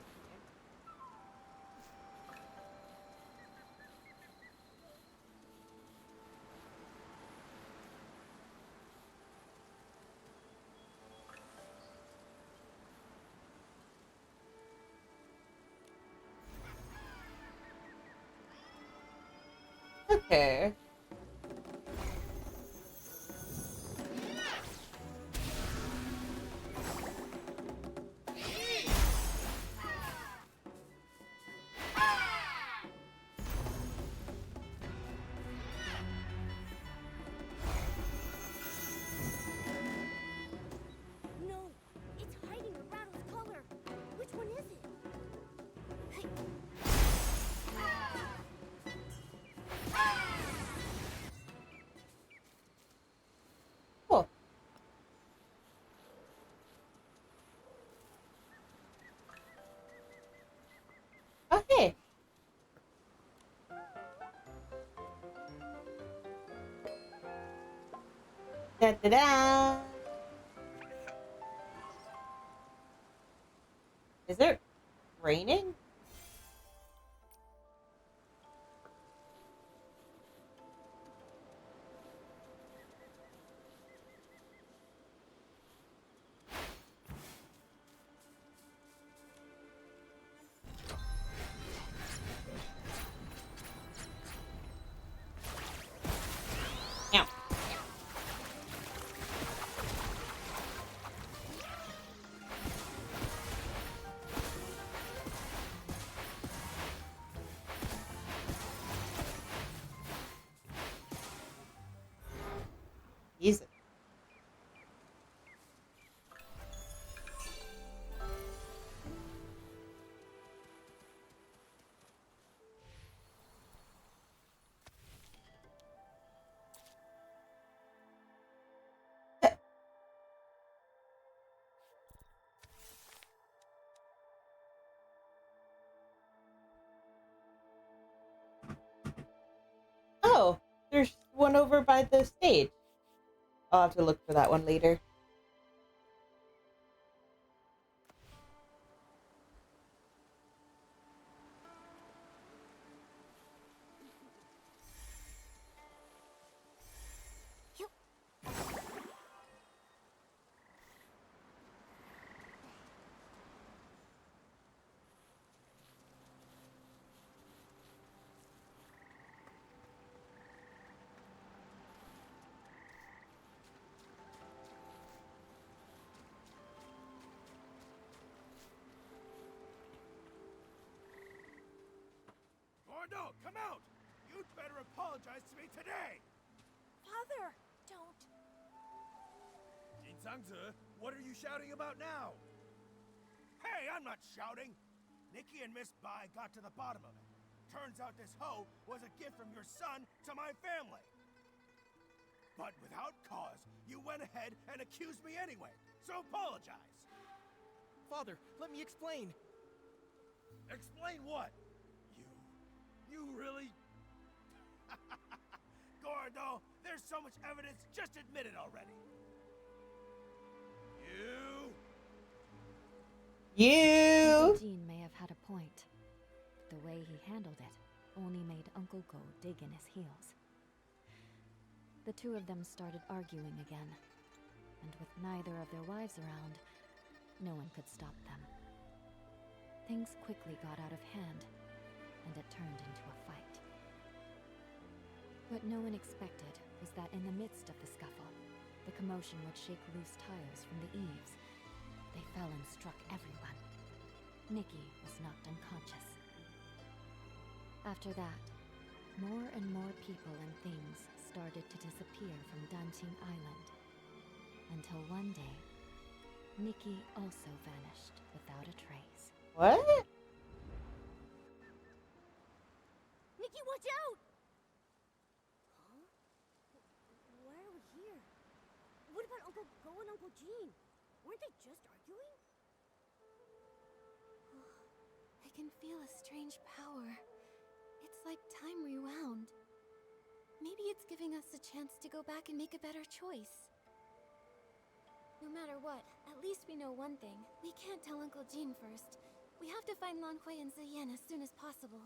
Okay. No, it's hiding a rattle's color. Which one is it? Cool. Okay. Da da da. Is it raining? one over by the stage. I'll have to look for that one later. Gordo, come out! You'd better apologize to me today! Father, don't. Jinzangzi, what are you shouting about now? Hey, I'm not shouting! Nikki and Miss Bai got to the bottom of it. Turns out this hoe was a gift from your son to my family. But without cause, you went ahead and accused me anyway, so apologize! Father, let me explain. Explain what? You really... Gordo, there's so much evidence, just admit it already. Uncle Jean may have had a point. The way he handled it only made Uncle Go dig in his heels. The two of them started arguing again, and with neither of their wives around, no one could stop them. Things quickly got out of hand, and it turned into a fight. What no one expected was that in the midst of the scuffle, the commotion would shake loose tiles from the eaves. They fell and struck everyone. Nikki was knocked unconscious. After that, more and more people and things started to disappear from Danting Island. Until one day, Nikki also vanished without a trace. What? Nikki, watch out! Huh? Why are we here? What about Uncle Go and Uncle Jean? Weren't they just arguing? I can feel a strange power. It's like time rewound. Maybe it's giving us a chance to go back and make a better choice. No matter what, at least we know one thing. We can't tell Uncle Jean first. We have to find Lan Hui and Ziyan as soon as possible.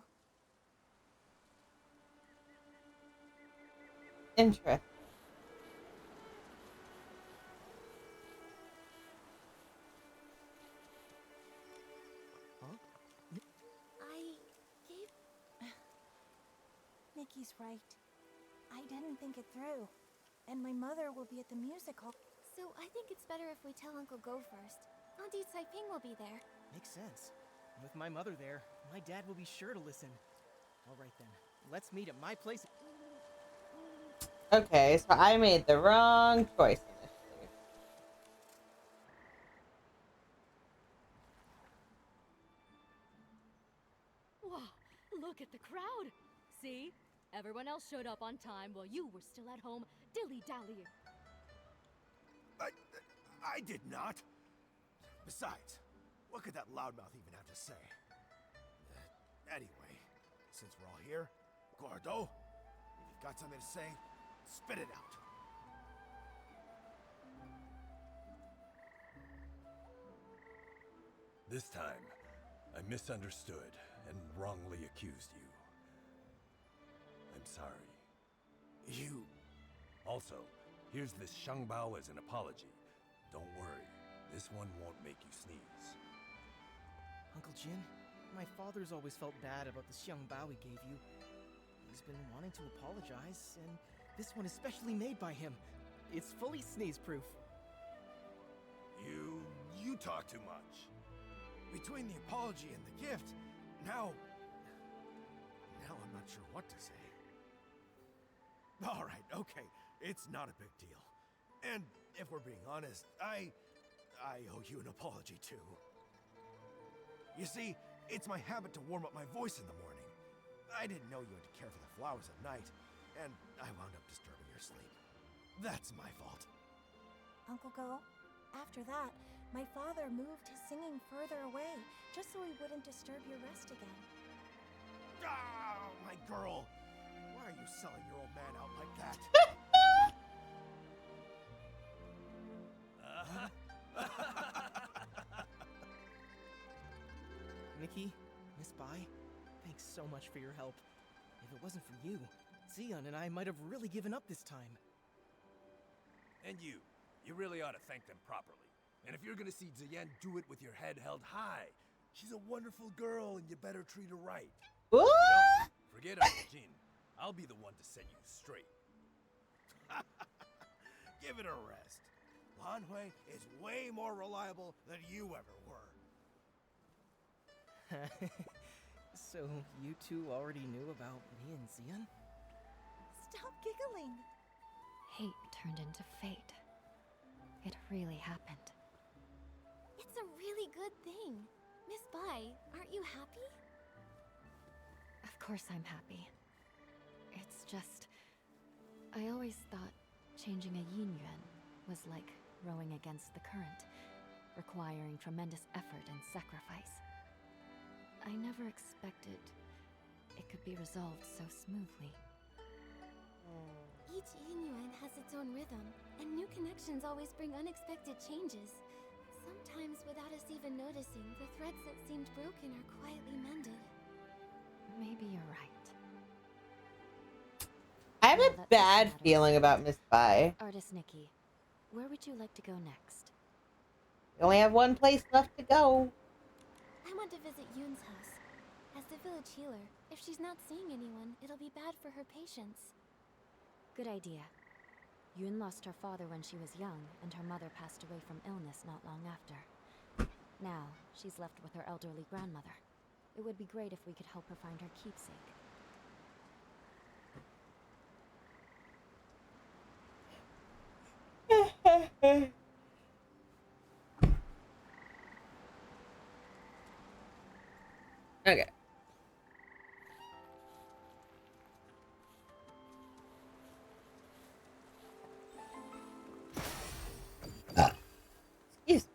Interesting. I gave... Nikki's right. I didn't think it through. And my mother will be at the music hall. So I think it's better if we tell Uncle Go first. Auntie Caiping will be there. Makes sense. With my mother there, my dad will be sure to listen. All right then, let's meet at my place. Okay, so I made the wrong choice initially. Wow, look at the crowd! See? Everyone else showed up on time while you were still at home dilly-dallying. I did not. Besides, what could that loudmouth even have to say? Anyway, since we're all here, Gordo, if you've got something to say, spit it out. This time, I misunderstood and wrongly accused you. I'm sorry. You... Also, here's this Shangbao as an apology. Don't worry, this one won't make you sneeze. Uncle Jin, my father's always felt bad about the Xiangbao we gave you. He's been wanting to apologize, and this one is specially made by him. It's fully sneeze-proof. You talk too much. Between the apology and the gift, now I'm not sure what to say. All right, okay, it's not a big deal. And if we're being honest, I owe you an apology too. You see, it's my habit to warm up my voice in the morning. I didn't know you had to care for the flowers at night, and I wound up disturbing your sleep. That's my fault. Uncle Go, after that, my father moved his singing further away, just so he wouldn't disturb your rest again. Ah, my girl! Why are are you selling your old man out like that? Nikki, Miss Bai, thanks so much for your help. If it wasn't for you, Xion and I might have really given up this time. And you really ought to thank them properly. And if you're gonna see Ziyan do it with your head held high, she's a wonderful girl and you better treat her right. What? If you don't, forget Uncle Jin. I'll be the one to set you straight. Give it a rest. Lan Hui is way more reliable than you ever were. So, you two already knew about me and Xion? Stop giggling. Hate turned into fate. It really happened. It's a really good thing. Miss Bai, aren't you happy? Of course I'm happy. It's just... I always thought changing a yin yuan was like rowing against the current, requiring tremendous effort and sacrifice. I never expected it could be resolved so smoothly. Each yin yuan has its own rhythm, and new connections always bring unexpected changes. Sometimes, without us even noticing, the threads that seemed broken are quietly mended. Maybe you're right. I have Now a that bad this matter is feeling about settled, Miss Bai. Artist Nikki, where would you like to go next? We only have one place left to go. I want to visit Yoon's house. As the village healer, if she's not seeing anyone, it'll be bad for her patients. Good idea. Yoon lost her father when she was young, and her mother passed away from illness not long after. Now, she's left with her elderly grandmother. It would be great if we could help her find her keepsake. Okay. Excuse.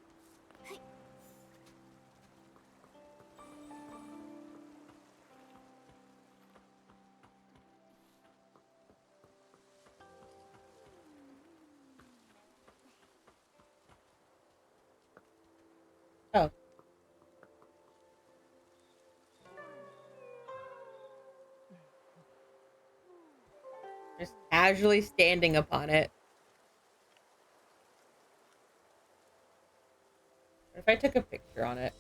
Oh. Just casually standing upon it. What if I took a picture on it?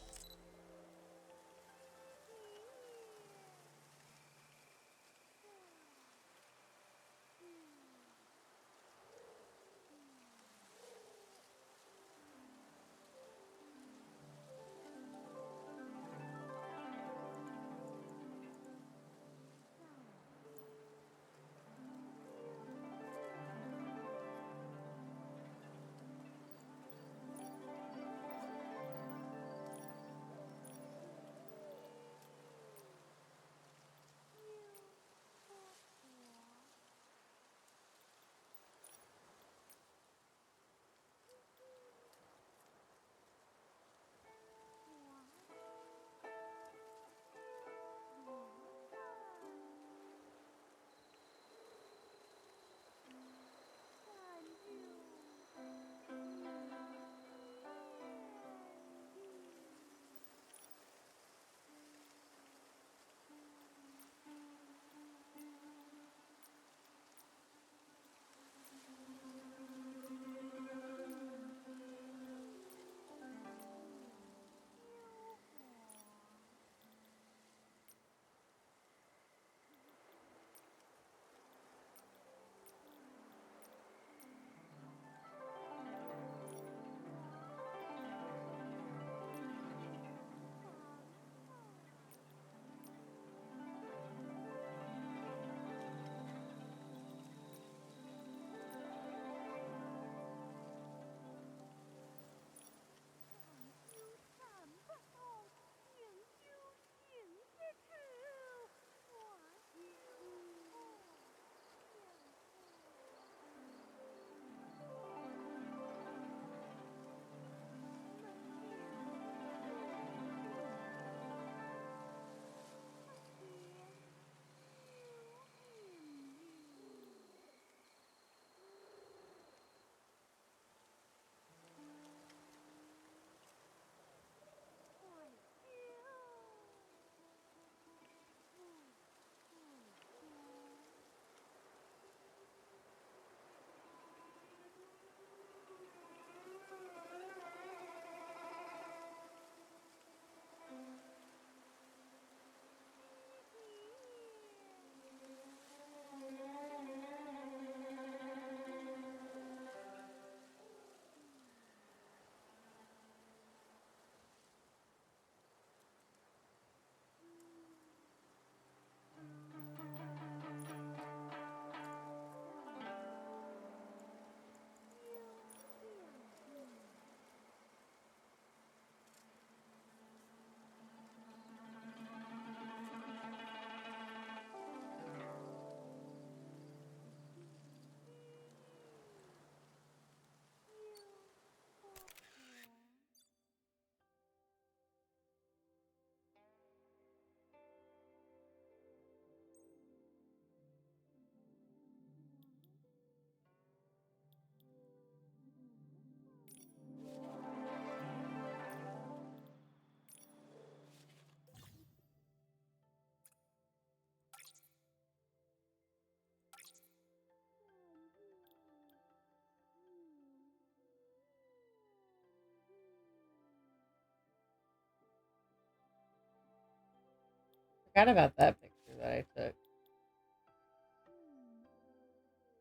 forgot about that picture that I took.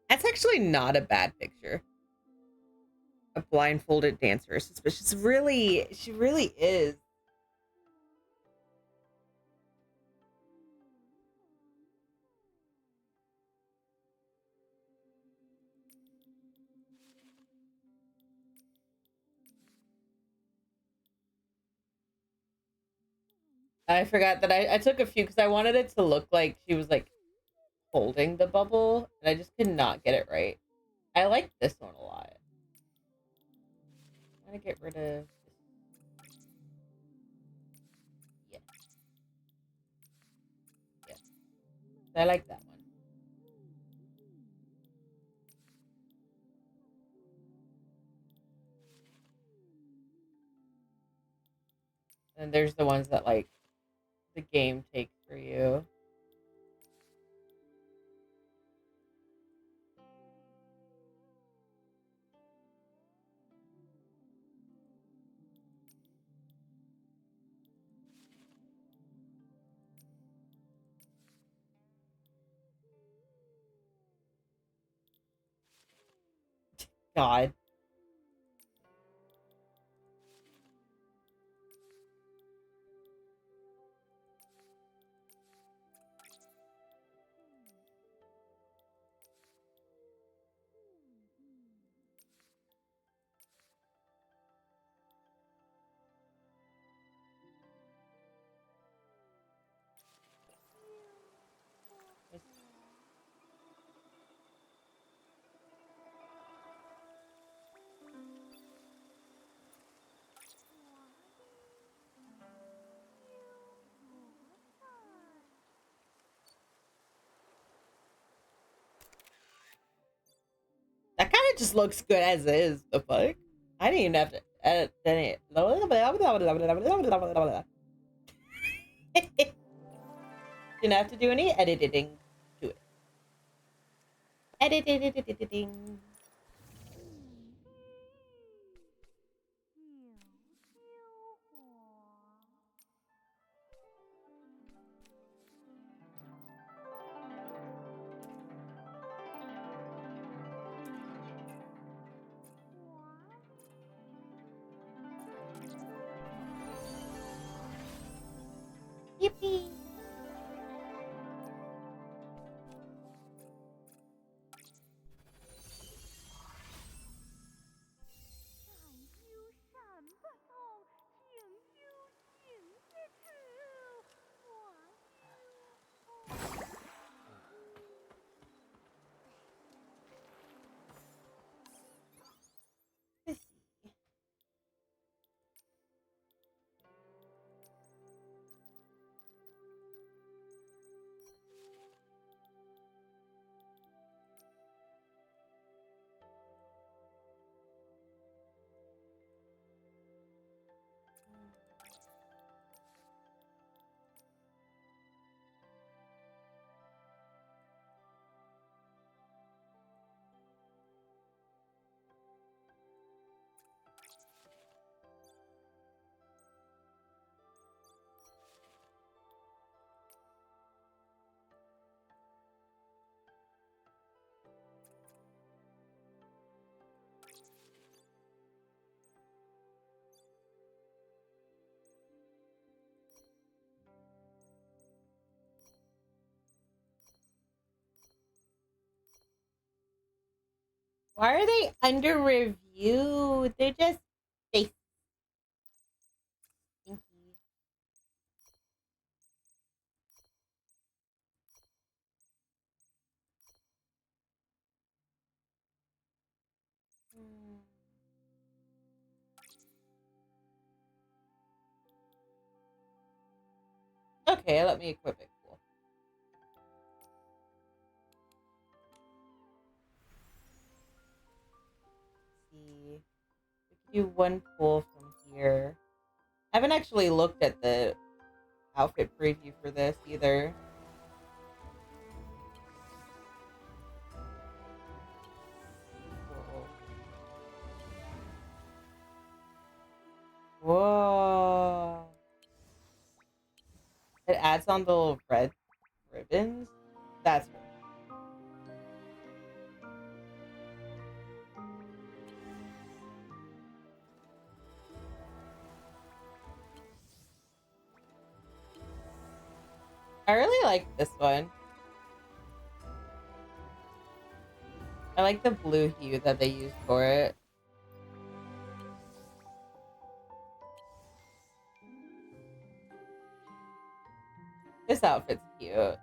That's actually not a bad picture. A blindfolded dancer, suspicious. Really, she really is. I forgot that I took a few because I wanted it to look like she was like holding the bubble, and I just could not get it right. I like this one a lot. I'm gonna get rid of this. Yeah. Yeah. I like that one. And there's the ones that like the game takes for you. God. That kind of just looks good as is. The fuck? I didn't even have to edit any. Didn't have to do any editing to it. Editing. Yippee. Why are they under review? They're just face stinky. Okay, let me equip it. Cool. Let's see. We can do one pull from here. I haven't actually looked at the outfit preview for this either. Whoa. It adds on the little red ribbons. That's really I really like this one. I like the blue hue that they used for it. This outfit's cute.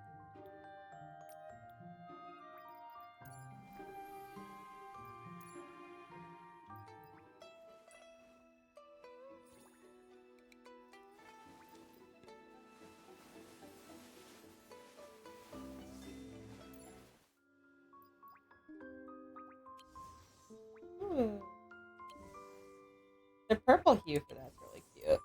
Ooh. The purple hue for that's really cute.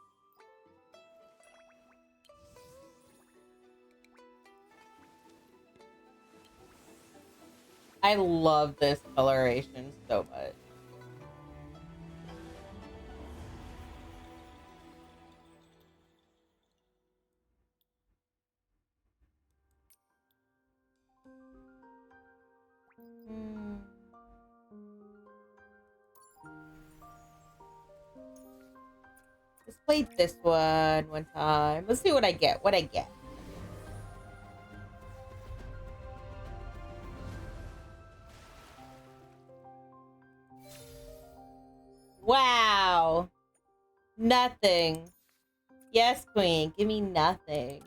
I love this coloration so much. Just played this one time. Let's see what I get. What I get. Wow. Nothing. Yes, queen. Give me nothing.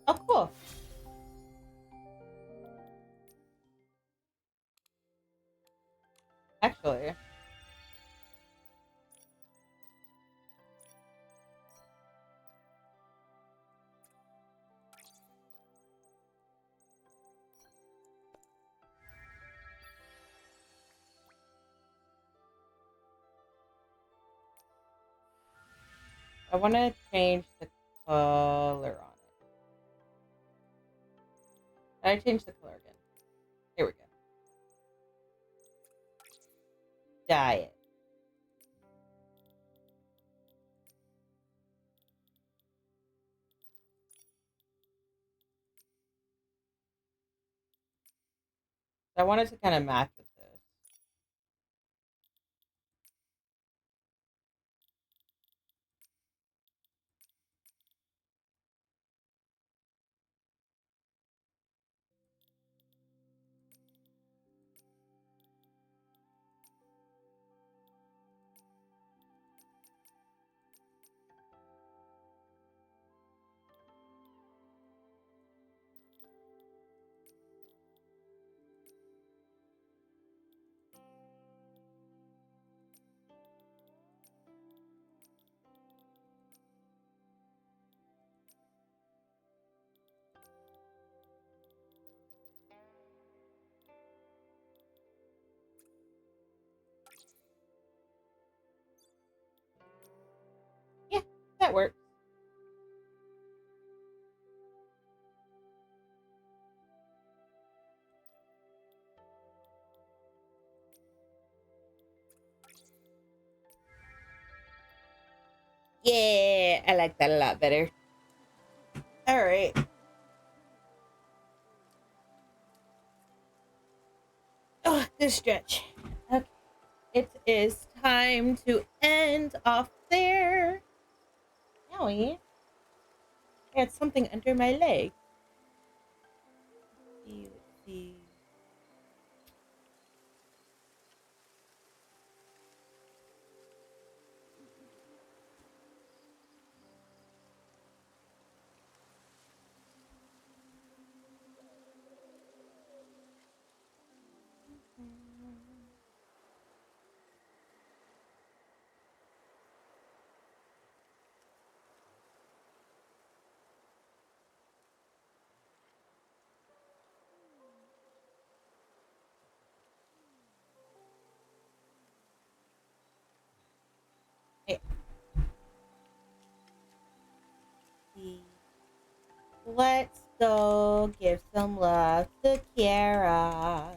Oh, cool. Actually. I want to change the color on it. I change the color again. Here we go. Dye it. I wanted to kind of match with this. Yeah, that works. Yeah, I like that a lot better. All right. Oh, good stretch. Okay. It is time to end off there. Owie. I had something under my leg. Let's see. Okay. Let's So give some love to Kiara.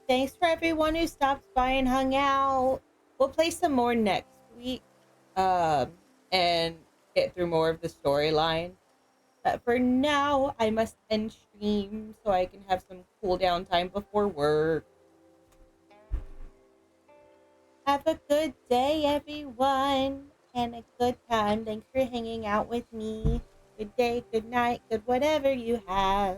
Thanks for everyone who stopped by and hung out. We'll play some more next week, and get through more of the storyline. But for now, I must end stream so I can have some cool down time before work. Have a good day, everyone, and a good time. Thanks for hanging out with me. Good day, good night, good whatever you have.